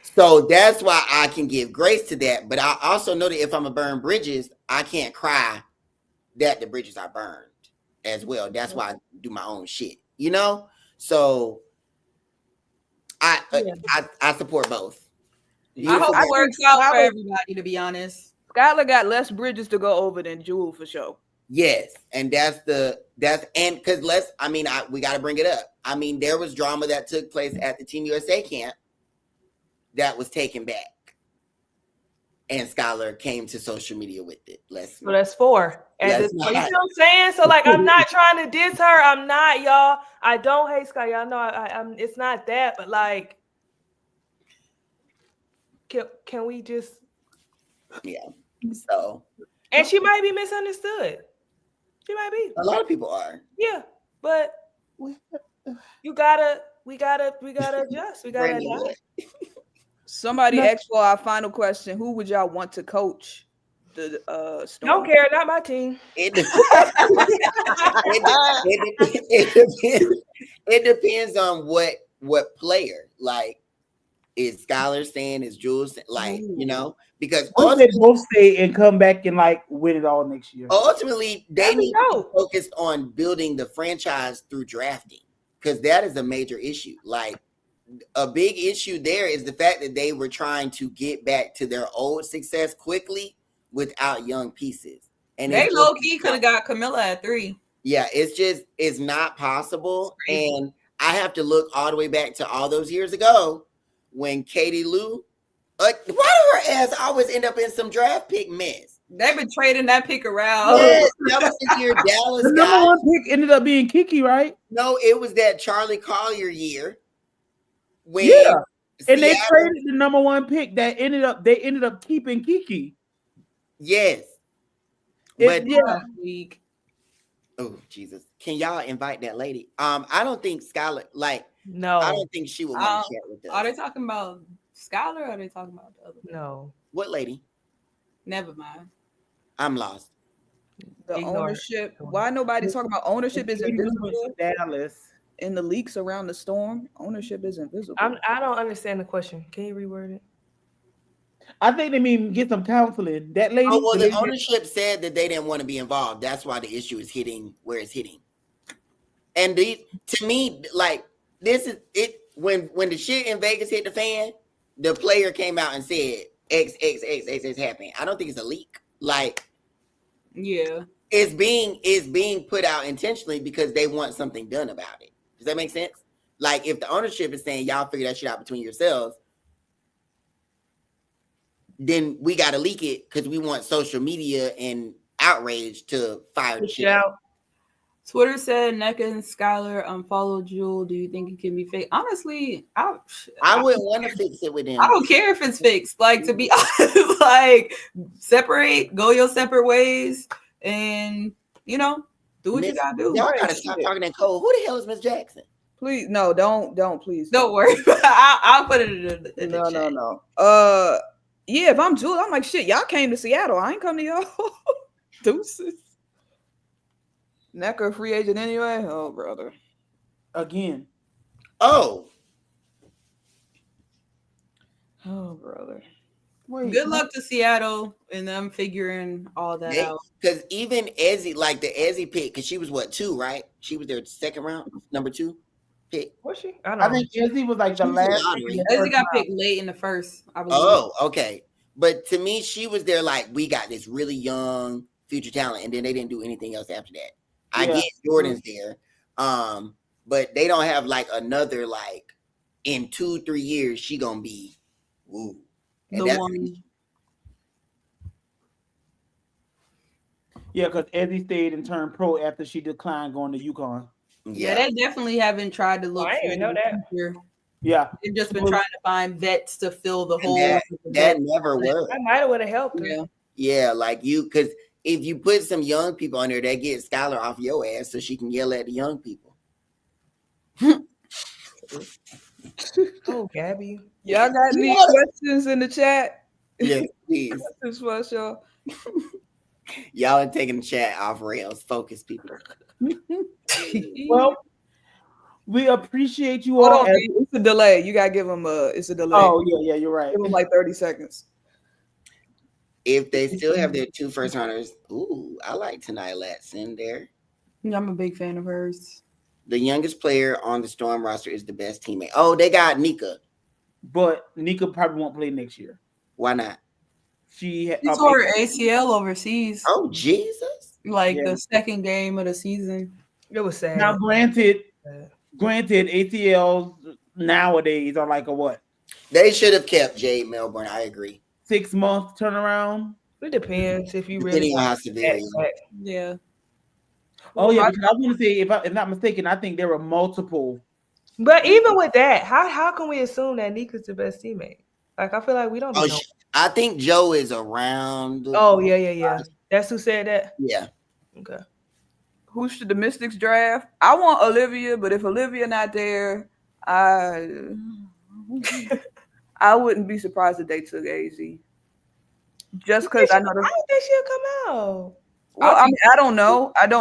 So that's why I can give grace to that. But I also know that if I'm gonna burn bridges, I can't cry that the bridges are burned as well. That's why I do my own shit, you know? So I support both. I hope it works out for everybody, to be honest. Skylar got less bridges to go over than Jewel for sure. Yes, and because we got to bring it up. I mean, there was drama that took place at the Team USA camp that was taken back, and Skylar came to social media with it. So that's 4. And you know what I'm saying? So like, I'm not trying to diss her. I'm not, y'all. I don't hate Sky. Y'all know I'm. It's not that, but like, can we just? Yeah. So. And she might be misunderstood. She might be. A lot of people are. Yeah, but we gotta adjust. We gotta adjust. Somebody asked for our final question. Who would y'all want to coach the Storm? Don't care, not my team. It depends on what player. Like, is Skylar staying? Is Jules like, you know? Because they both stay and come back and like win it all next year. Ultimately, they need to be focused on building the franchise through drafting, because that is a major issue. Like, a big issue there is the fact that they were trying to get back to their old success quickly without young pieces. And they low-key could have got Camilla at 3. Yeah, it's not possible. And I have to look all the way back to all those years ago when Katie Lou, why do her ass always end up in some draft pick mess? They've been trading that pick around. Yes, that was the year Dallas the number 1 pick ended up being Kiki, right? No, it was that Charlie Collier year. And they traded the number 1 pick that ended up keeping Kiki. Yes. Oh Jesus. Can y'all invite that lady? I don't think Skylar, no, I don't think she would want to chat with us. Are they talking about Skylar or are they talking about the other lady? No. What lady? Never mind. I'm lost. The ownership. Why nobody talking about ownership is invisible? Dallas. In the leaks around the Storm, ownership is invisible. I don't understand the question. Can you reword it? I think they mean get some counseling. That lady. Oh, well, the ownership said that they didn't want to be involved. That's why the issue is hitting where it's hitting. And to me, like, this is it. When the shit in Vegas hit the fan, the player came out and said X happened. I don't think it's a leak. Like, yeah, it's being put out intentionally because they want something done about it. Does that make sense? Like, if the ownership is saying y'all figure that shit out between yourselves, then we got to leak it because we want social media and outrage to fire the shit out. Twitter said NECA and Skylar unfollow Juel. Do you think it can be fixed? Honestly, I wouldn't want to fix it with him. I don't care if it's fixed. Like, to be honest, like, separate, go your separate ways, and you know, do what you gotta do. Y'all gotta stop talking in code. Who the hell is Miss Jackson? Please, no, don't, please. Don't worry. I'll put it in the chat. No. Yeah, if I'm Juel, I'm like, shit, y'all came to Seattle. I ain't come to y'all. Deuces. NECA free agent anyway? Oh, brother. Again. Oh, brother. Wait, good luck to Seattle and them figuring all that out. Because even Ezzy, like the Ezzy pick, because she was 2, right? She was their second round, number 2 pick. Was she? I think Ezzy was like the last. Ezzy got picked late in the first, I believe. Oh, okay. But to me, she was there like, we got this really young future talent, and then they didn't do anything else after that. I get Jordan's there, but they don't have like another, like, in 2-3 years she gonna be woo. And the one. Yeah, because Ezzy stayed and turned pro after she declined going to UConn. Yeah, they definitely haven't tried to look. I didn't even know that. Future. Yeah, they've just been trying to find vets to fill the hole. That never worked. That might have would have helped. Yeah. Yeah, like because if you put some young people on there, that gets Skylar off your ass so she can yell at the young people. Oh, Gabby. Y'all got any questions in the chat? Yes, please. This was y'all. Y'all are taking the chat off rails. Focus, people. Well, we appreciate you Hold all. on, it's a delay. You gotta give them it's a delay. Oh, yeah, you're right. Give them like 30 seconds. If they still have their 2 first rounders, ooh, I like Tanai Latson there. Yeah, I'm a big fan of hers. The youngest player on the Storm roster is the best teammate. Oh, they got Nika. But Nika probably won't play next year. Why not? She tore her ACL overseas. Oh, Jesus. Like the second game of the season. It was sad. Now, granted, ACLs nowadays are like a what? They should have kept Jade Melbourne. I agree. 6 month turnaround. It depends if you Depending really on how severe. Yeah. Oh yeah, because I want to say, if I'm not mistaken, I think there were multiple. But even with that, how can we assume that Nika's the best teammate? Like, I feel like we don't know. I think Joe is around. Oh, yeah. That's who said that? Yeah. Okay. Who should the Mystics draft? I want Olivia, but if Olivia not there, I wouldn't be surprised if they took AZ. Just because I know I don't think she'll come out. Well, I mean, I don't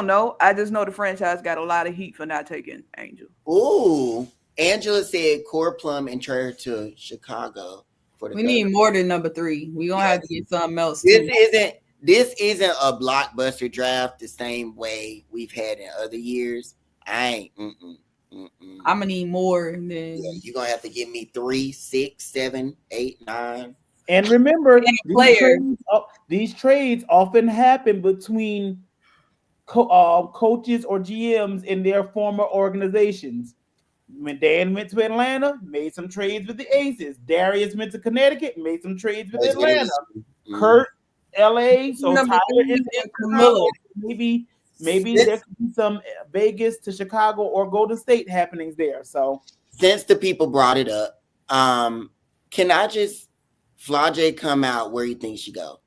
know. I just know the franchise got a lot of heat for not taking Angel. Ooh. Angela said Core Plum and trade her to Chicago for the We need more than number 3. We gonna have to get something else. This isn't a blockbuster draft the same way we've had in other years. I ain't. I'm gonna need more than. Yeah, you're gonna have to give me 3, 6, 7, 8, 9. And remember, these trades often happen between coaches or GMs in their former organizations. When Dan went to Atlanta, made some trades with the Aces. Darius went to Connecticut, made some trades with Atlanta. Kurt, LA. So Tyler is in Camilo. Maybe there could be some Vegas to Chicago or Golden State happenings there. So since the people brought it up, can I just Flau'jae come out where you think she go?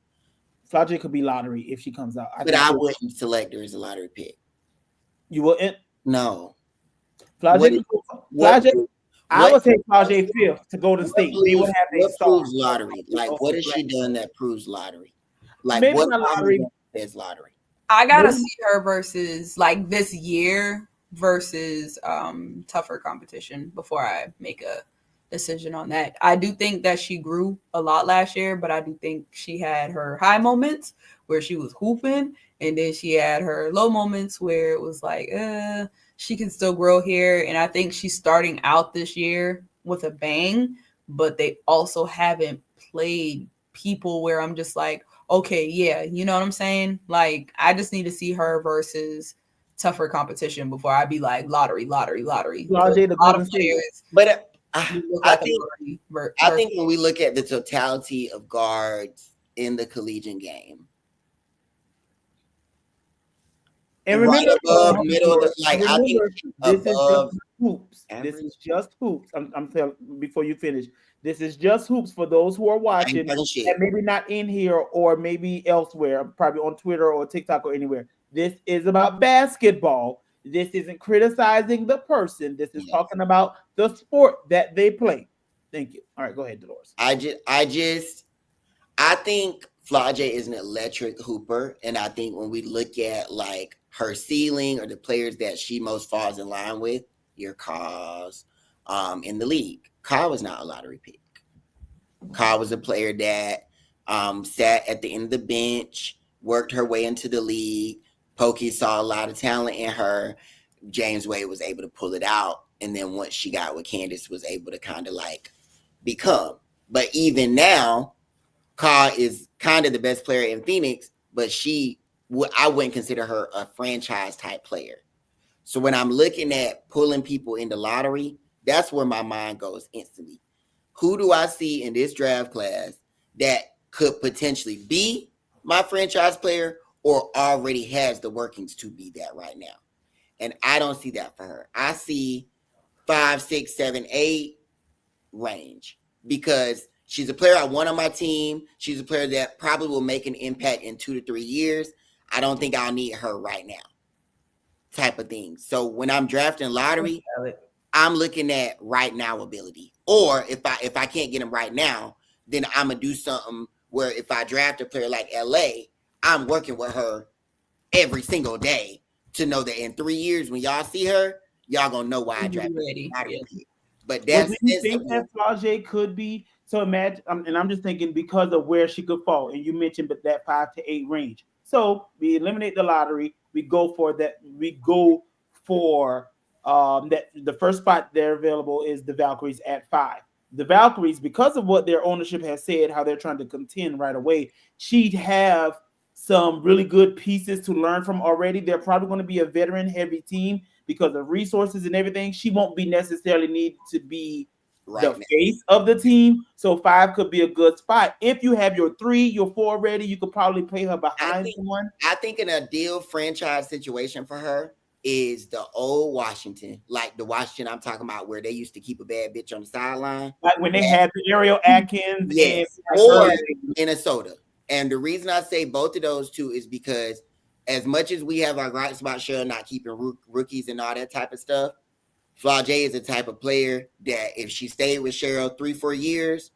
Flau'jae could be lottery if she comes out. But I wouldn't select her as a lottery pick. You wouldn't? No. Flau'jae, I would take Flau'jae 5th to Golden State. They would have a proves lottery. Like, what has she done that proves lottery? Like, maybe what not lottery is lottery? I gotta see her versus like this year versus tougher competition before I make a decision on that. I do think that she grew a lot last year, but I do think she had her high moments where she was hooping, and then she had her low moments where it was like, she can still grow here. And I think she's starting out this year with a bang, but they also haven't played people where I'm just like, okay, yeah, you know what I'm saying? Like, I just need to see her versus tougher competition before I be like lottery. Flau'jae, the Golden State. But I think when we look at the totality of guards in the collegiate game, and remember, above middle, like I think this is just hoops. This is just hoops. I'm telling before you finish. This is just hoops for those who are watching and maybe not in here or maybe elsewhere, probably on Twitter or TikTok or anywhere. This is about basketball. This isn't criticizing the person. This is talking about the sport that they play. Thank you. All right, go ahead, Dolores. I think Flau'jae is an electric hooper, and I think when we look at like her ceiling or the players that she most falls in line with, your Kaws in the league. Ka was not a lottery pick. Ka was a player that sat at the end of the bench, worked her way into the league. Pokey saw a lot of talent in her. James Wade was able to pull it out. And then once she got with Candace, was able to kind of like become. But even now, Ka is kind of the best player in Phoenix, but I wouldn't consider her a franchise type player. So when I'm looking at pulling people into lottery, that's where my mind goes instantly. Who do I see in this draft class that could potentially be my franchise player or already has the workings to be that right now? And I don't see that for her. I see 5, 6, 7, 8 range because She's a player I want on my team. She's a player that probably will make an impact in 2 to 3 years. I don't think I'll need her right now, type of thing. So when I'm drafting lottery, I'm looking at right now ability. Or if I can't get them right now, then I'm going to do something where if I draft a player like LA, I'm working with her every single day to know that in 3 years when y'all see her, y'all going to know why I drafted her. But that's what do you think that Flau'jae could be? So imagine, and I'm just thinking because of where she could fall, and you mentioned but that 5 to 8 range. So we eliminate the lottery. We go for that. We go for that. The first spot there available is the Valkyries at 5. The Valkyries, because of what their ownership has said, how they're trying to contend right away, she'd have some really good pieces to learn from already. They're probably going to be a veteran-heavy team because of resources and everything. She won't be necessarily need to be the face of the team. So 5 could be a good spot. If you have your 3, your 4 ready, you could probably play her behind someone. I think an ideal franchise situation for her is the old Washington, like the Washington I'm talking about, where they used to keep a bad bitch on the sideline. Like when they had the Ariel Atkins or Minnesota. And the reason I say both of those two is because as much as we have our gripes about Cheryl not keeping rookies and all that type of stuff, Flau'jae is the type of player that if she stayed with Cheryl 3-4 years,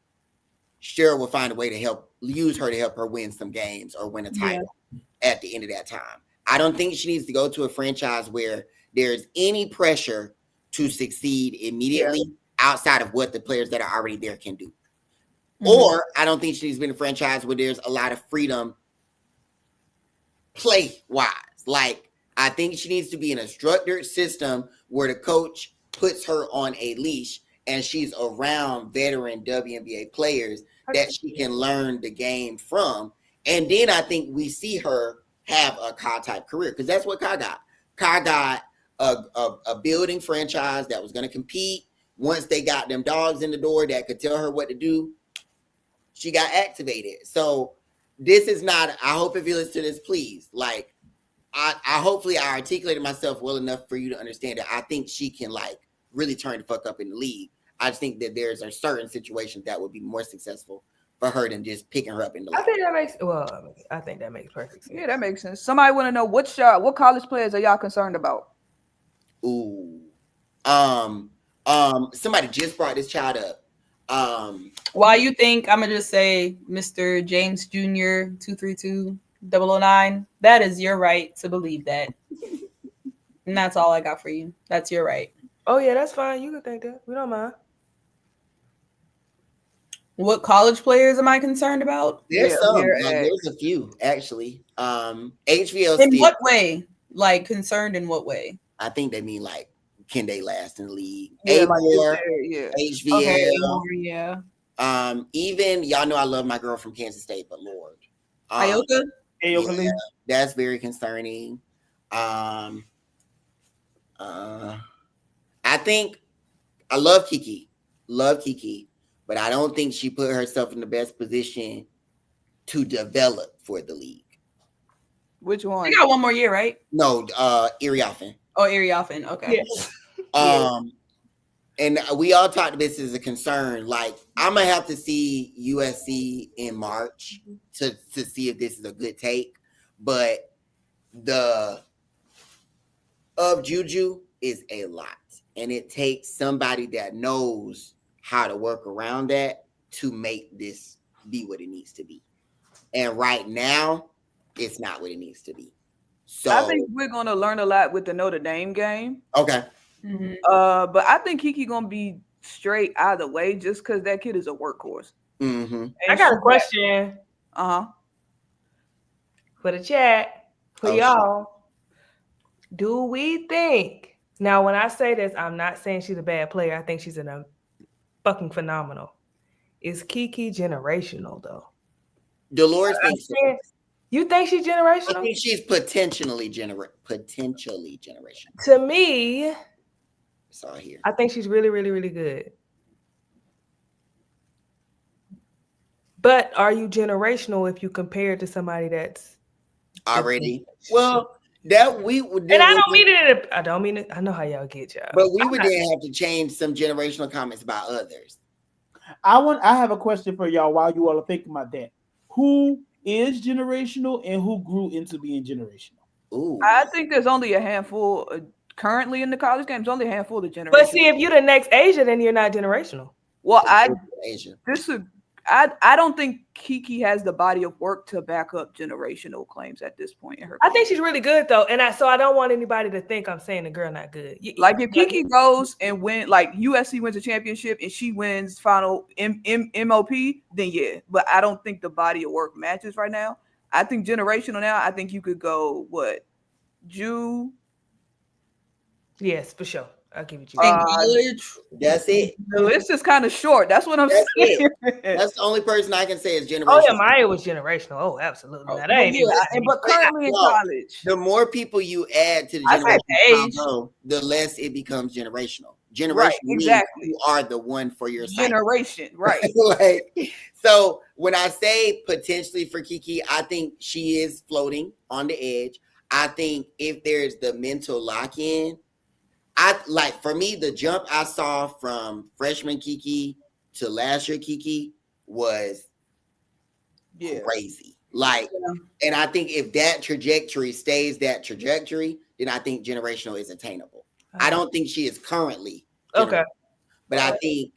Cheryl will find a way to use her to help her win some games or win a title at the end of that time. I don't think she needs to go to a franchise where there's any pressure to succeed immediately outside of what the players that are already there can do. Or I don't think she needs to be in a franchise where there's a lot of freedom play-wise. Like, I think she needs to be in a structured system where the coach puts her on a leash and she's around veteran WNBA players that she can learn the game from. And then I think we see her have a Kai-type career because that's what Kai got. Kai got a building franchise that was going to compete. Once they got them dogs in the door that could tell her what to do, she got activated. So this is not, I hope if you listen to this, please, like, I hopefully I articulated myself well enough for you to understand that I think she can like really turn the fuck up in the league. I just think that there's a certain situation that would be more successful for her than just picking her up in the league. I think that makes perfect sense. Yeah, that makes sense. Somebody want to know what college players are y'all concerned about? Ooh. Somebody just brought this child up. Why you think I'm gonna just say Mr. James Jr. 232-009? That is your right to believe that. And that's all I got for you. That's your right. Oh yeah, that's fine. You can think that. We don't mind. What college players am I concerned about? There's there's a few actually. HVL. In what way? Like concerned in what way? I think they mean like, can they last in the league? Yeah, HVL. Okay, even y'all know I love my girl from Kansas State, but Lord. Ayoka? Yeah, that's very concerning. I think I love Kiki, but I don't think she put herself in the best position to develop for the league. Which one? You got one more year, right? No, Iriafen. Oh, Iriafen. Okay. Yes. And we all talked this as a concern. Like, I'm gonna have to see USC in March to see if this is a good take. But the of Juju is a lot, and it takes somebody that knows how to work around that to make this be what it needs to be. And right now, it's not what it needs to be. So I think we're gonna learn a lot with the Notre Dame game. Okay. Mm-hmm. But I think Kiki gonna be straight either way, just because that kid is a workhorse. Mm-hmm. I got a question. For the chat, for y'all. Do we think now? When I say this, I'm not saying she's a bad player. I think she's a fucking phenomenal. Is Kiki generational though? Dolores thinks so. You think she's generational? I think she's potentially generational. To me, saw here. I think she's really, really, really good. But are you generational if you compare it to somebody that's already? Well, that we would. And I don't mean it. I don't mean it. I know how y'all get y'all. But we would then have to change some generational comments about others. I have a question for y'all while you all are thinking about that. Who is generational and who grew into being generational? Ooh. I think there's only a handful currently in the college games. Only a handful of generational. But see, if you're the next Asia, then you're not generational. Well, Asia. I don't think Kiki has the body of work to back up generational claims at this point in her career. I think she's really good though, and I don't want anybody to think I'm saying the girl not good. Like if Kiki goes and win, like USC wins a championship and she wins final MOP, then yeah. But I don't think the body of work matches right now. I think generational now. I think you could go Jew. Yes, for sure. I'll give it you. That's it. The list is kind of short. That's what I'm saying. That's the only person I can say is generational. Oh yeah, Maya was generational. Oh, absolutely. But currently in college, the more people you add to the generation combo, the less it becomes generational. Generation, exactly. You are the one for your generation, right? So when I say potentially for Kiki, I think she is floating on the edge. I think if there's the mental lock-in. For me, the jump I saw from freshman Kiki to last year Kiki was crazy. And I think if that trajectory stays that trajectory, then I think generational is attainable. I don't think she is currently okay, but I think.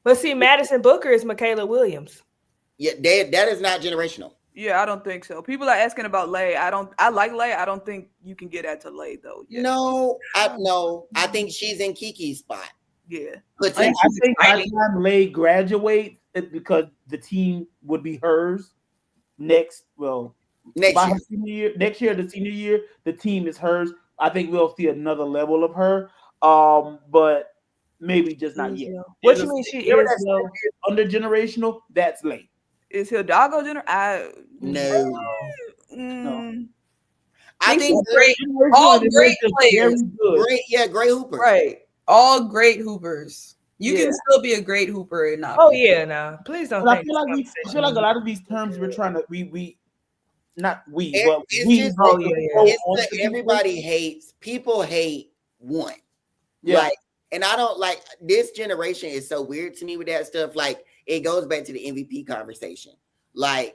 But see, Madison Booker is Michaela Williams. Yeah, that is not generational. Yeah, I don't think so. People are asking about Lay. I like Lay. I don't think you can get at to Lay though. Yet. No, I think she's in Kiki's spot. Yeah, I think by the time Lay graduates, because the team would be hers next year. Next year, the senior year, the team is hers. I think we'll see another level of her. But maybe just not yet. What you mean she is under generational? That's Lay. Is Hidalgo No. I think all great players. Great hooper. Right. All great hoopers. You can still be a great hooper and not. Oh yeah, no. Please don't. I feel like a lot of these terms we're trying to everybody hates. People hate one. Yeah. And I don't like this generation is so weird to me with that stuff. Like it goes back to the MVP conversation. Like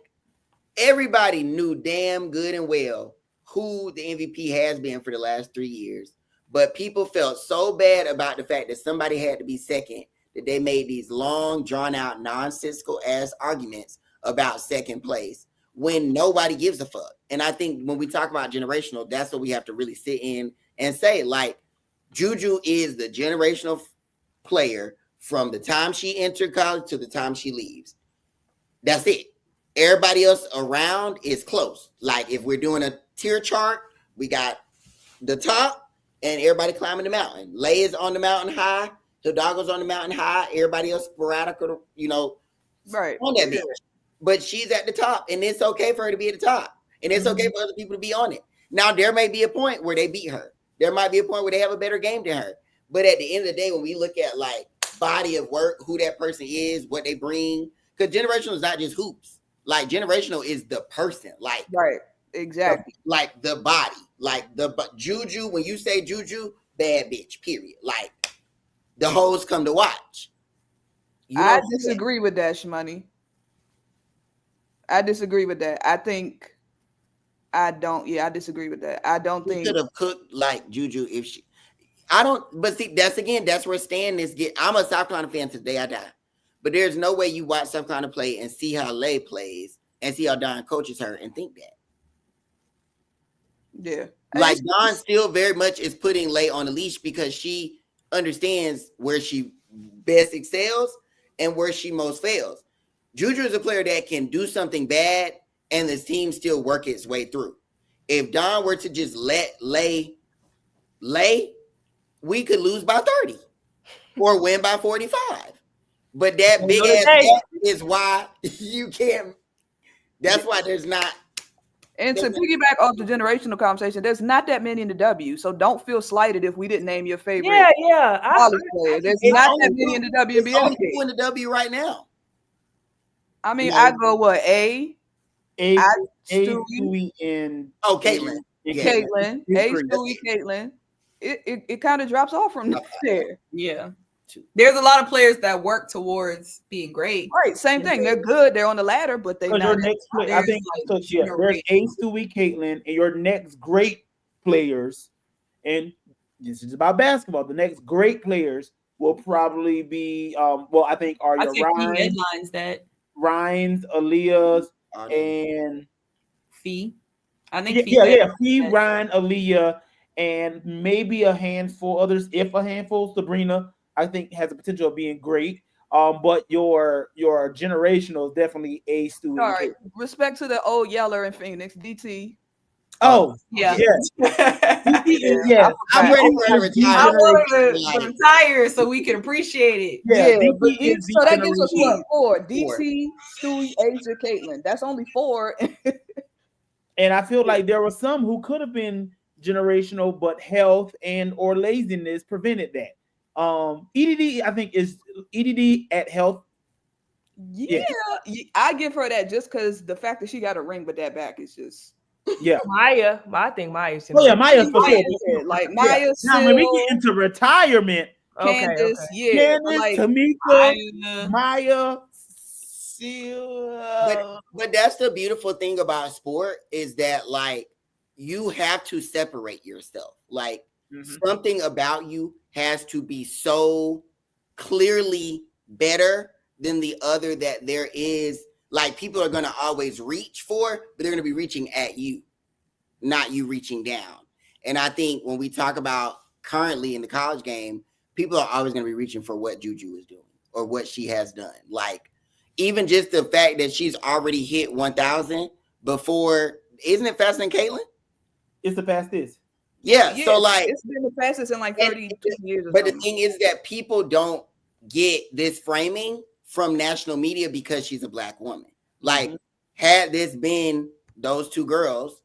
everybody knew damn good and well who the MVP has been for the last 3 years. But people felt so bad about the fact that somebody had to be second that they made these long, drawn out, nonsensical ass arguments about second place when nobody gives a fuck. And I think when we talk about generational, that's what we have to really sit in and say, like, Juju is the generational player from the time she entered college to the time she leaves. That's it. Everybody else around is close. Like if we're doing a tier chart, we got the top and everybody climbing the mountain. Lay is on the mountain high. Hidalgo's on the mountain high. Everybody else sporadic, right on that bitch. But she's at the top, and it's okay for her to be at the top, and it's okay for other people to be on it. Now there may be a point where they beat her. There might be a point where they have a better game than her. But at the end of the day, when we look at like body of work, who that person is, what they bring, because generational is not just hoops. Like generational is the person. Like right, exactly. Like the body, like Juju. When you say Juju, bad bitch. Period. Like the hoes come to watch. I disagree with that, Shmoney. I disagree with that. I disagree with that. I don't think could have cooked like Juju if she. I don't. But see, that's where Stan is. I'm a South Carolina fan since the day I die. But there's no way you watch South Carolina play and see how Lay plays and see how Don coaches her and think that. Yeah. Like Don still very much is putting Lay on the leash because she understands where she best excels and where she most fails. Juju is a player that can do something bad and the team still work its way through. If Don were to just let Lay, we could lose by 30 or win by 45. But that big ass gap is why you can't. That's why there's not. And to piggyback off the generational conversation, there's not that many in the W, so don't feel slighted if we didn't name your favorite. College player. There's not that many in the WNBA. Only people in the W right now. I mean, I go what Stewie and Caitlin. Caitlin. Stewie, Caitlin. It kind of drops off from there. Yeah. too. There's a lot of players that work towards being great. Right, same thing. They're good. They're on the ladder, but they're not. Your next play, I think so. Yeah, there's Ace, Stewie, Caitlin, and your next great players, and this is about basketball. The next great players will probably be, I think are your Rhines, Aaliyah's, and Fee. I think Fee, Ryan, Aaliyah, and maybe a handful others. If a handful, Sabrina, I think has the potential of being great. But your generational is definitely a student. All right. Respect to the old Yeller in Phoenix, DT. Oh, yeah. Yes. I'm ready for her to I want to retire so we can appreciate it. So that gives us what? 4. DT, Stewie, Asia, Caitlin. That's only 4. And I feel like there were some who could have been generational, but health and or laziness prevented that. EDD, I think, is EDD at health. Yeah, I give her that just because the fact that she got a ring with that back is just. Yeah, Maya. I think Maya's. Maya's for sure. Like Maya. Now, when we get into retirement, Candace, Candace, like, Tamika, Maya. But that's the beautiful thing about sport is that like you have to separate yourself. Like something about you has to be so clearly better than the other that there is. Like people are going to always reach for, but they're going to be reaching at you, not you reaching down. And I think when we talk about currently in the college game, people are always going to be reaching for what Juju is doing or what she has done. Like even just the fact that she's already hit 1,000 before, isn't it faster than Caitlin? It's the fastest. Yeah. So like it's been the fastest in like 30 years. But the thing is that people don't get this framing from national media because she's a Black woman. Like, had this been those two girls,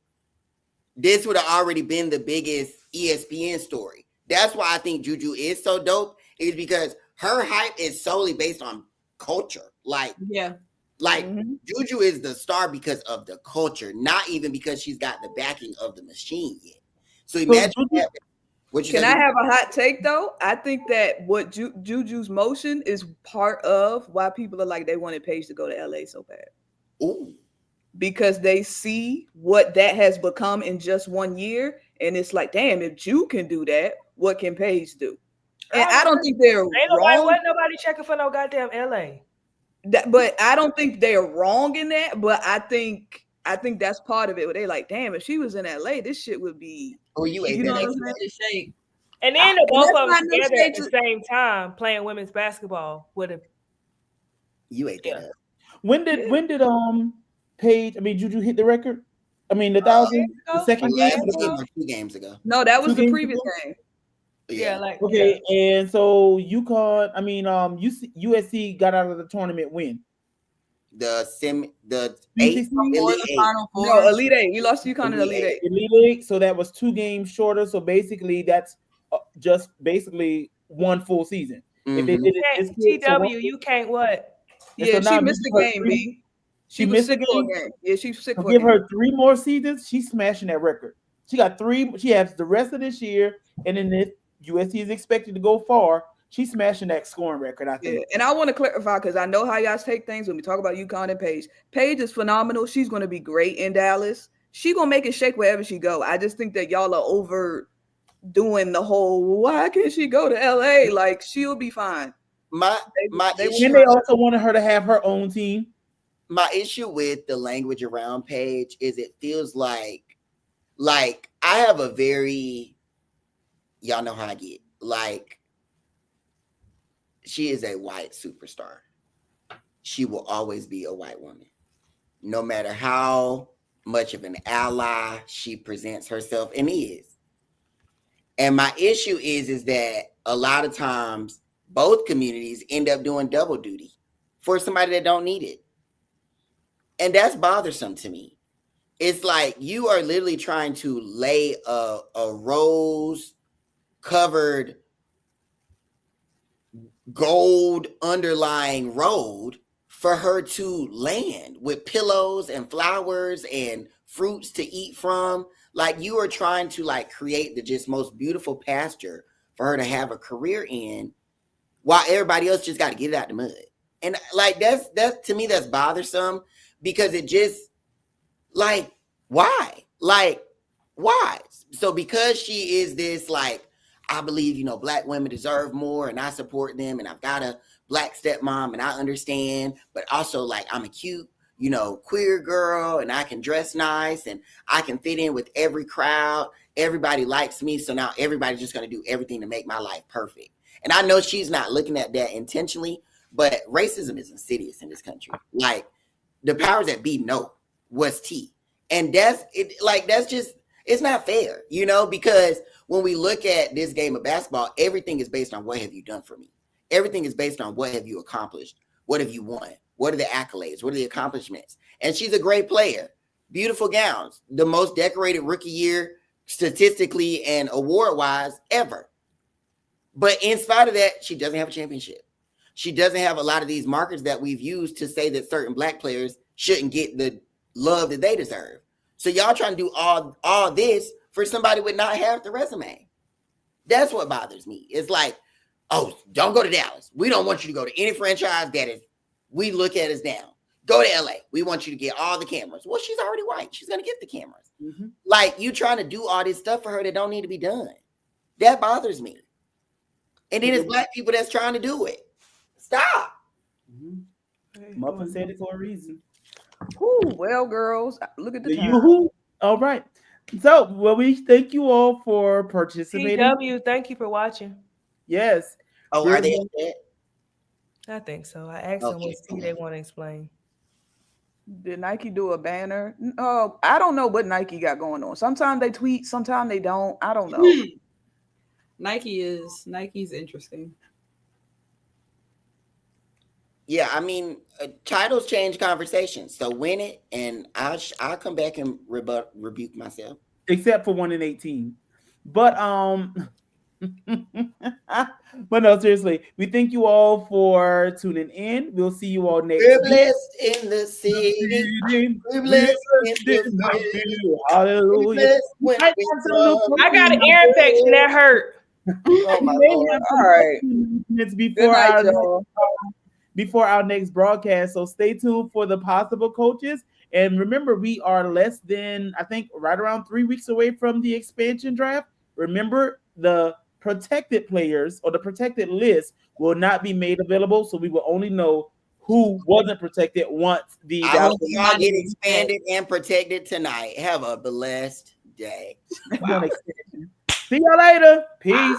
this would have already been the biggest ESPN story. That's why I think Juju is so dope, is because her hype is solely based on culture. Like, Juju is the star because of the culture, not even because she's got the backing of the machine yet. So imagine that. Can I have a hot take though? I think that what Juju's motion is part of why people are like they wanted Paige to go to LA so bad. Ooh. Because they see what that has become in just 1 year, and it's like, damn, if Ju can do that, what can Paige do? And I don't think they're wrong. Nobody checking for no goddamn LA. But I don't think they're wrong in that. But I think that's part of it. Where they're like, damn, if she was in LA, this shit would be. Oh, you ate that. And then the both of them together at the same time playing women's basketball would have. You ate that. When did Paige? I mean, Juju hit the record. I mean, the 1,000, the second game. 2 games ago. No, that was the previous game. Yeah, and so UConn. I mean, USC got out of the tournament when the Elite 8. No, Elite 8. We lost UConn in Elite 8. Elite 8. So that was 2 games shorter. So basically, that's just basically 1 full season. If they did it, TW, you can't what? Yeah, she missed the game, B. She missed the game. Yeah, she's sick. Give her 3 more seasons. She's smashing that record. She got 3. She has the rest of this year, and then if USC is expected to go far, she's smashing that scoring record, I think. Yeah. And I want to clarify because I know how y'all take things when we talk about UConn and Paige. Paige is phenomenal. She's going to be great in Dallas. She's going to make it shake wherever she go. I just think that y'all are overdoing the whole, why can't she go to LA? Like, she'll be fine. They also wanted her to have her own team. My issue with the language around Paige is it feels like I have a very, y'all know how I get, like, she is a white superstar. She will always be a white woman. No matter how much of an ally she presents herself and is. And my issue is that a lot of times both communities end up doing double duty for somebody that don't need it. And that's bothersome to me. It's like you are literally trying to lay a rose-covered gold underlying road for her to land with pillows and flowers and fruits to eat from. Like you are trying to like create the just most beautiful pasture for her to have a career in while everybody else just got to get it out the mud. And like that's to me that's bothersome because it just like why? Like why? So because she is this like I believe Black women deserve more and I support them and I've got a Black stepmom and I understand, but also like I'm a cute queer girl and I can dress nice and I can fit in with every crowd. Everybody likes me, so now everybody's just going to do everything to make my life perfect. And I know she's not looking at that intentionally, but racism is insidious in this country. Like the powers that be know what's tea. And that's it. Like, that's just, it's not fair, because when we look at this game of basketball, everything is based on what have you done for me? Everything is based on what have you accomplished? What have you won? What are the accolades? What are the accomplishments? And she's a great player. Beautiful gowns. The most decorated rookie year statistically and award-wise ever. But in spite of that, she doesn't have a championship. She doesn't have a lot of these markers that we've used to say that certain Black players shouldn't get the love that they deserve. So y'all trying to do all this for somebody with not half the resume. That's what bothers me. It's like, oh, don't go to Dallas. We don't want you to go to any franchise that is we look at as down. Go to LA. We want you to get all the cameras. Well, she's already white. She's going to get the cameras. Mm-hmm. Like, you trying to do all this stuff for her that don't need to be done. That bothers me. And then it's Black people that's trying to do it. Stop. Mm-hmm. Muffin said it for a reason. Ooh, well, girls, look at the time. You. All right. So, well, we thank you all for participating. PW, thank you for watching. Yes. Oh, are they dead? I think so. I asked them what they want to explain. Did Nike do a banner? No, I don't know what Nike got going on. Sometimes they tweet, sometimes they don't. I don't know. Nike's interesting. Yeah, I mean, titles change conversations. So win it, and I'll come back and rebuke myself. Except for 1-18, but but no, seriously, we thank you all for tuning in. We'll see you all next week. We're blessed in the city. We're blessed in the city. Hallelujah. I got an ear infection that hurt. Oh my Lord. All right. It's before our next broadcast. So stay tuned for the possible coaches. And remember, we are less than, I think, right around 3 weeks away from the expansion draft. Remember, the protected players or the protected list will not be made available. So we will only know who wasn't protected once the I hope y'all get expanded and protected tonight. Have a blessed day. See y'all later. Peace.